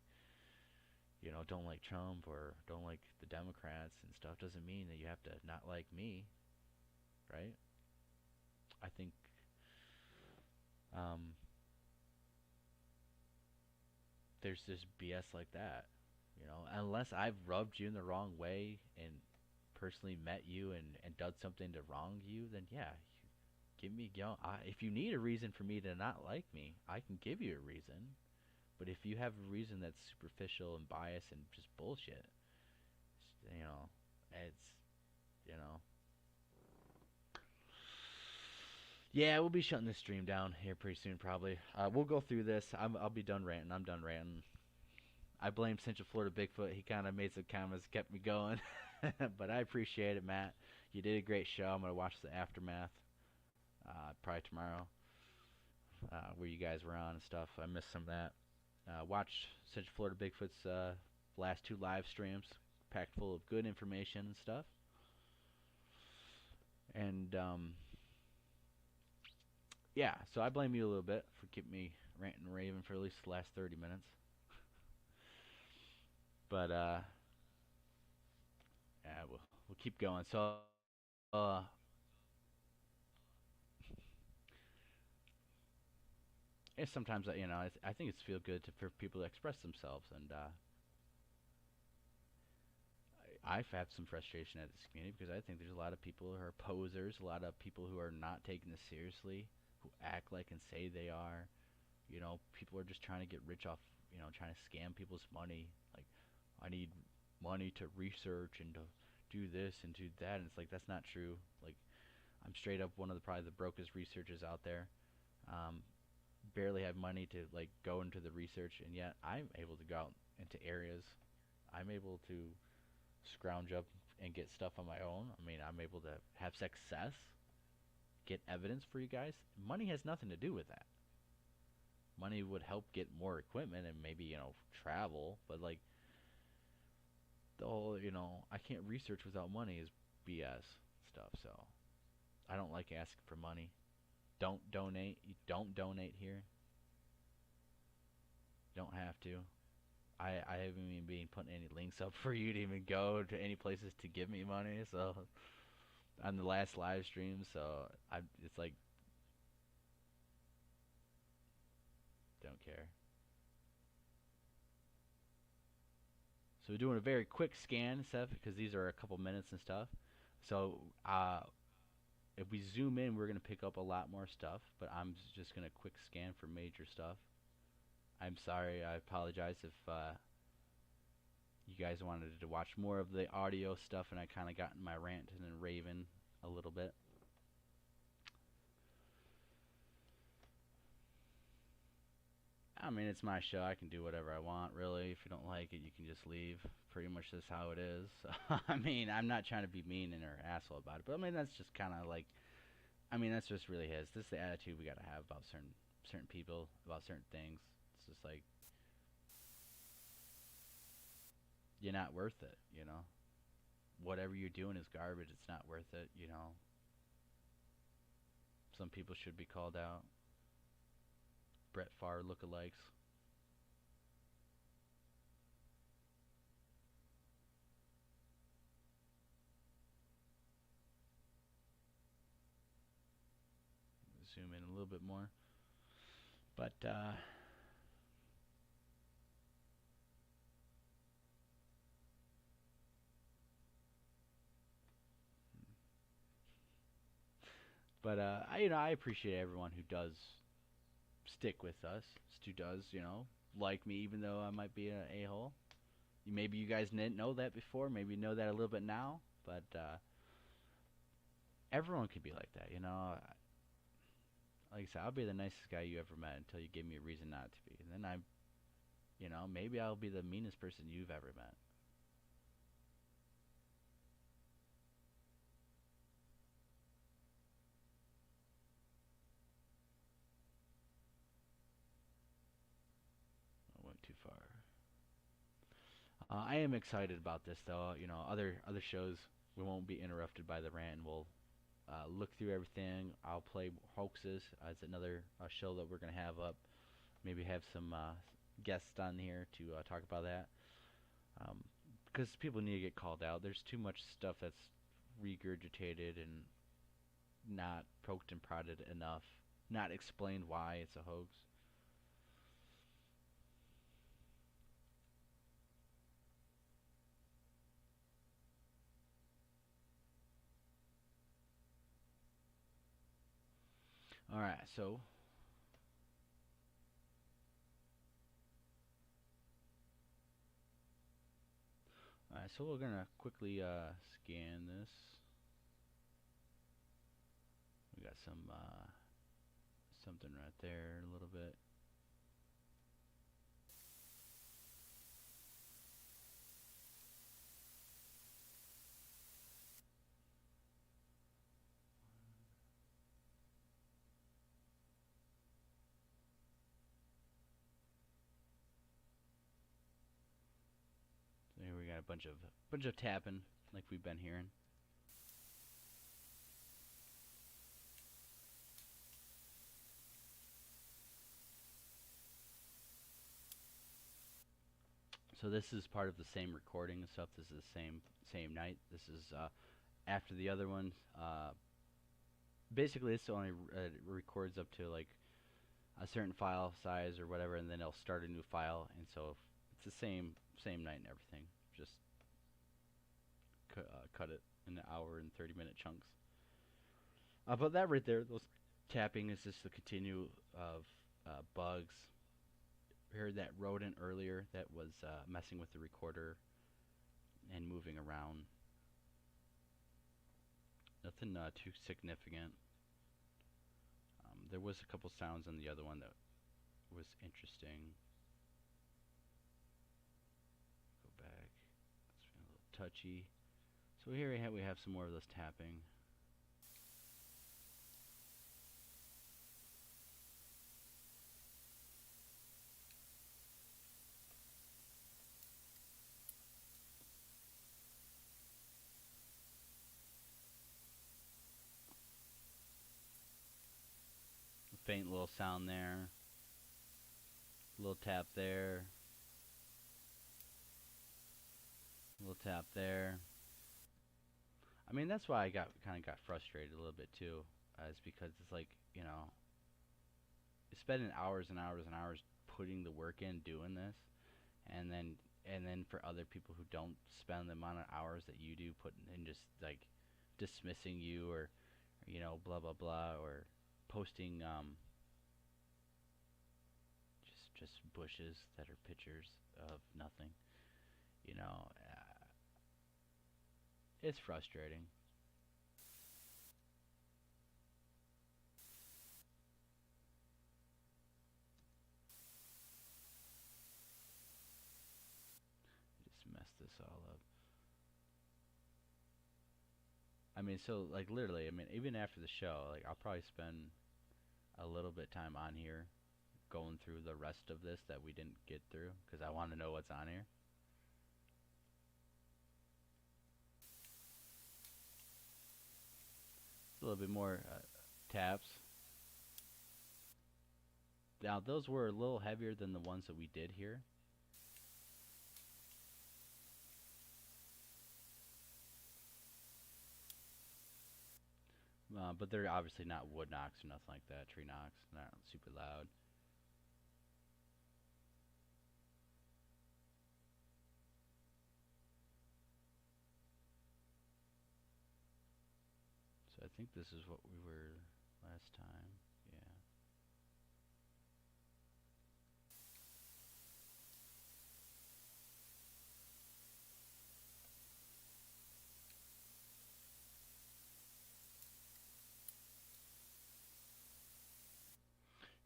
don't like Trump or don't like the Democrats and stuff doesn't mean that you have to not like me, right? I think um, there's this BS like that, unless I've rubbed you in the wrong way and personally met you and done something to wrong you, then yeah, give me, if you need a reason for me to not like me, I can give you a reason. But if you have a reason that's superficial and biased and just bullshit, it's, you know. Yeah, we'll be shutting this stream down here pretty soon, probably. We'll go through this. I'll be done ranting. I'm done ranting. I blame Central Florida Bigfoot. He kind of made some comments, kept me going. But I appreciate it, Matt. You did a great show. I'm going to watch the aftermath probably tomorrow where you guys were on and stuff. I missed some of that. Watch Central Florida Bigfoot's last two live streams, packed full of good information and stuff. And yeah, so I blame you a little bit for keeping me ranting and raving for at least the last 30 minutes. But yeah, we'll keep going. So it's sometimes I think it's feel good for people to express themselves, and I've had some frustration at this community because I think there's a lot of people who are posers, a lot of people who are not taking this seriously, who act like and say they are. People are just trying to get rich off, trying to scam people's money. Like, I need money to research and to do this and do that, and it's like that's not true. Like, I'm straight up one of the probably the brokest researchers out there. Barely have money to like go into the research, and yet I'm able to go out into areas. I'm able to scrounge up and get stuff on my own. I mean, I'm able to have success, get evidence for you guys. Money has nothing to do with that. Money would help get more equipment and maybe, travel, but like the whole, I can't research without money is BS stuff. So I don't like asking for money. Don't donate. You don't donate here. Don't have to. I haven't even been putting any links up for you to even go to any places to give me money. So on the last live stream, so it's like don't care. So we're doing a very quick scan and stuff because these are a couple minutes and stuff. So if we zoom in, we're gonna pick up a lot more stuff. But I'm just gonna quick scan for major stuff. I'm sorry. I apologize if you guys wanted to watch more of the audio stuff, and I kind of got in my rant and raving a little bit. I mean, it's my show. I can do whatever I want, really. If you don't like it, you can just leave. Pretty much that's how it is. I mean, I'm not trying to be mean or asshole about it, but I mean, that's just kind of like, I mean, that's just really his. This is the attitude we gotta have about certain people, about certain things. It's just like, you're not worth it, you know? Whatever you're doing is garbage. It's not worth it, you know? Some people should be called out. Brett Favre lookalikes. Zoom in a little bit more. But, I appreciate everyone who does stick with us, who does, like me, even though I might be an a-hole. Maybe you guys didn't know that before. Maybe you know that a little bit now. But everyone could be like that, you know. Like I said, I'll be the nicest guy you ever met until you give me a reason not to be. And then maybe I'll be the meanest person you've ever met. I went too far. I am excited about this, though. You know, other shows, we won't be interrupted by the rant, and we'll look through everything. I'll play Hoaxes as another show that we're going to have up. Maybe have some guests on here to talk about that. Because people need to get called out. There's too much stuff that's regurgitated and not poked and prodded enough. Not explained why it's a hoax. Alright, so we're gonna quickly scan this. We got some something right there, a little bit. So here we got a bunch of tapping like we've been hearing. So this is part of the same recording and stuff. This is the same night. This is after the other one. Basically, this only records up to like a certain file size or whatever, and then it'll start a new file. And so it's the same night and everything. Just cut it in an hour and 30-minute chunks. But that right there, those tapping is just the continue of bugs. We heard that rodent earlier that was messing with the recorder and moving around. Nothing too significant. There was a couple sounds on the other one that was interesting. Go back. It's been a little touchy. So here we have some more of this tapping. Faint little sound there. Little tap there. Little tap there. I mean, that's why I kind of got frustrated a little bit too. Is because it's like, spending hours and hours and hours putting the work in doing this, and then for other people who don't spend the amount of hours that you do putting in, just like dismissing you or blah blah blah, or posting just bushes that are pictures of nothing. you know, it's frustrating. Just mess this all up. I mean, so like literally, I mean, even after the show, like I'll probably spend a little bit time on here going through the rest of this that we didn't get through because I want to know what's on here. A little bit more tabs. Now those were a little heavier than the ones that we did here. But they're obviously not wood knocks or nothing like that. Tree knocks, not super loud. So I think this is what we were last time. Yeah.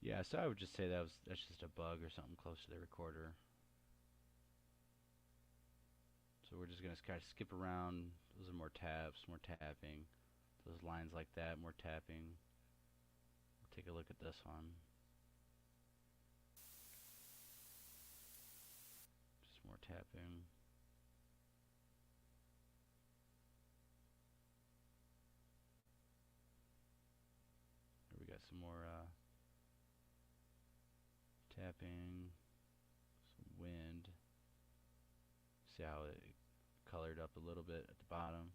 Yeah, so I would just say that's just a bug or something close to the recorder. So we're just gonna kind of skip around. Those are more tabs, more tapping. Those lines like that, more tapping. We'll take a look at this one. Just more tapping. Here we got some more tapping, some wind. See how it colored up a little bit at the bottom.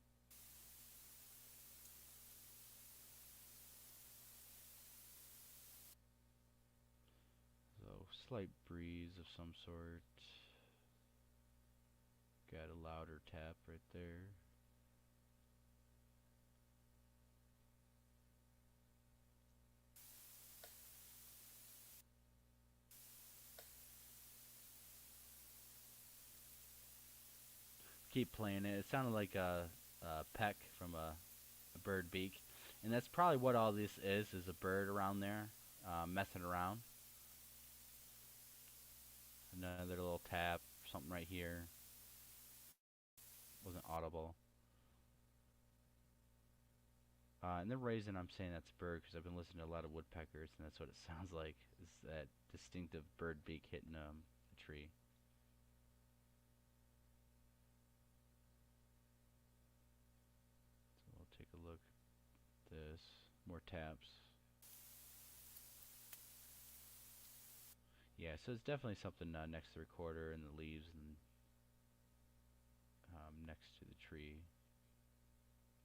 So slight breeze of some sort. Got a louder tap right there. Keep playing it. It sounded like a peck from a bird beak, and that's probably what all this is a bird around there messing around. Another little tap, something right here. Wasn't audible. And the reason I'm saying that's bird because I've been listening to a lot of woodpeckers, and that's what it sounds like. Is that distinctive bird beak hitting a tree. So we'll take a look at this. More taps. Yeah, so it's definitely something next to the recorder and the leaves and next to the tree.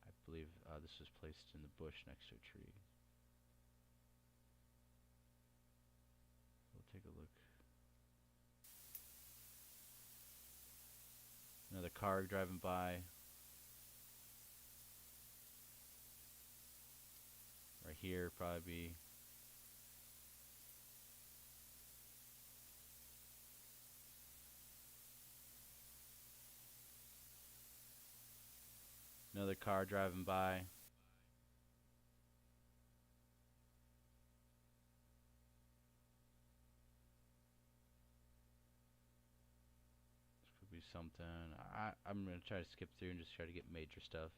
I believe this was placed in the bush next to a tree. We'll take a look. Another car driving by. Right here, probably be. Another car driving by. This could be something. I'm going to try to skip through and just try to get major stuff.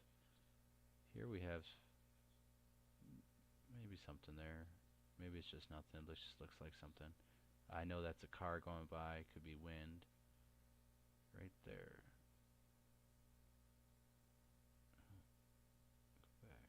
Here we have maybe something there. Maybe it's just nothing. It just looks like something. I know that's a car going by. It could be wind. Right there. Go back.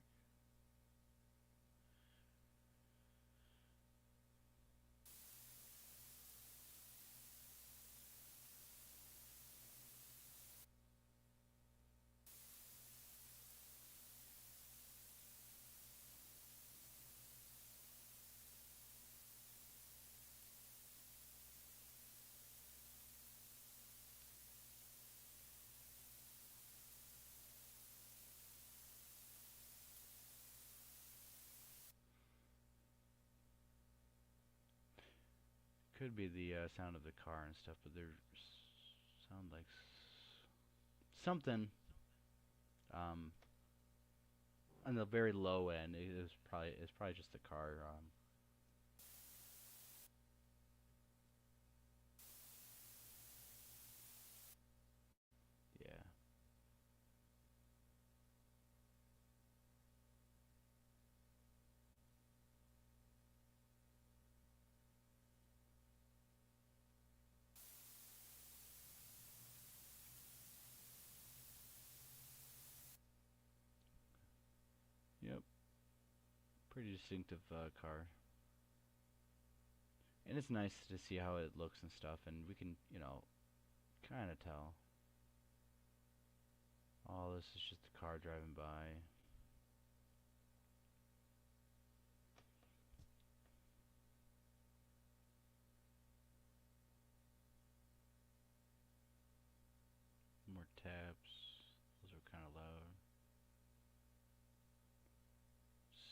Could be the sound of the car and stuff, but they sound like something um, on the very low end. It's probably just the car. Yeah. Yep. Pretty distinctive car. And it's nice to see how it looks and stuff, and we can, kind of tell. All this is just a car driving by. More taps. Those are kind of loud.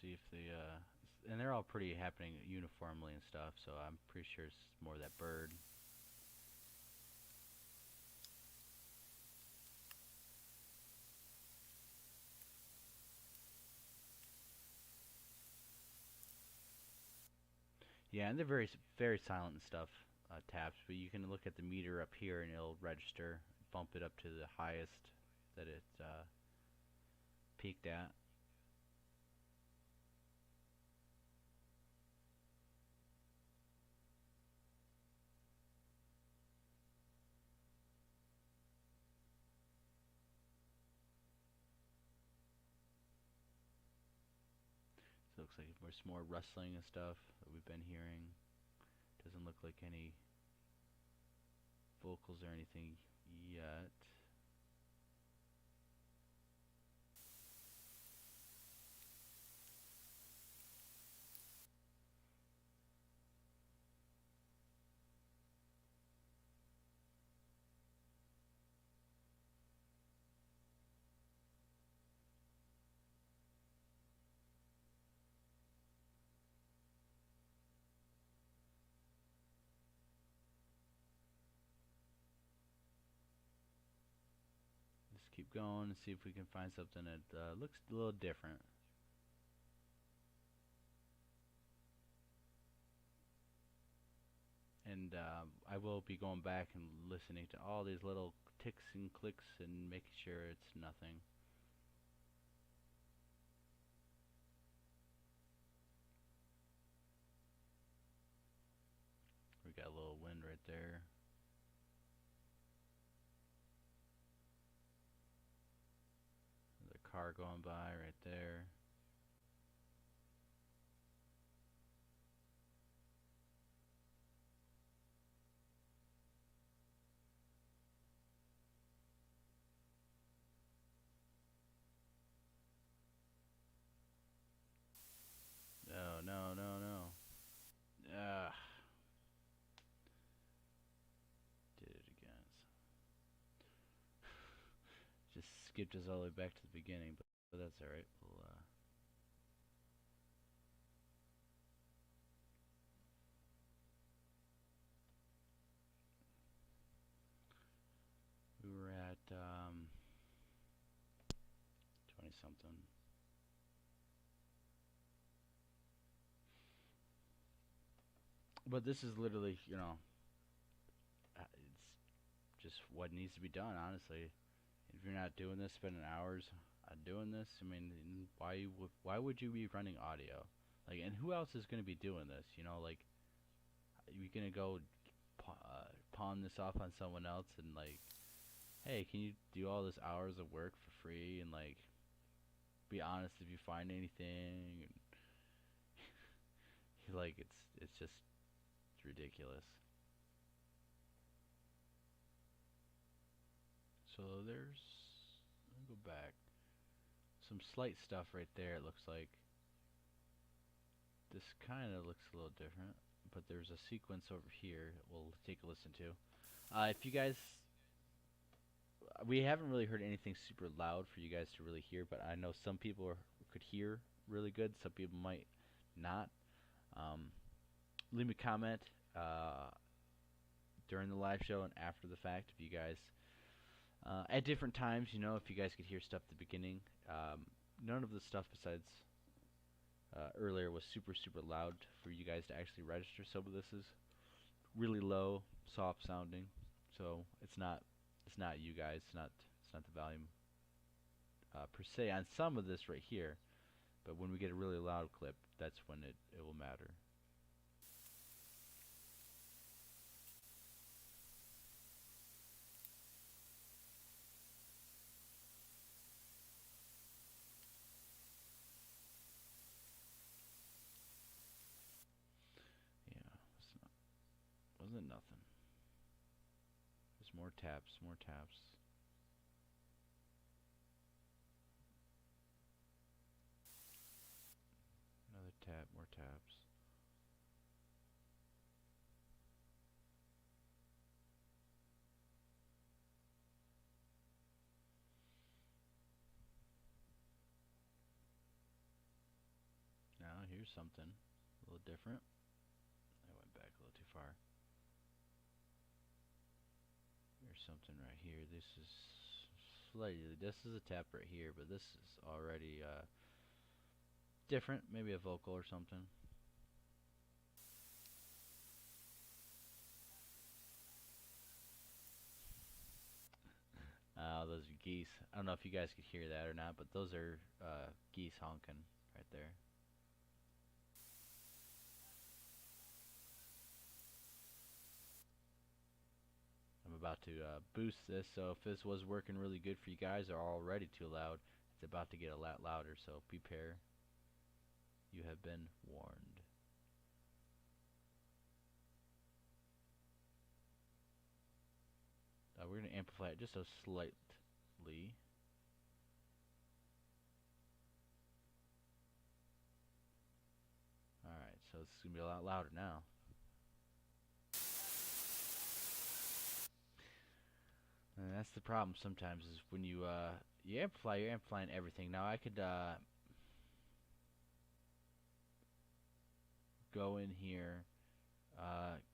See if and they're all pretty happening uniformly and stuff, so I'm pretty sure it's more that bird. Yeah, and they're very silent and stuff, taps, but you can look at the meter up here and it'll register, bump it up to the highest that it's peaked at. So it looks like there's more rustling and stuff that we've been hearing. Doesn't look like any vocals or anything yet. Just keep going and see if we can find something that looks a little different. And I will be going back and listening to all these little ticks and clicks and making sure it's nothing. We got a little wind right there. There's a car going by right there. No, no, no, no. Ah, did it again. Just skipped us all the way back to the beginning, but that's alright. We were at 20 something. But this is literally, it's just what needs to be done, honestly. If you're not doing this, spending hours doing this, I mean, why would you be running audio? Like, and who else is going to be doing this? Like, you're going to go pawn this off on someone else and, like, hey, can you do all this hours of work for free and, like, be honest if you find anything? And like, it's just ridiculous. So there's, let me go back. Some slight stuff right there, it looks like. This kind of looks a little different, but there's a sequence over here we'll take a listen to. If you guys, we haven't really heard anything super loud for you guys to really hear, but I know some people could hear really good, some people might not. Leave me a comment during the live show and after the fact if you guys At different times, you know, if you guys could hear stuff at the beginning, none of the stuff besides earlier was super loud for you guys to actually register. Some of this is really low, soft sounding, so it's not you guys, it's not the volume per se on some of this right here. But when we get a really loud clip, that's when it will matter. Yeah, wasn't nothing. Just more taps, more taps. Another tap, more taps. Now here's something a little different. I went back a little too far. Here's something right here. This is slightly. This is a tap right here, but this is already different. Maybe a vocal or something. Those are geese. I don't know if you guys could hear that or not, but those are geese honking right there. I'm about to boost this, so if this was working really good for you guys or already too loud, it's about to get a lot louder, so prepare. You have been warned. We're going to amplify it just so slightly. Alright, so it's going to be a lot louder now. And that's the problem sometimes is when you amplify, you're amplifying everything. Now I could go in here,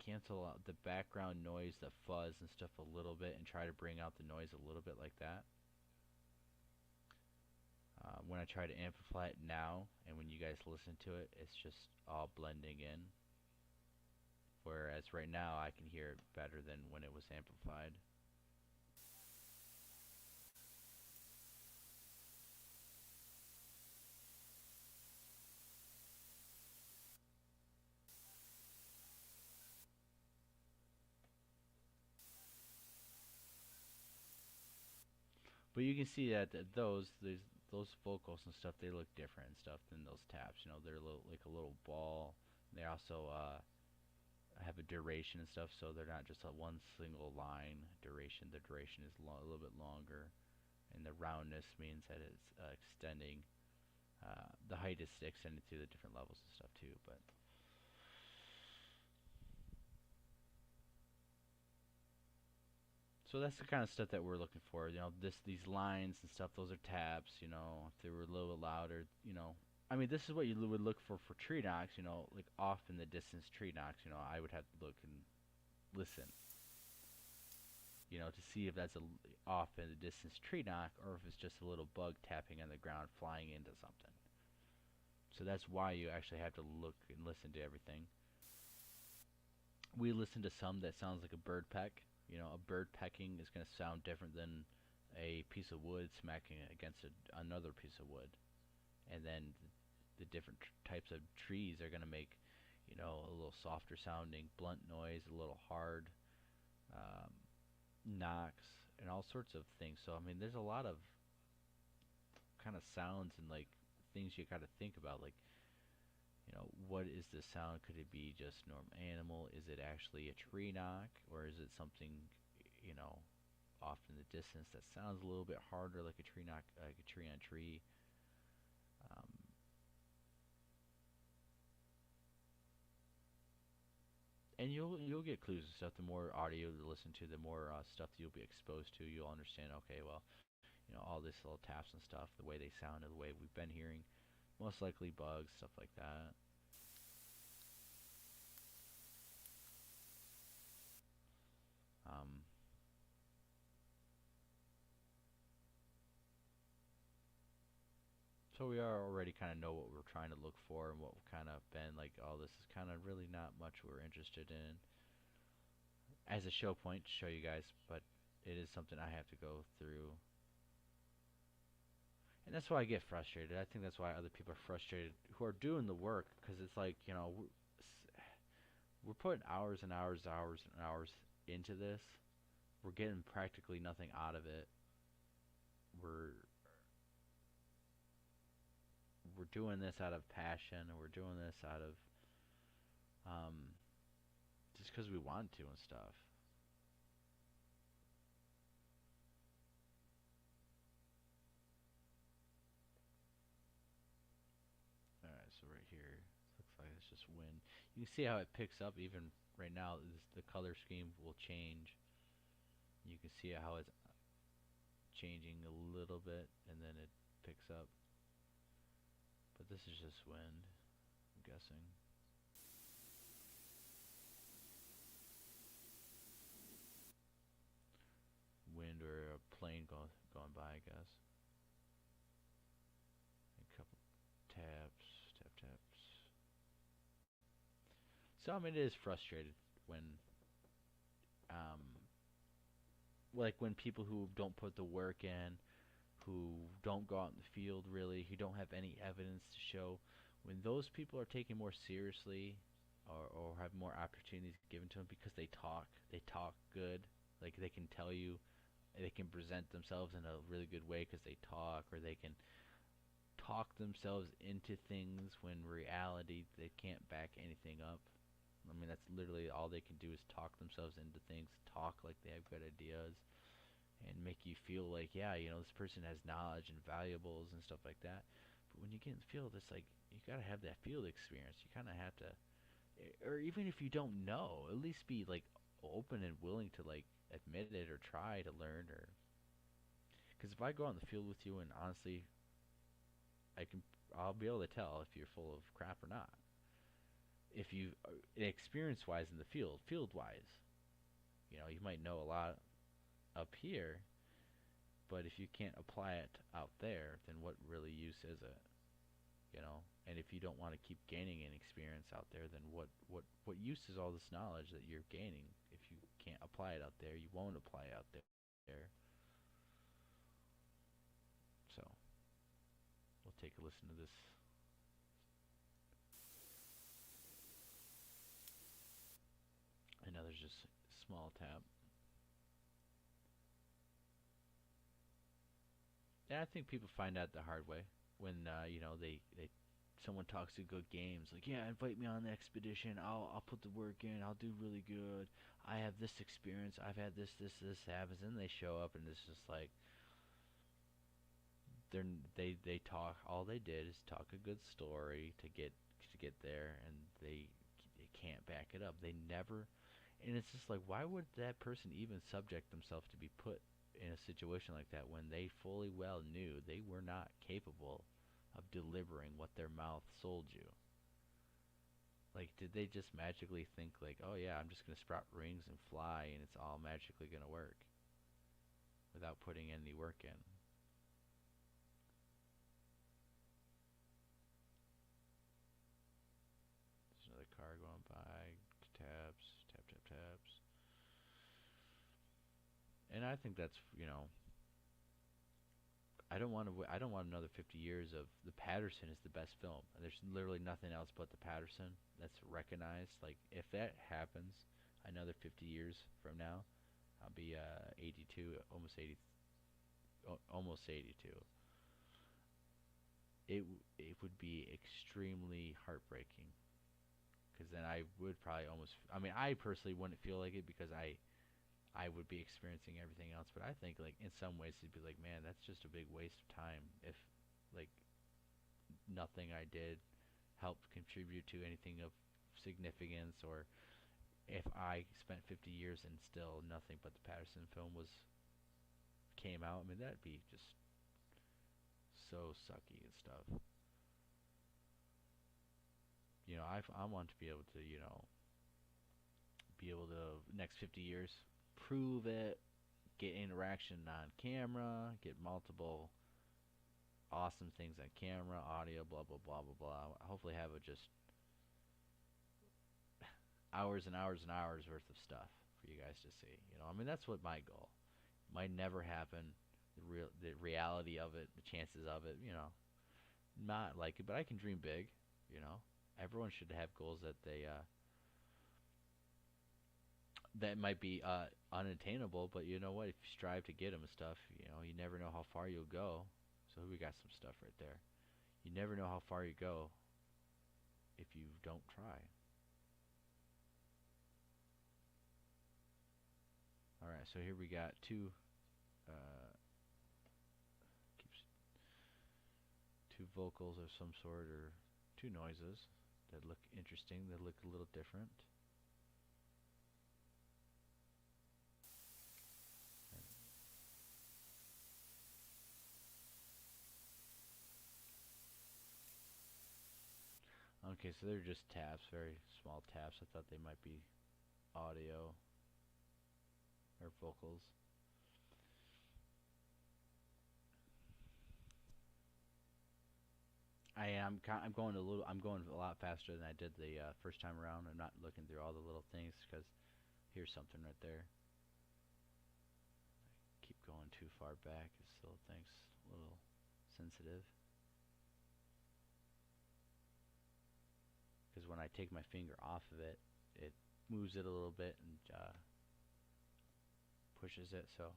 cancel out the background noise, the fuzz and stuff a little bit, and try to bring out the noise a little bit like that. When I try to amplify it now, and when you guys listen to it, it's just all blending in. Whereas right now, I can hear it better than when it was amplified. But you can see that those vocals and stuff, they look different and stuff than those taps. You know, they're like a little ball. They also have a duration and stuff, so they're not just a one single line duration. The duration is a little bit longer, and the roundness means that it's extending. The height is extended to the different levels and stuff too, but. So that's the kind of stuff that we're looking for. You know, these lines and stuff. Those are taps. You know, if they were a little bit louder. You know, I mean, this is what you would look for tree knocks. You know, like off in the distance tree knocks. You know, I would have to look and listen. You know, to see if that's a off in the distance tree knock or if it's just a little bug tapping on the ground, flying into something. So that's why you actually have to look and listen to everything. We listen to some that sounds like a bird peck. You know, a bird pecking is going to sound different than a piece of wood smacking against another piece of wood. And then the different types of trees are going to make, you know, a little softer sounding blunt noise, a little hard knocks, and all sorts of things. So, I mean, there's a lot of kind of sounds and, like, things you got to think about, like, you know, what is the sound? Could it be just normal animal? Is it actually a tree knock, or is it something, you know, off in the distance that sounds a little bit harder, like a tree knock, like a tree on tree? And you'll get clues and stuff. The more audio you listen to, the more stuff that you'll be exposed to. You'll understand. Okay, well, you know, all this little taps and stuff, the way they sound, and the way we've been hearing, most likely bugs, stuff like that. So we already kind of know what we're trying to look for and what we've kind of been like, oh, this is kind of really not much we're interested in as a show point to show you guys, but it is something I have to go through. And that's why I get frustrated. I think that's why other people are frustrated who are doing the work, because it's like, we're putting hours and hours, hours and hours into this. We're getting practically nothing out of it. We're doing this out of passion, and we're doing this out of just because we want to and stuff. Alright, so right here, looks like it's just wind. You can see how it picks up even right now. The color scheme will change. You can see how it's changing a little bit, and then it picks up. But this is just wind, I'm guessing. Wind or a plane going by, I guess. A couple taps, taps. So I mean, it is frustrated when, like when people who don't put the work in, who don't go out in the field really, who don't have any evidence to show, when those people are taken more seriously, or have more opportunities given to them because they talk good, like they can tell you, they can present themselves in a really good way because they talk, or they can talk themselves into things when reality they can't back anything up. I mean, that's literally all they can do is talk themselves into things, talk like they have good ideas, and make you feel like, yeah, this person has knowledge and valuables and stuff like that. But when you get in the field, it's like you gotta have that field experience. You kind of have to, or even if you don't know, at least be like open and willing to like admit it or try to learn. Or because if I go out in the field with you and honestly, I'll be able to tell if you're full of crap or not. If you experience-wise in the field-wise, you might know a lot up here, but if you can't apply it out there, then what really use is it? And if you don't want to keep gaining an experience out there, then what use is all this knowledge that you're gaining if you can't apply it out there? You won't apply it out there. So we'll take a listen to this. Another just small tap. And I think people find out the hard way when they someone talks to good games, like, yeah, invite me on the expedition. I'll put the work in. I'll do really good. I have this experience. I've had this happens, and they show up, and it's just like they talk. All they did is talk a good story to get there, and they can't back it up. They never. And it's just like, why would that person even subject themselves to be put in a situation like that when they fully well knew they were not capable of delivering what their mouth sold you? Like, did they just magically think like, oh yeah, I'm just going to sprout wings and fly and it's all magically going to work without putting any work in? There's another car going by. Taps. And I think that's, I don't want another 50 years of The Patterson is the best film. There's literally nothing else but The Patterson that's recognized. Like, if that happens another 50 years from now, I'll be 82, almost 80, almost 82. It would be extremely heartbreaking, because then I would probably I personally wouldn't feel like it because I would be experiencing everything else. But I think, like, in some ways it'd be like, man, that's just a big waste of time if, like, nothing I did helped contribute to anything of significance, or if I spent 50 years and still nothing but the Patterson film came out. I mean, that'd be just so sucky and stuff. I want to be able to, next 50 years, prove it, get interaction on camera, get multiple awesome things on camera, audio, blah blah blah blah blah. Hopefully have just hours and hours and hours worth of stuff for you guys to see. I mean that's what my goal. Might never happen. The reality of it, the chances of it, not like it, but I can dream big. Everyone should have goals that that might be unattainable, but you know what? If you strive to get them and stuff, you never know how far you'll go. So we got some stuff right there. You never know how far you go if you don't try. All right, so here we got two two vocals of some sort, or two noises that look interesting, that look a little different. Okay, so they're just taps, very small taps. I thought they might be audio or vocals. I'm going a lot faster than I did the first time around. I'm not looking through all the little things because here's something right there. Keep going too far back. This little thing's a little sensitive. Because when I take my finger off of it, it moves it a little bit and pushes it. So,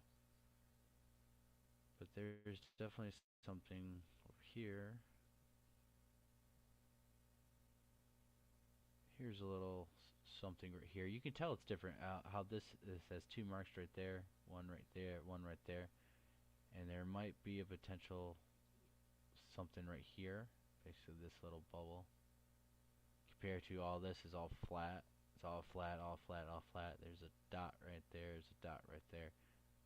but there's definitely something over here. Here's a little something right here. You can tell it's different. How this has two marks right there, one right there, one right there, and there might be a potential something right here. Basically, this little bubble. Compared to all this is all flat. It's all flat, all flat, all flat. There's a dot right there. There's a dot right there.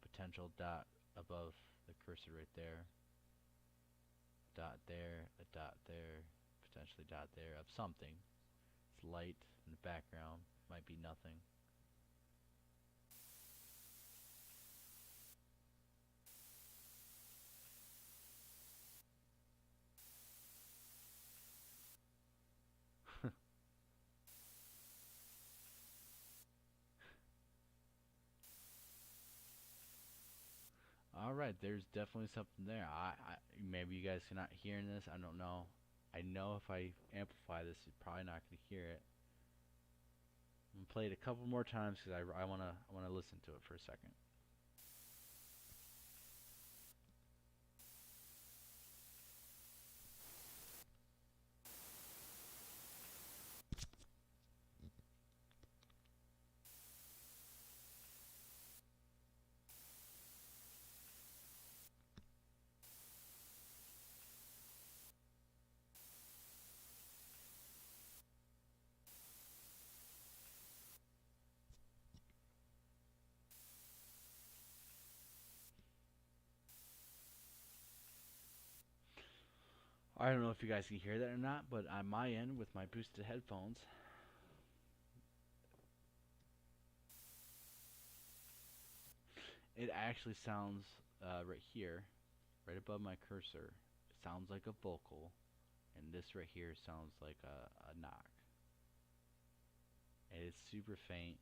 Potential dot above the cursor right there. Dot there, a dot there, potentially dot there of something. It's light in the background. Might be nothing. Alright, there's definitely something there. Maybe you guys are not hearing this. I don't know. I know if I amplify this, you're probably not going to hear it. I'm gonna play it a couple more times because I wanna listen to it for a second. I don't know if you guys can hear that or not, but on my end with my boosted headphones, it actually sounds right here, right above my cursor. It sounds like a vocal, and this right here sounds like a knock. And it's super faint.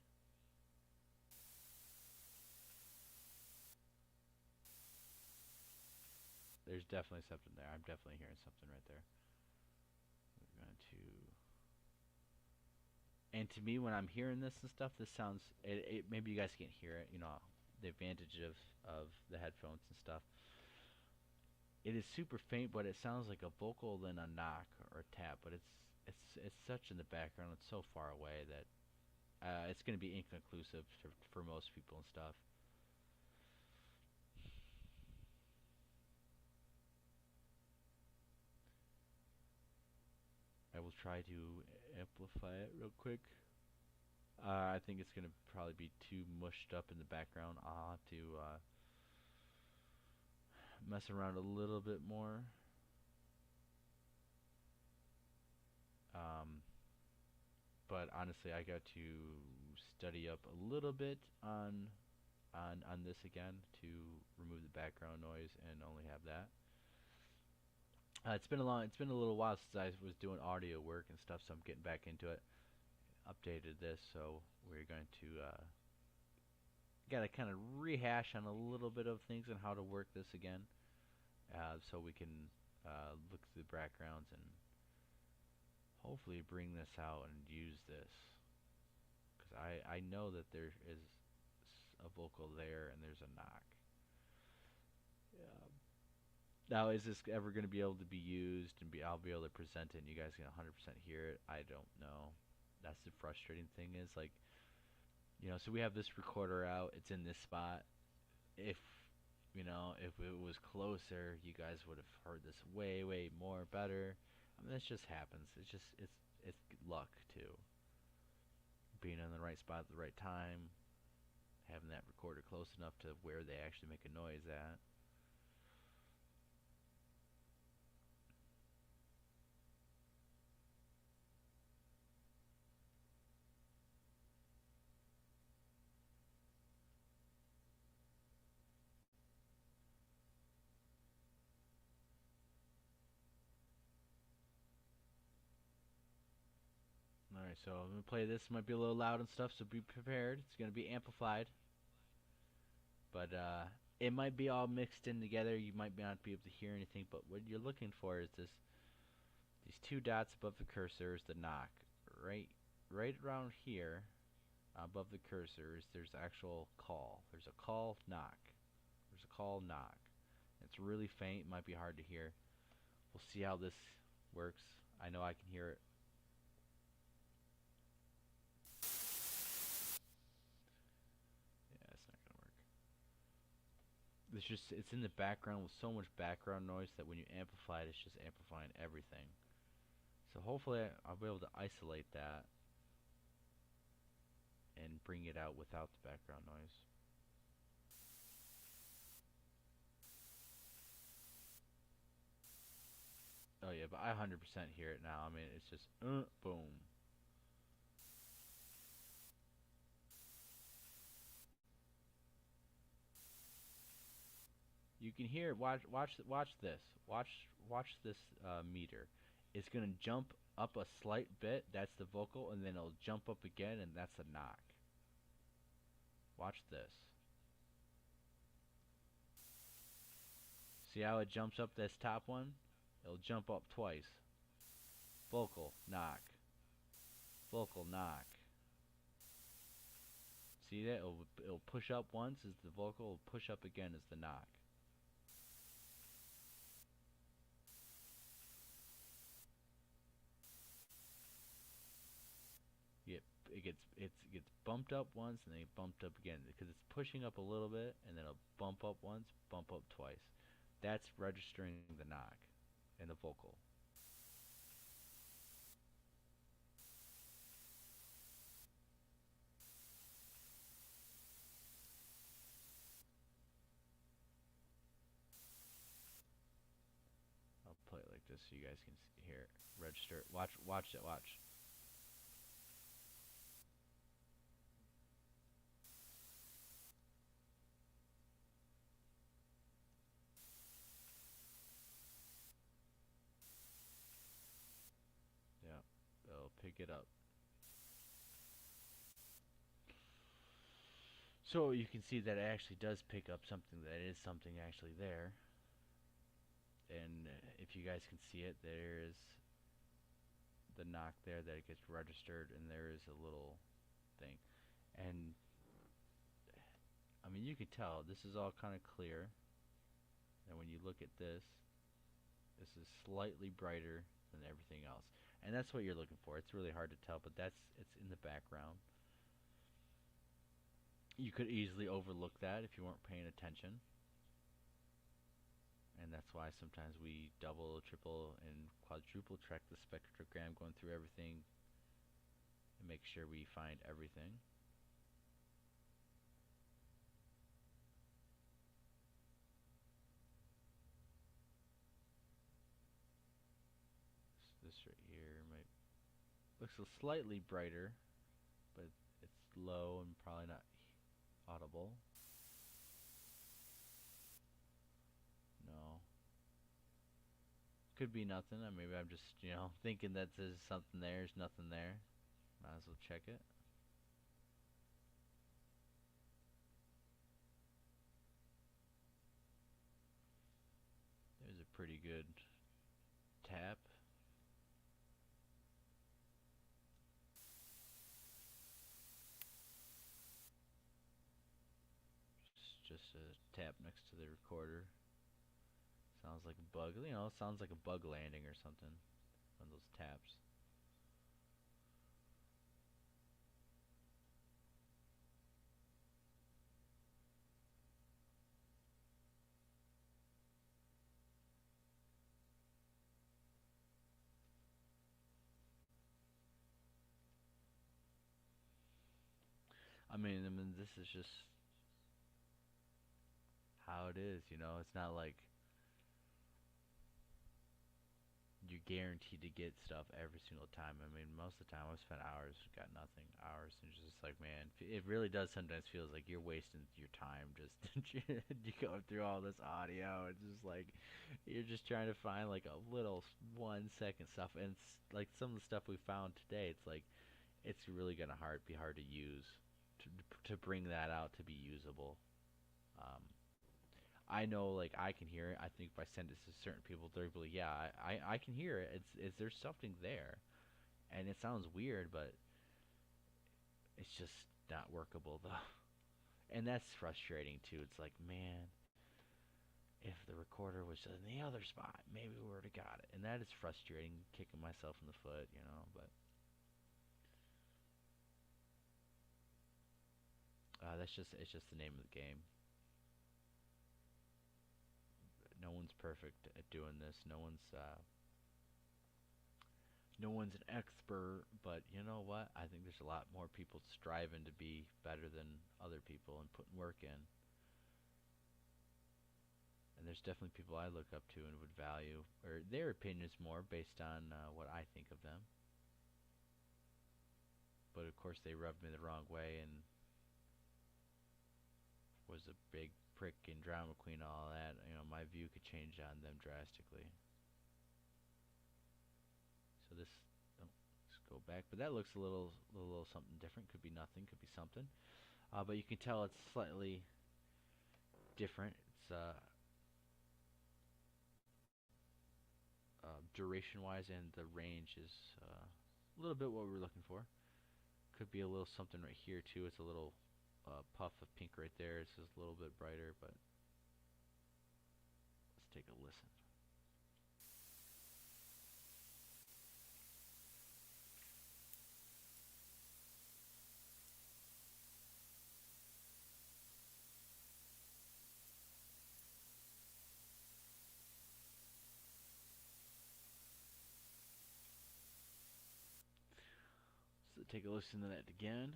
There's definitely something there. I'm definitely hearing something right there. We're going to... And to me, when I'm hearing this and stuff, this sounds... maybe you guys can't hear it, the advantage of the headphones and stuff. It is super faint, but it sounds like a vocal than a knock or a tap. But it's such in the background. It's so far away that it's going to be inconclusive for most people and stuff. I will try to amplify it real quick. I think it's going to probably be too mushed up in the background. I'll have to mess around a little bit more. But honestly, I got to study up a little bit on this again to remove the background noise and only have that. It's been a little while since I was doing audio work and stuff, so I'm getting back into it. Updated this, so we're going to gotta kind of rehash on a little bit of things and how to work this again, so we can look through the backgrounds and hopefully bring this out and use this. Because I know that there is a vocal there and there's a knock. Now, is this ever going to be able to be used and I'll be able to present it and you guys can 100% hear it? I don't know. That's the frustrating thing is, like, so we have this recorder out. It's in this spot. If, if it was closer, you guys would have heard this way, way more better. I mean, this just happens. It's luck, too. Being in the right spot at the right time, having that recorder close enough to where they actually make a noise at. Alright, so I'm going to play this. Might be a little loud and stuff, so be prepared. It's going to be amplified. But it might be all mixed in together. You might not be able to hear anything, but what you're looking for is these two dots above the cursor is the knock. Right around here, above the cursor, there's actual call. There's a call, knock. There's a call, knock. It's really faint. Might be hard to hear. We'll see how this works. I know I can hear it. It's in the background with so much background noise that when you amplify it, it's just amplifying everything. So hopefully I'll be able to isolate that and bring it out without the background noise. Oh yeah, but I 100% hear it now. I mean, it's just boom. You can hear. Watch this. Watch this meter. It's gonna jump up a slight bit. That's the vocal, and then it'll jump up again, and that's the knock. Watch this. See how it jumps up this top one? It'll jump up twice. Vocal, knock. Vocal, knock. See that? It'll push up once as the vocal, it'll push up again as the knock. It gets bumped up once and then it bumped up again because it's pushing up a little bit and then it'll bump up once, bump up twice. That's registering the knock and the vocal. I'll play it like this so you guys can hear it. Register. Watch it. Watch. It'll pick it up. So you can see that it actually does pick up something, that is something actually there. And if you guys can see it, there is the knock there that it gets registered, and there is a little thing. And I mean, you can tell this is all kind of clear. And when you look at this is slightly brighter than everything else. And that's what you're looking for. It's really hard to tell, but it's in the background. You could easily overlook that if you weren't paying attention. And that's why sometimes we double, triple, and quadruple track the spectrogram, going through everything and make sure we find everything. This right here looks slightly brighter, but it's low and probably not audible. No. Could be nothing. Maybe I'm just, thinking that there's something there. There's nothing there. Might as well check it. There's a pretty good tap. Just a tap next to the recorder. Sounds like a bug. Sounds like a bug landing or something. One of those taps. I mean, this is just how it is. It's not like you're guaranteed to get stuff every single time. I mean, most of the time I've spent hours, got nothing, hours, and it's just like, man, it really does sometimes feels like you're wasting your time just you go through all this audio. It's just like you're just trying to find like a little 1 second stuff, and it's like some of the stuff we found today. It's like it's really gonna be hard to use to bring that out to be usable. Um, I know, like, I can hear it. I think if I send it to certain people, they're like, yeah, I can hear it. It's there's something there, and it sounds weird, but it's just not workable though, and that's frustrating too. It's like, man, if the recorder was in the other spot, maybe we would have got it, and that is frustrating, kicking myself in the foot. But it's just the name of the game. No one's perfect at doing this. No one's an expert, but you know what? I think there's a lot more people striving to be better than other people and putting work in. And there's definitely people I look up to and would value, or their opinions more based on what I think of them. But of course, they rubbed me the wrong way and was a big prick and drama queen, all that. My view could change on them drastically. So this, oh, let's go back. But that looks a little something different. Could be nothing. Could be something. But you can tell it's slightly different. It's duration-wise, and the range is a little bit what we're looking for. Could be a little something right here too. It's a little puff of pink right there. It's just a little bit brighter, but let's take a listen. So take a listen to that again.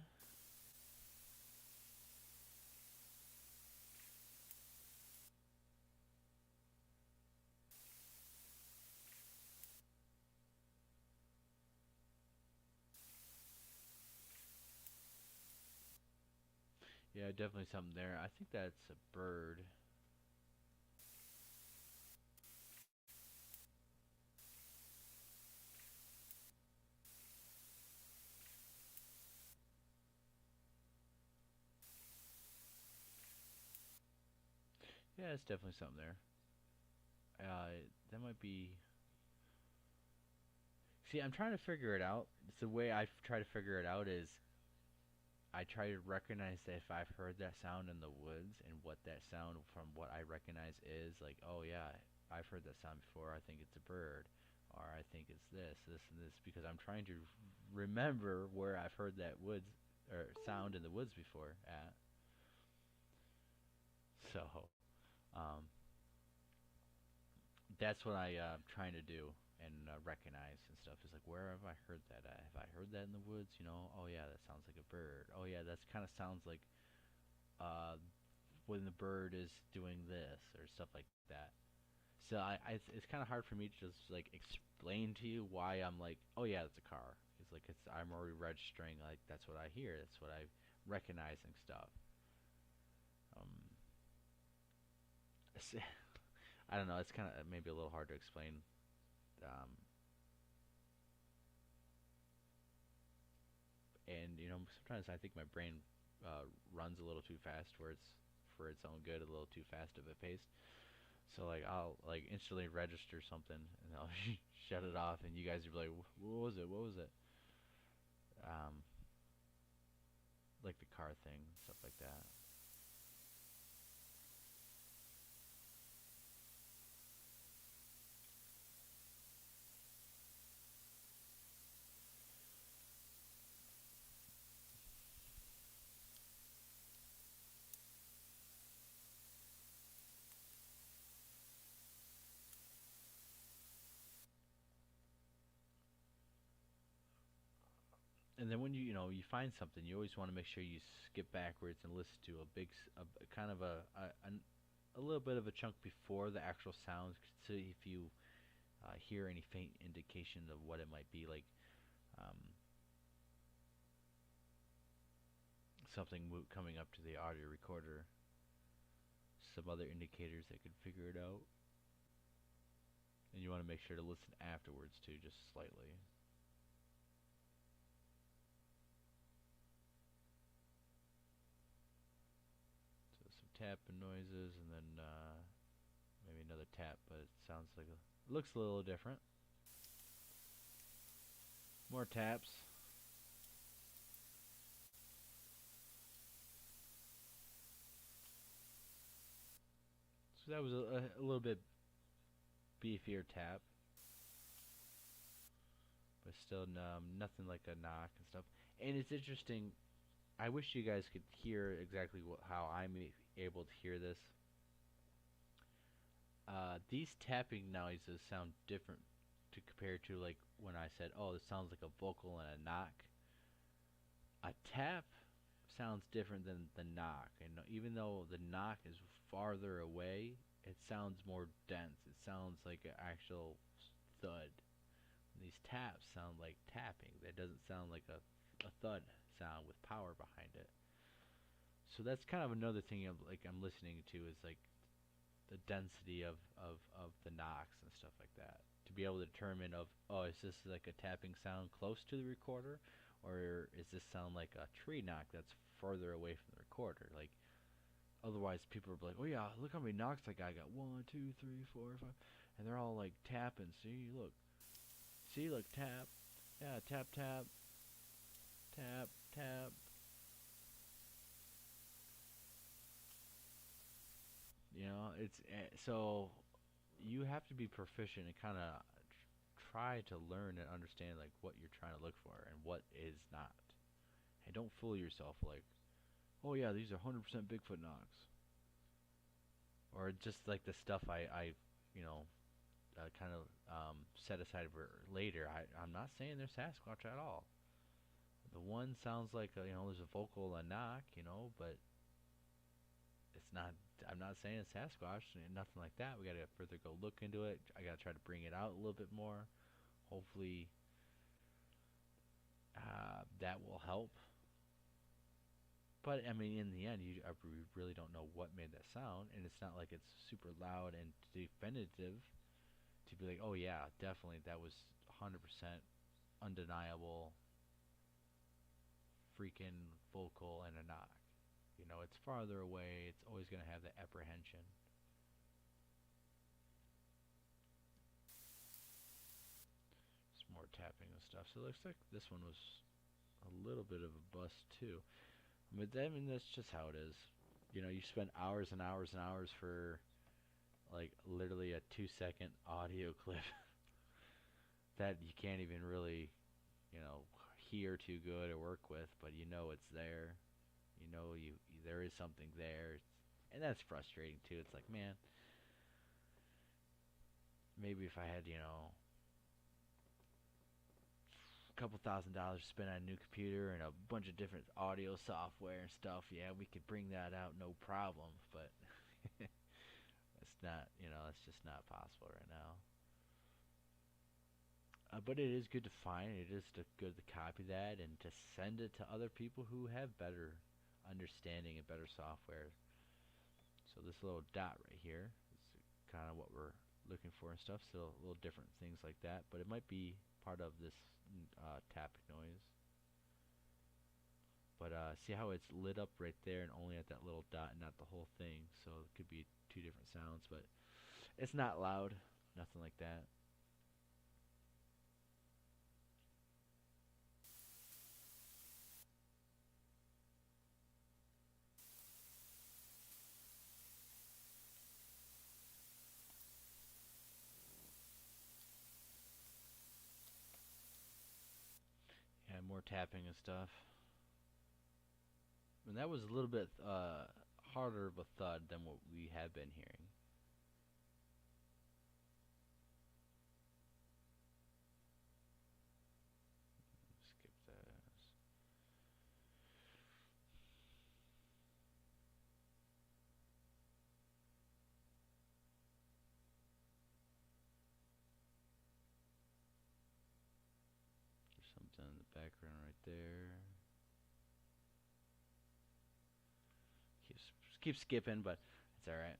Yeah, definitely something there. I think that's a bird. Yeah, it's definitely something there. That might be. See, I'm trying to figure it out. It's the way I try to figure it out is I try to recognize that if I've heard that sound in the woods and what that sound from what I recognize is, like, oh yeah, I've heard that sound before. I think it's a bird, or I think it's this, and this, because I'm trying to remember where I've heard that woods or sound in the woods before at. So, um, that's what I'm trying to do and recognize and stuff. Is like, where have I heard that at? Have I heard that in the woods? Oh yeah, that sounds like a bird. Oh yeah, that's kind of sounds like uh, when the bird is doing this or stuff like that. So it's kind of hard for me to just like explain to you why I'm like, oh yeah, it's a car. It's like I'm already registering, like that's what I hear. That's what I recognize and stuff. Um, I don't know. It's kind of maybe a little hard to explain and sometimes I think my brain runs a little too fast where it's for its own good, a little too fast of a pace. So like I'll like instantly register something and I'll shut it off, and you guys are like, "What was it? What was it?" Um, like the car thing, stuff like that. And then when you find something, you always want to make sure you skip backwards and listen to a kind of a little bit of a chunk before the actual sounds, to see if you hear any faint indication of what it might be, like um, something coming up to the audio recorder, some other indicators that could figure it out. And you want to make sure to listen afterwards too, just slightly. So some tapping noises, and then maybe another tap, but it sounds like it looks a little different. More taps. So that was a little bit beefier tap, but still nothing like a knock and stuff. And it's interesting. I wish you guys could hear exactly how I'm able to hear this. These tapping noises sound different to compare to like when I said, "Oh, this sounds like a vocal and a knock." A tap sounds different than the knock, and even though the knock is farther away, it sounds more dense. It sounds like an actual thud. These taps sound like tapping. That doesn't sound like a thud sound with power behind it. So that's kind of another thing I'm listening to, is like the density of the knocks and stuff like that. To be able to determine is this like a tapping sound close to the recorder, or is this sound like a tree knock that's further away from the recorder? Like, otherwise people are like, oh yeah, look how many knocks that guy got. 1, 2, 3, 4, 5, and they're all like tapping. See, look, tap, yeah, tap, tap, tap, tap. It's so you have to be proficient and kind of try to learn and understand like what you're trying to look for and what is not. And don't fool yourself like, oh yeah, these are 100% Bigfoot knocks. Or just like the stuff I kind of set aside for later. I'm not saying they're Sasquatch at all. The one sounds like there's a vocal, a knock, but it's not. I'm not saying it's Sasquatch, nothing like that. We gotta further go look into it. I gotta try to bring it out a little bit more. Hopefully, that will help. But I mean, in the end, we really don't know what made that sound, and it's not like it's super loud and definitive to be like, oh yeah, definitely that was 100% undeniable, freaking vocal and a knock. It's farther away. It's always going to have the apprehension. Some more tapping and stuff. So it looks like this one was a little bit of a bust too. But I mean, that's just how it is. You spend hours and hours and hours for like literally a 2-second audio clip that you can't even really, hear too good or work with, but it's there. There is something there, and that's frustrating too. It's like, man, maybe if I had a couple $1,000 to spend on a new computer and a bunch of different audio software and stuff, yeah, we could bring that out no problem. But it's not, it's just not possible right now. But it is good to find. It is good to copy that and to send it to other people who have better understanding and better software. So this little dot right here is kind of what we're looking for and stuff. So little different things like that, but it might be part of this tapping noise. But see how it's lit up right there and only at that little dot and not the whole thing. So it could be two different sounds, but it's not loud, nothing like that. Yeah, more tapping and stuff. And that was a little bit harder of a thud than what we have been hearing. Skip that. There's something in the background right there. Keep skipping, but it's alright.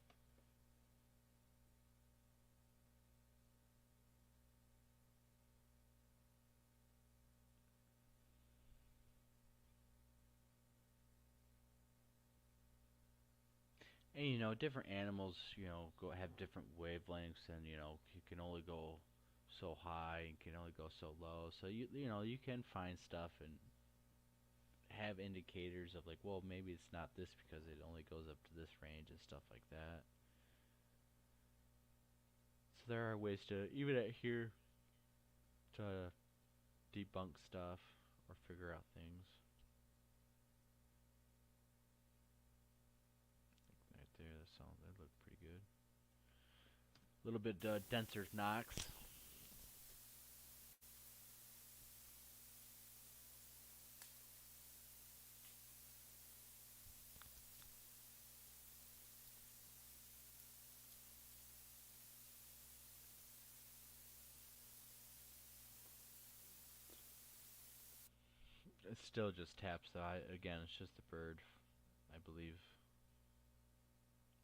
And different animals, go have different wavelengths, and you can only go so high and can only go so low. So you can find stuff and have indicators of like, well, maybe it's not this because it only goes up to this range and stuff like that. So there are ways to, even at here, to debunk stuff or figure out things. Right there, that looked pretty good. A little bit denser knocks. It still just taps though. Again, it's just a bird, I believe,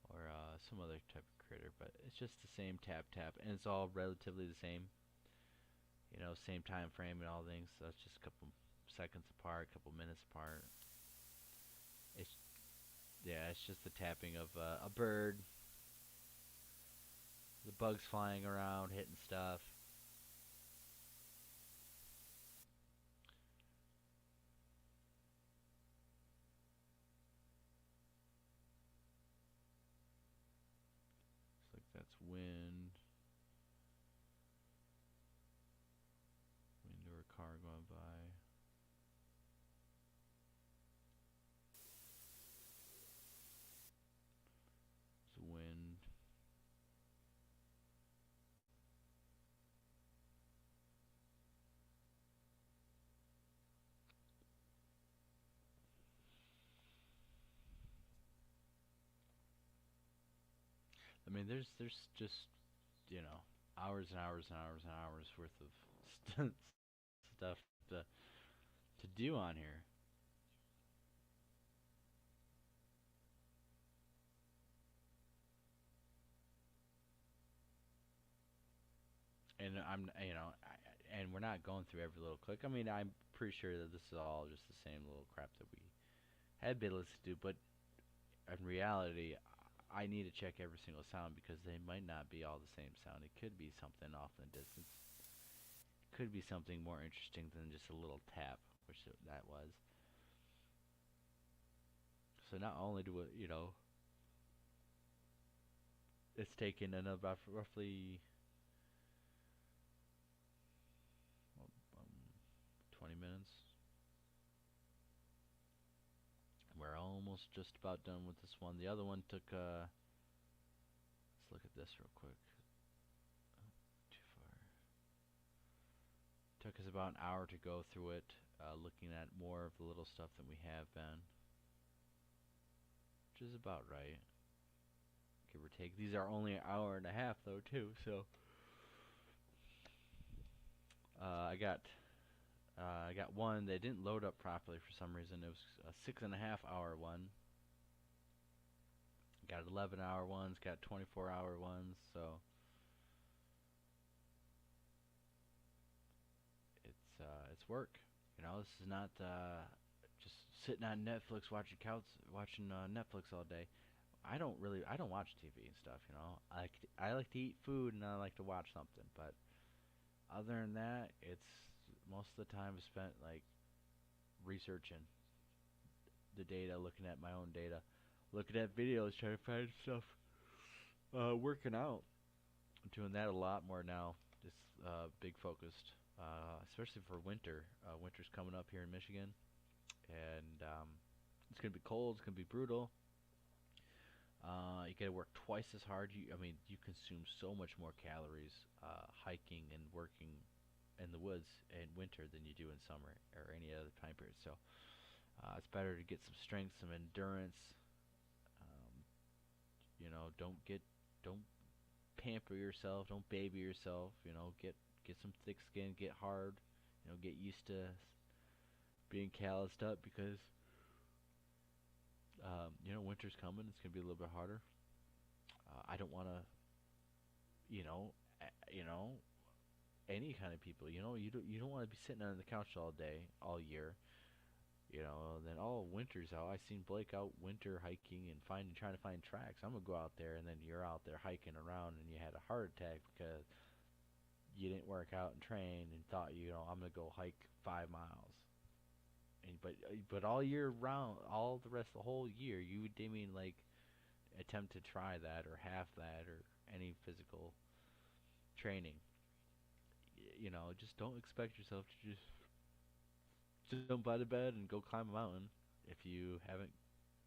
or some other type of critter, but it's just the same tap tap, and it's all relatively the same. Same time frame and all things. So it's just a couple seconds apart, a couple minutes apart. It's it's just the tapping of a bird, the bugs flying around, hitting stuff. Looks like that's wind. Wind or a car going by. It's wind. I mean, there's just hours and hours and hours and hours worth of stuff to do on here. And and we're not going through every little click. I mean, I'm pretty sure that this is all just the same little crap that we had been listening to, but in reality, I need to check every single sound because they might not be all the same sound. It could be something off in the distance. It could be something more interesting than just a little tap, which that was. So not only do it, it's taken about roughly 20 minutes. We're almost just about done with this one. The other one took, let's look at this real quick. Oh, too far. Took us about an hour to go through it, looking at more of the little stuff than we have been. Which is about right. Give or take. These are only an hour and a half though too, so I got one that didn't load up properly for some reason. It was a 6.5 hour one. Got 11-hour ones, got 24-hour ones, so it's work. This is not just sitting on Netflix watching Netflix all day. I don't watch TV and stuff. I like to eat food and I like to watch something. But other than that, it's most of the time is spent like researching the data, looking at my own data, looking at videos, trying to find stuff. Working out, I'm doing that a lot more now. Just big focused, especially for winter. Winter's coming up here in Michigan, and it's gonna be cold. It's gonna be brutal. You gotta work twice as hard. You consume so much more calories hiking and working in the woods in winter than you do in summer or any other time period. So it's better to get some strength, some endurance. Um, don't pamper yourself, don't baby yourself. Get some thick skin, get hard. Get used to being calloused up because winter's coming. It's gonna be a little bit harder. I don't want to, you know, any kind of people. You don't want to be sitting on the couch all day, all year. Then winter's out. I seen Blake out winter hiking and trying to find tracks. I'm gonna go out there, and then you're out there hiking around, and you had a heart attack because you didn't work out and train and thought, I'm gonna go hike 5 miles. But all year round, all the rest of the whole year, you didn't mean like attempt to try that or half that or any physical training. Just don't expect yourself to just jump out of bed and go climb a mountain if you haven't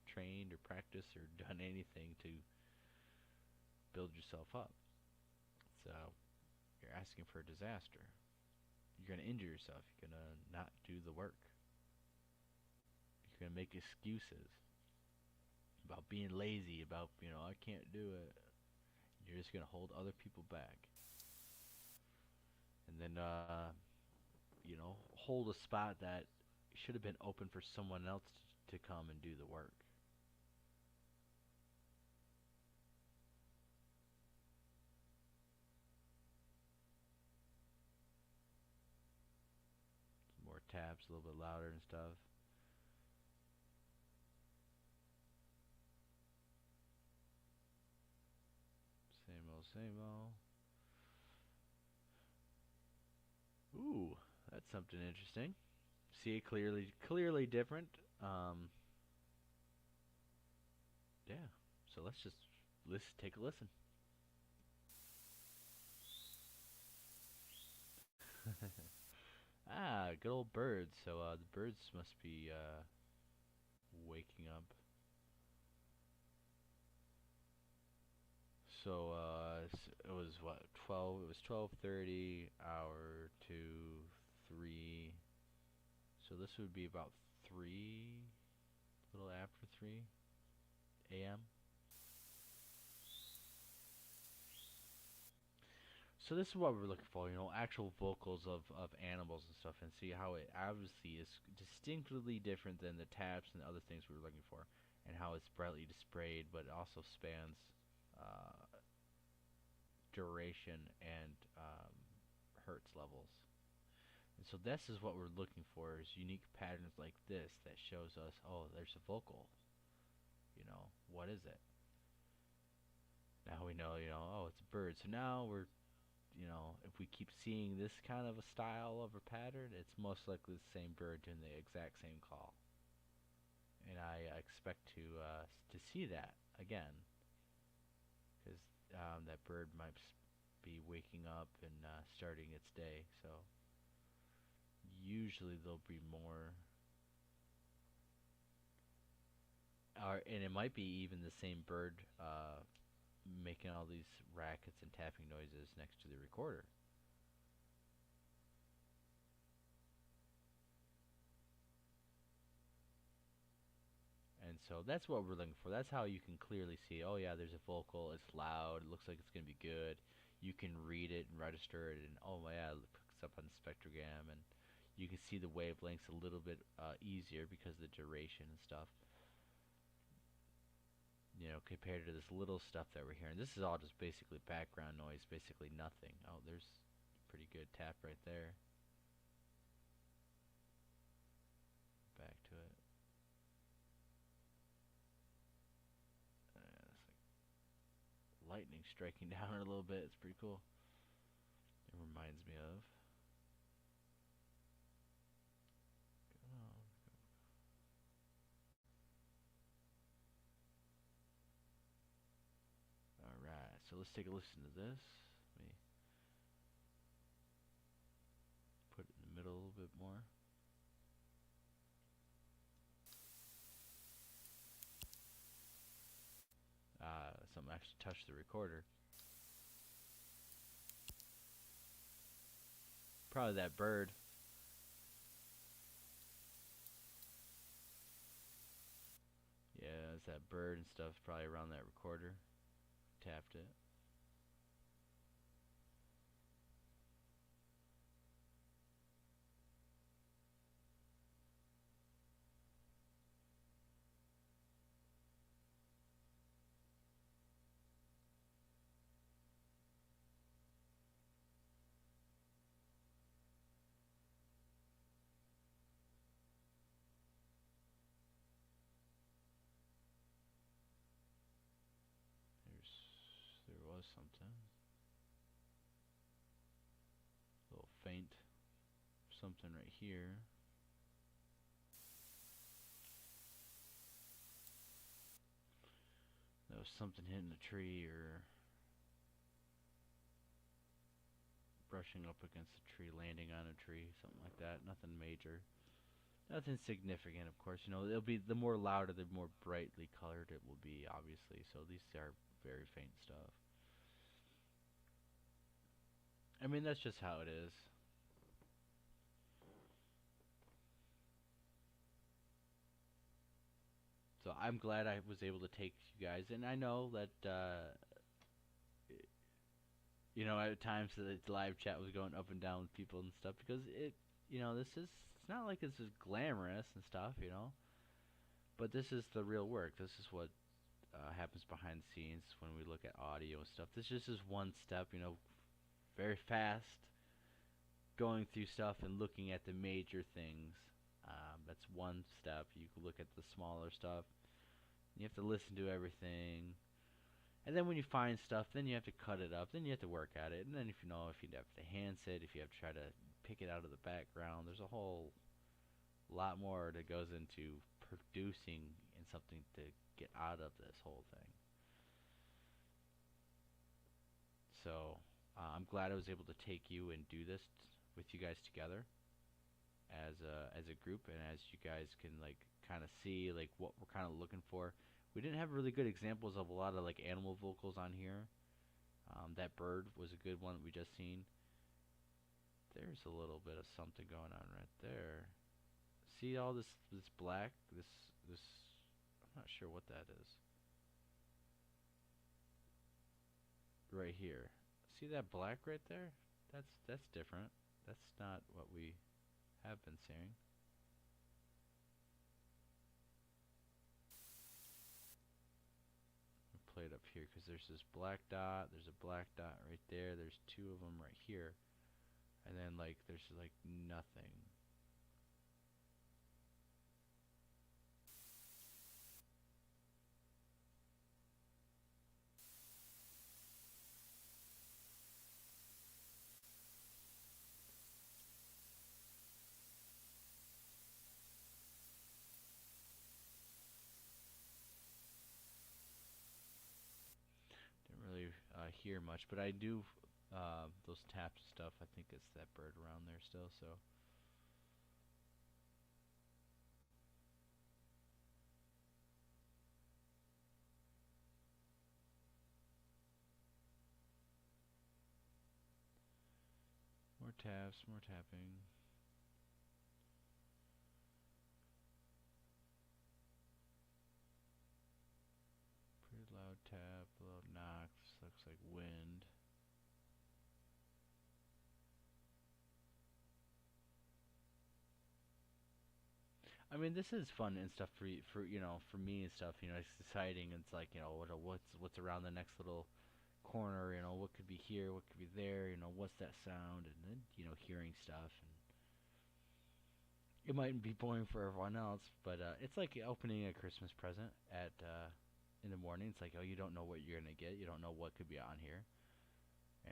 trained or practiced or done anything to build yourself up. So you're asking for a disaster. You're gonna injure yourself. You're gonna not do the work. You're gonna make excuses about being lazy, about I can't do it. You're just gonna hold other people back, and then hold a spot that should have been open for someone else to come and do the work. Some more taps, a little bit louder and stuff. Same old, same old. Ooh, that's something interesting. See it clearly different. Yeah. So let's take a listen. Good old birds. So the birds must be waking up. So it was what 12. It was 12:30 hour to 3. So this would be about 3, a little after 3 a.m. So this is what we're looking for, actual vocals of animals and stuff, and see how it obviously is distinctly different than the taps and the other things we were looking for, and how it's brightly displayed, but it also spans duration and hertz levels. And so this is what we're looking for, is unique patterns like this that shows us, oh, there's a vocal. What is it? Now we know, oh, it's a bird. So now we're, if we keep seeing this kind of a style of a pattern, it's most likely the same bird doing the exact same call. And I expect to see that again, because that bird might be waking up and starting its day. So usually there'll be more, and it might be even the same bird making all these rackets and tapping noises next to the recorder. And so that's what we're looking for. That's how you can clearly see, oh yeah, there's a vocal, it's loud, it looks like it's going to be good. You can read it and register it, and oh yeah, it picks up on the spectrogram, and you can see the wavelengths a little bit easier because of the duration and stuff. Compared to this little stuff that we're hearing. This is all just basically background noise, basically nothing. Oh, there's a pretty good tap right there. lightning striking down a little bit. It's pretty cool. It reminds me of. Alright, so let's take a listen to this. Let me put it in the middle a little bit more. Something actually touched the recorder. Probably that bird. Yeah, it's that bird and stuff probably around that recorder. Tapped it. There was something. A little faint something right here. There was something hitting a tree or brushing up against a tree, landing on a tree, something like that. Nothing major. Nothing significant, of course. You know, it'll be the more louder, the more brightly colored it will be, obviously. So these are very faint stuff. I mean, that's just how it is. So I'm glad I was able to take you guys, and I know that you know, at times the live chat was going up and down with people and stuff because you know, it's not like this is glamorous and stuff, you know, but this is the real work. This is what happens behind the scenes when we look at audio and stuff. This just is one step, you know, very fast, going through stuff and looking at the major things. That's one step. You can look at the smaller stuff. You have to listen to everything. And then when you find stuff, then you have to cut it up. Then you have to work at it. And then if you know, if you have to enhance it, if you have to try to pick it out of the background, there's a whole lot more that goes into producing and something to get out of this whole thing. So I'm glad I was able to take you and do this with you guys together as a group, and as you guys can like kind of see like what we're kind of looking for. We didn't have really good examples of a lot of like animal vocals on here. That bird was a good one that we just seen. There's a little bit of something going on right there. See all this black, this I'm not sure what that is. Right here. See that black right there? That's different. That's not what we have been seeing. I'll play it up here because there's this black dot. There's a black dot right there. There's two of them right here. And then like there's like nothing. Didn't really hear much, but I do those taps and stuff. I think it's that bird around there still. So more taps, more tapping. Pretty loud tap, loud knocks. Looks like wind. I mean, this is fun and stuff for you know, for me and stuff. You know, it's exciting. It's like, you know, what's around the next little corner. You know, what could be here, what could be there. You know, what's that sound, and then you know, hearing stuff. And it mightn't be boring for everyone else, but it's like opening a Christmas present at in the morning. It's like, oh, you don't know what you're gonna get. You don't know what could be on here,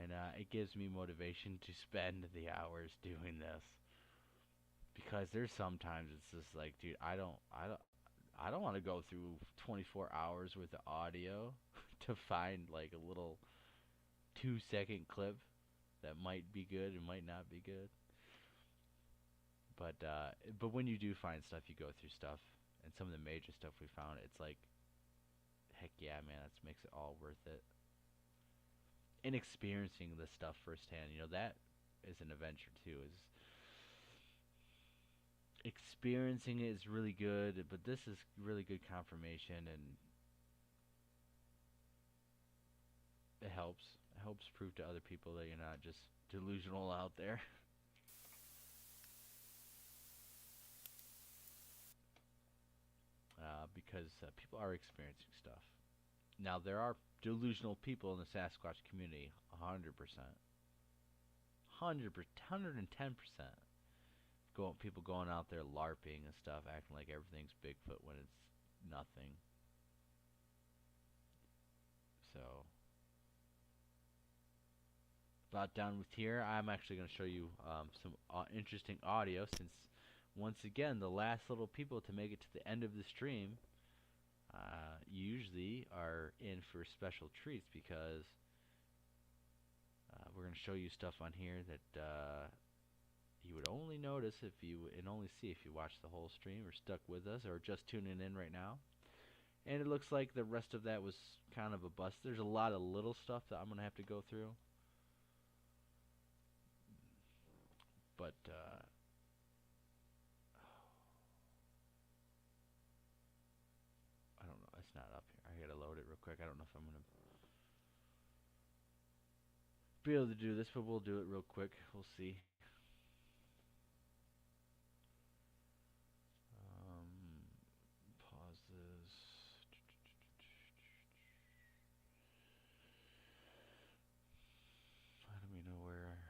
and it gives me motivation to spend the hours doing this because there's sometimes it's just like, dude, I don't want to go through 24 hours worth of audio to find like a little 2-second clip that might be good and might not be good. But when you do find stuff, you go through stuff, and some of the major stuff we found, it's like, heck yeah, man, that makes it all worth it. And experiencing this stuff firsthand, that is an adventure too. Is experiencing it is really good, but this is really good confirmation, and it helps. It helps prove to other people that you're not just delusional out there. Because people are experiencing stuff. Now, there are delusional people in the Sasquatch community, 100%. 110%. People going out there LARPing and stuff, acting like everything's Bigfoot when it's nothing. So, about done with here. I'm actually going to show you some interesting audio, since once again, the last little people to make it to the end of the stream usually are in for special treats, because we're going to show you stuff on here that you would only notice and only see if you watch the whole stream or stuck with us or just tuning in right now. And it looks like the rest of that was kind of a bust. There's a lot of little stuff that I'm going to have to go through. But I don't know. It's not up here. I gotta load it real quick. I don't know if I'm gonna be able to do this, but we'll do it real quick. We'll see. Pause this. I don't even know where.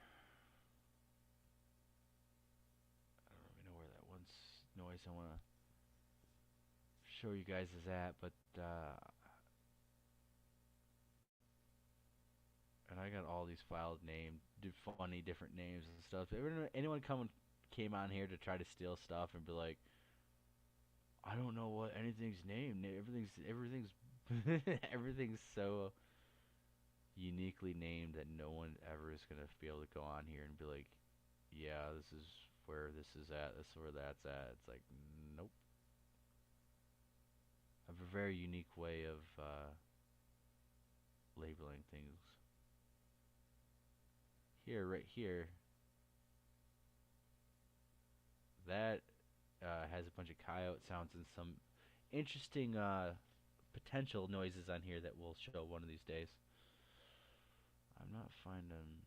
I don't really know where that one noise I want to show you guys is at, but and I got all these files named funny different names and stuff. Anyone came on here to try to steal stuff and be like, I don't know what anything's named. Everything's everything's so uniquely named that no one ever is gonna be able to go on here and be like, yeah, this is where this is at. This is where that's at. It's like, nope. I have a very unique way of labeling things. Right here, that has a bunch of coyote sounds and some interesting potential noises on here that we'll show one of these days. I'm not finding.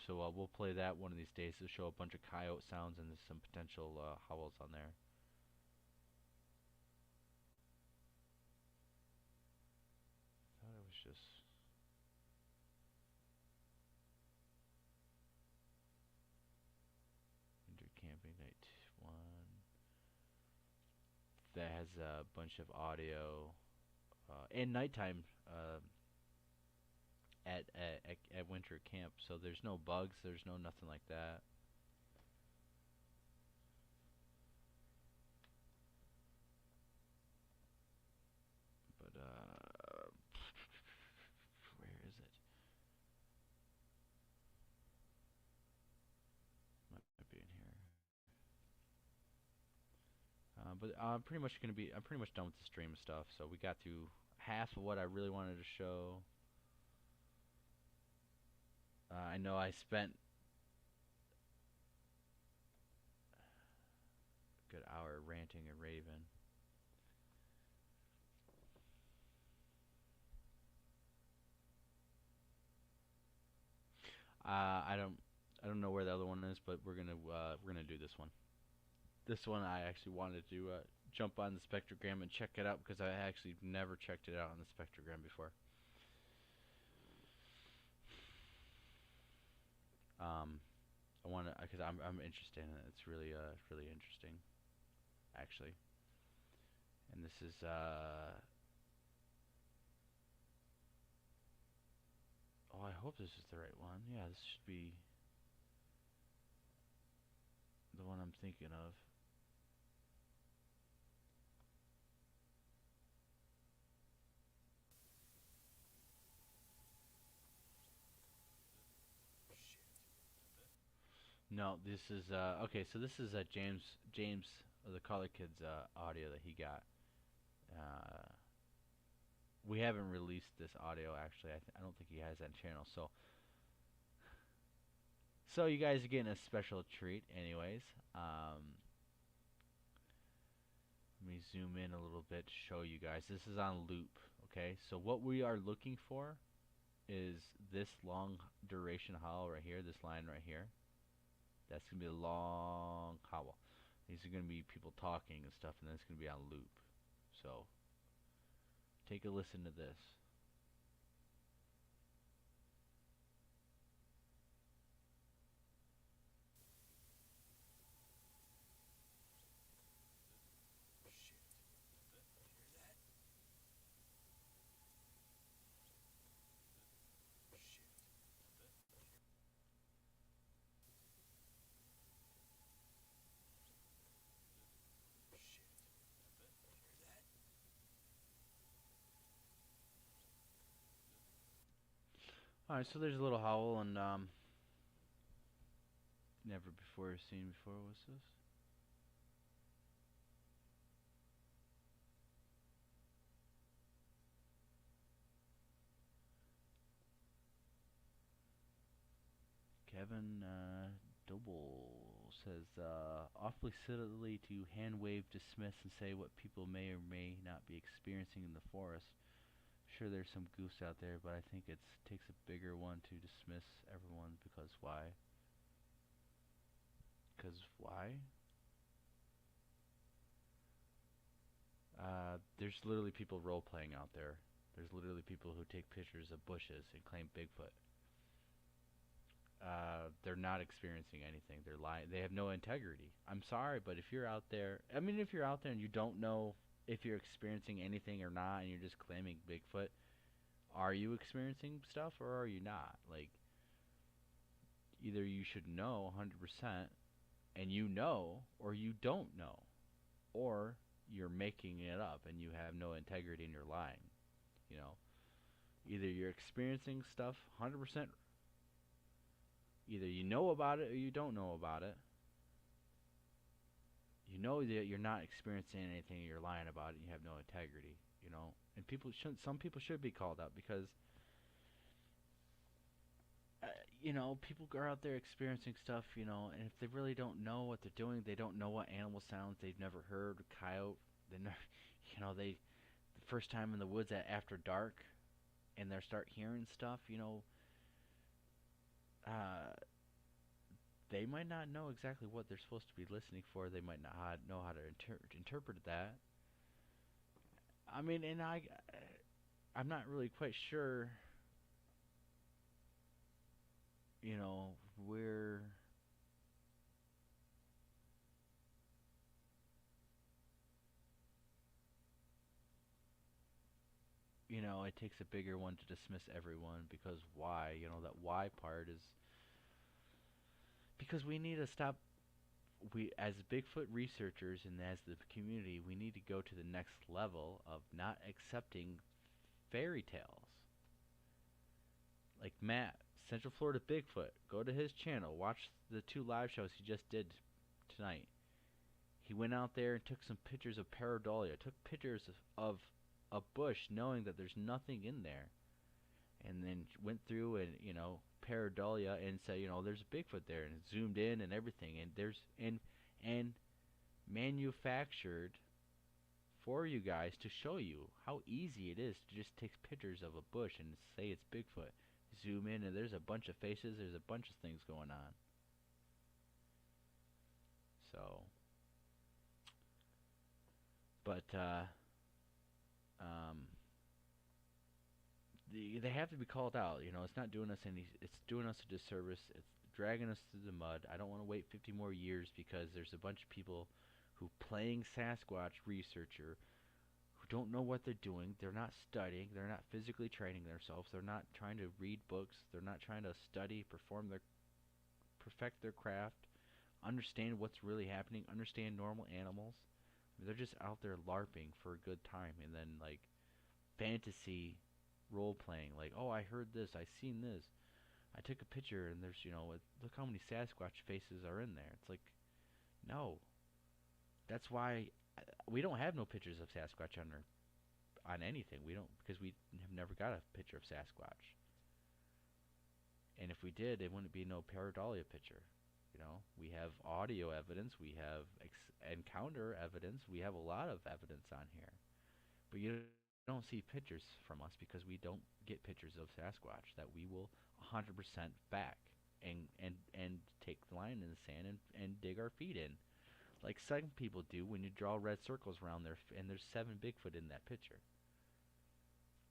So we'll play that one of these days to show a bunch of coyote sounds, and there's some potential howls on there. I thought it was just. Winter Camping Night 1. That has a bunch of audio and nighttime at winter camp, so there's no bugs, there's no nothing like that. But where is it? Might be in here. But I'm pretty much done with the stream stuff. So we got through half of what I really wanted to show. I know I spent a good hour ranting and raving. I don't know where the other one is, but we're gonna do this one. This one I actually wanted to jump on the spectrogram and check it out, because I actually never checked it out on the spectrogram before. I want to, because I'm interested in it. It's really interesting, actually. And this is oh, I hope this is the right one. Yeah, this should be the one I'm thinking of. No, this is okay. So this is James the Color Kids audio that he got. Uh, we haven't released this audio actually. I don't think he has that channel. So you guys are getting a special treat, anyways. Let me zoom in a little bit to show you guys. This is on loop. Okay, so what we are looking for is this long duration howl right here. This line right here. That's gonna be a long howl. These are gonna be people talking and stuff, and then it's gonna be on loop. So take a listen to this. Alright, so there's a little howl, and never before seen before. What's this? Kevin Doble says, awfully silly to hand wave, dismiss, and say what people may or may not be experiencing in the forest. Sure, there's some goofs out there, but I think it takes a bigger one to dismiss everyone, because why? Because why? There's literally people role-playing out there. There's literally people who take pictures of bushes and claim Bigfoot. They're not experiencing anything. They're lying. They have no integrity. I'm sorry, but if you're out there, I mean, if you're out there and you don't know if you're experiencing anything or not, and you're just claiming Bigfoot, are you experiencing stuff or are you not? Like, either you should know 100% and you know, or you don't know, or you're making it up and you have no integrity and you're lying. You know, either you're experiencing stuff 100%. Either you know about it or you don't know about it. You know that you're not experiencing anything, you're lying about it, and you have no integrity, you know. And some people should be called out, because you know, people are out there experiencing stuff, you know, and if they really don't know what they're doing, they don't know what animal sounds, they've never heard a coyote, they never, you know, the first time in the woods after dark, and they start hearing stuff, you know, they might not know exactly what they're supposed to be listening for. They might not know how to interpret that. I mean, and I'm not really quite sure, you know, where you know, it takes a bigger one to dismiss everyone, because why? You know, that why part is because we need to stop. We, as Bigfoot researchers and as the community, we need to go to the next level of not accepting fairy tales. Like Matt, Central Florida Bigfoot, go to his channel, watch the 2 live shows he just did tonight. He went out there and took some pictures of pareidolia, took pictures of a bush knowing that there's nothing in there, and then went through and, you know, pareidolia and said, you know, there's a Bigfoot there, and zoomed in and everything, and there's and manufactured for you guys to show you how easy it is to just take pictures of a bush and say it's Bigfoot. Zoom in and there's a bunch of faces, there's a bunch of things going on. So, but they have to be called out. You know, it's not doing us any. It's doing us a disservice. It's dragging us through the mud. I don't want to wait 50 more years because there's a bunch of people who playing Sasquatch researcher who don't know what they're doing. They're not studying. They're not physically training themselves. They're not trying to read books. They're not trying to study, perfect their craft, understand what's really happening, understand normal animals. They're just out there LARPing for a good time, and then like fantasy role playing, like, oh, I heard this, I seen this, I took a picture, and there's, look how many Sasquatch faces are in there. It's like, no. That's why we don't have no pictures of Sasquatch on anything. We don't, because we have never got a picture of Sasquatch. And if we did, it wouldn't be no pareidolia picture. We have audio evidence, we have encounter evidence, we have a lot of evidence on here. But you don't see pictures from us because we don't get pictures of Sasquatch that we will 100% back and take the line in the sand and dig our feet in. Like some people do when you draw red circles around there and there's 7 Bigfoot in that picture.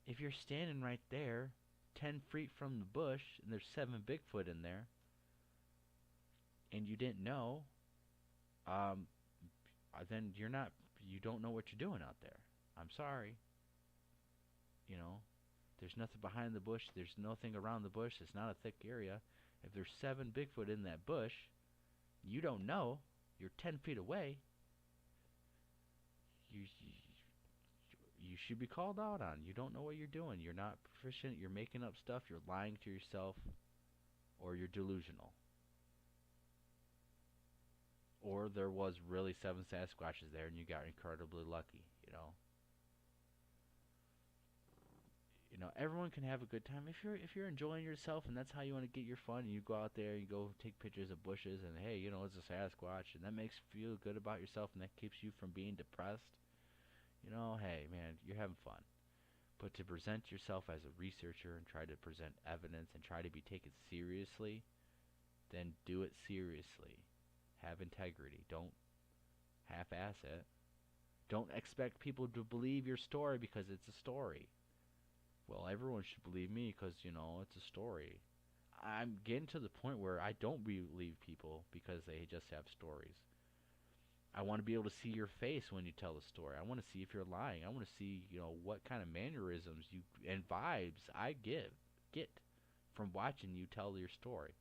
If you're standing right there 10 feet from the bush and there's 7 Bigfoot in there, and you didn't know, then you don't know what you're doing out there. I'm sorry. There's nothing behind the bush. There's nothing around the bush. It's not a thick area. If there's 7 Bigfoot in that bush, you don't know. You're 10 feet away. You should be called out on. You don't know what you're doing. You're not proficient. You're making up stuff. You're lying to yourself, or you're delusional. Or there was really 7 Sasquatches there and you got incredibly lucky, everyone can have a good time if you're enjoying yourself and that's how you want to get your fun, and you go out there and you go take pictures of bushes and hey, it's a Sasquatch, and that makes you feel good about yourself and that keeps you from being depressed. Hey man, you're having fun. But to present yourself as a researcher and try to present evidence and try to be taken seriously, then do it seriously. Have integrity. Don't half-ass it. Don't expect people to believe your story because it's a story. Well, everyone should believe me because, it's a story. I'm getting to the point where I don't believe people because they just have stories. I want to be able to see your face when you tell the story. I want to see if you're lying. I want to see, what kind of mannerisms and vibes I get from watching you tell your story.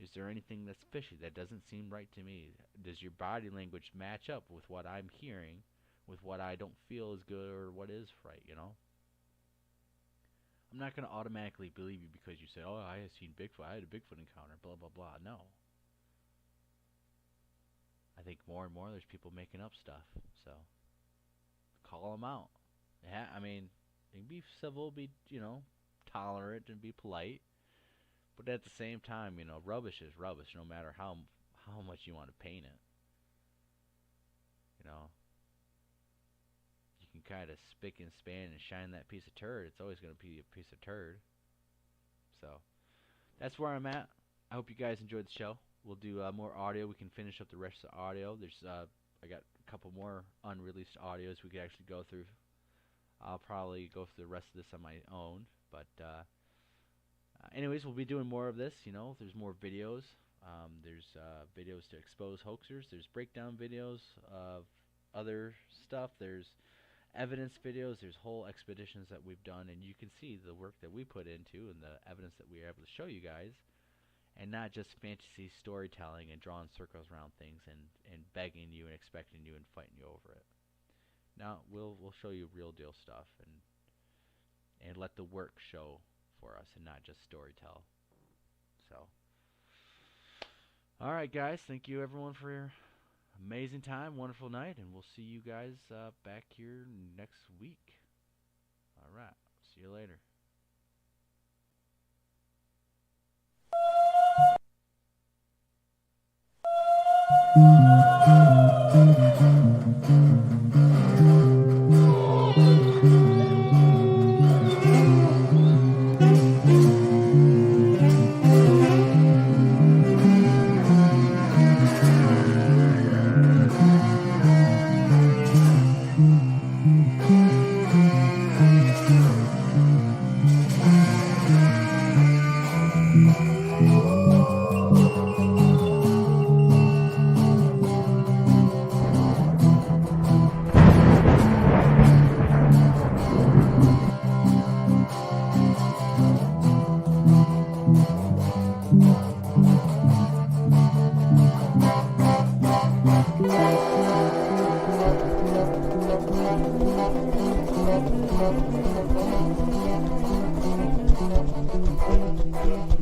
Is there anything that's fishy that doesn't seem right to me? Does your body language match up with what I'm hearing, with what I don't feel is good or what is right, I'm not going to automatically believe you because you said, oh, I have seen Bigfoot, I had a Bigfoot encounter, blah, blah, blah. No. I think more and more there's people making up stuff, so call them out. Yeah, be civil, be, tolerant and be polite. But at the same time, rubbish is rubbish no matter how much you want to paint it. You can kind of spick and span and shine that piece of turd. It's always going to be a piece of turd. So, that's where I'm at. I hope you guys enjoyed the show. We'll do more audio. We can finish up the rest of the audio. I got a couple more unreleased audios we could actually go through. I'll probably go through the rest of this on my own. But, anyways, we'll be doing more of this. There's more videos. There's videos to expose hoaxers. There's breakdown videos of other stuff. There's evidence videos. There's whole expeditions that we've done, and you can see the work that we put into and the evidence that we are able to show you guys, and not just fantasy storytelling and drawing circles around things and begging you and expecting you and fighting you over it. Now we'll show you real deal stuff and let the work show for us and not just storytell. So, all right, guys. Thank you, everyone, for your amazing time, wonderful night, and we'll see you guys back here next week. All right. See you later. Bye.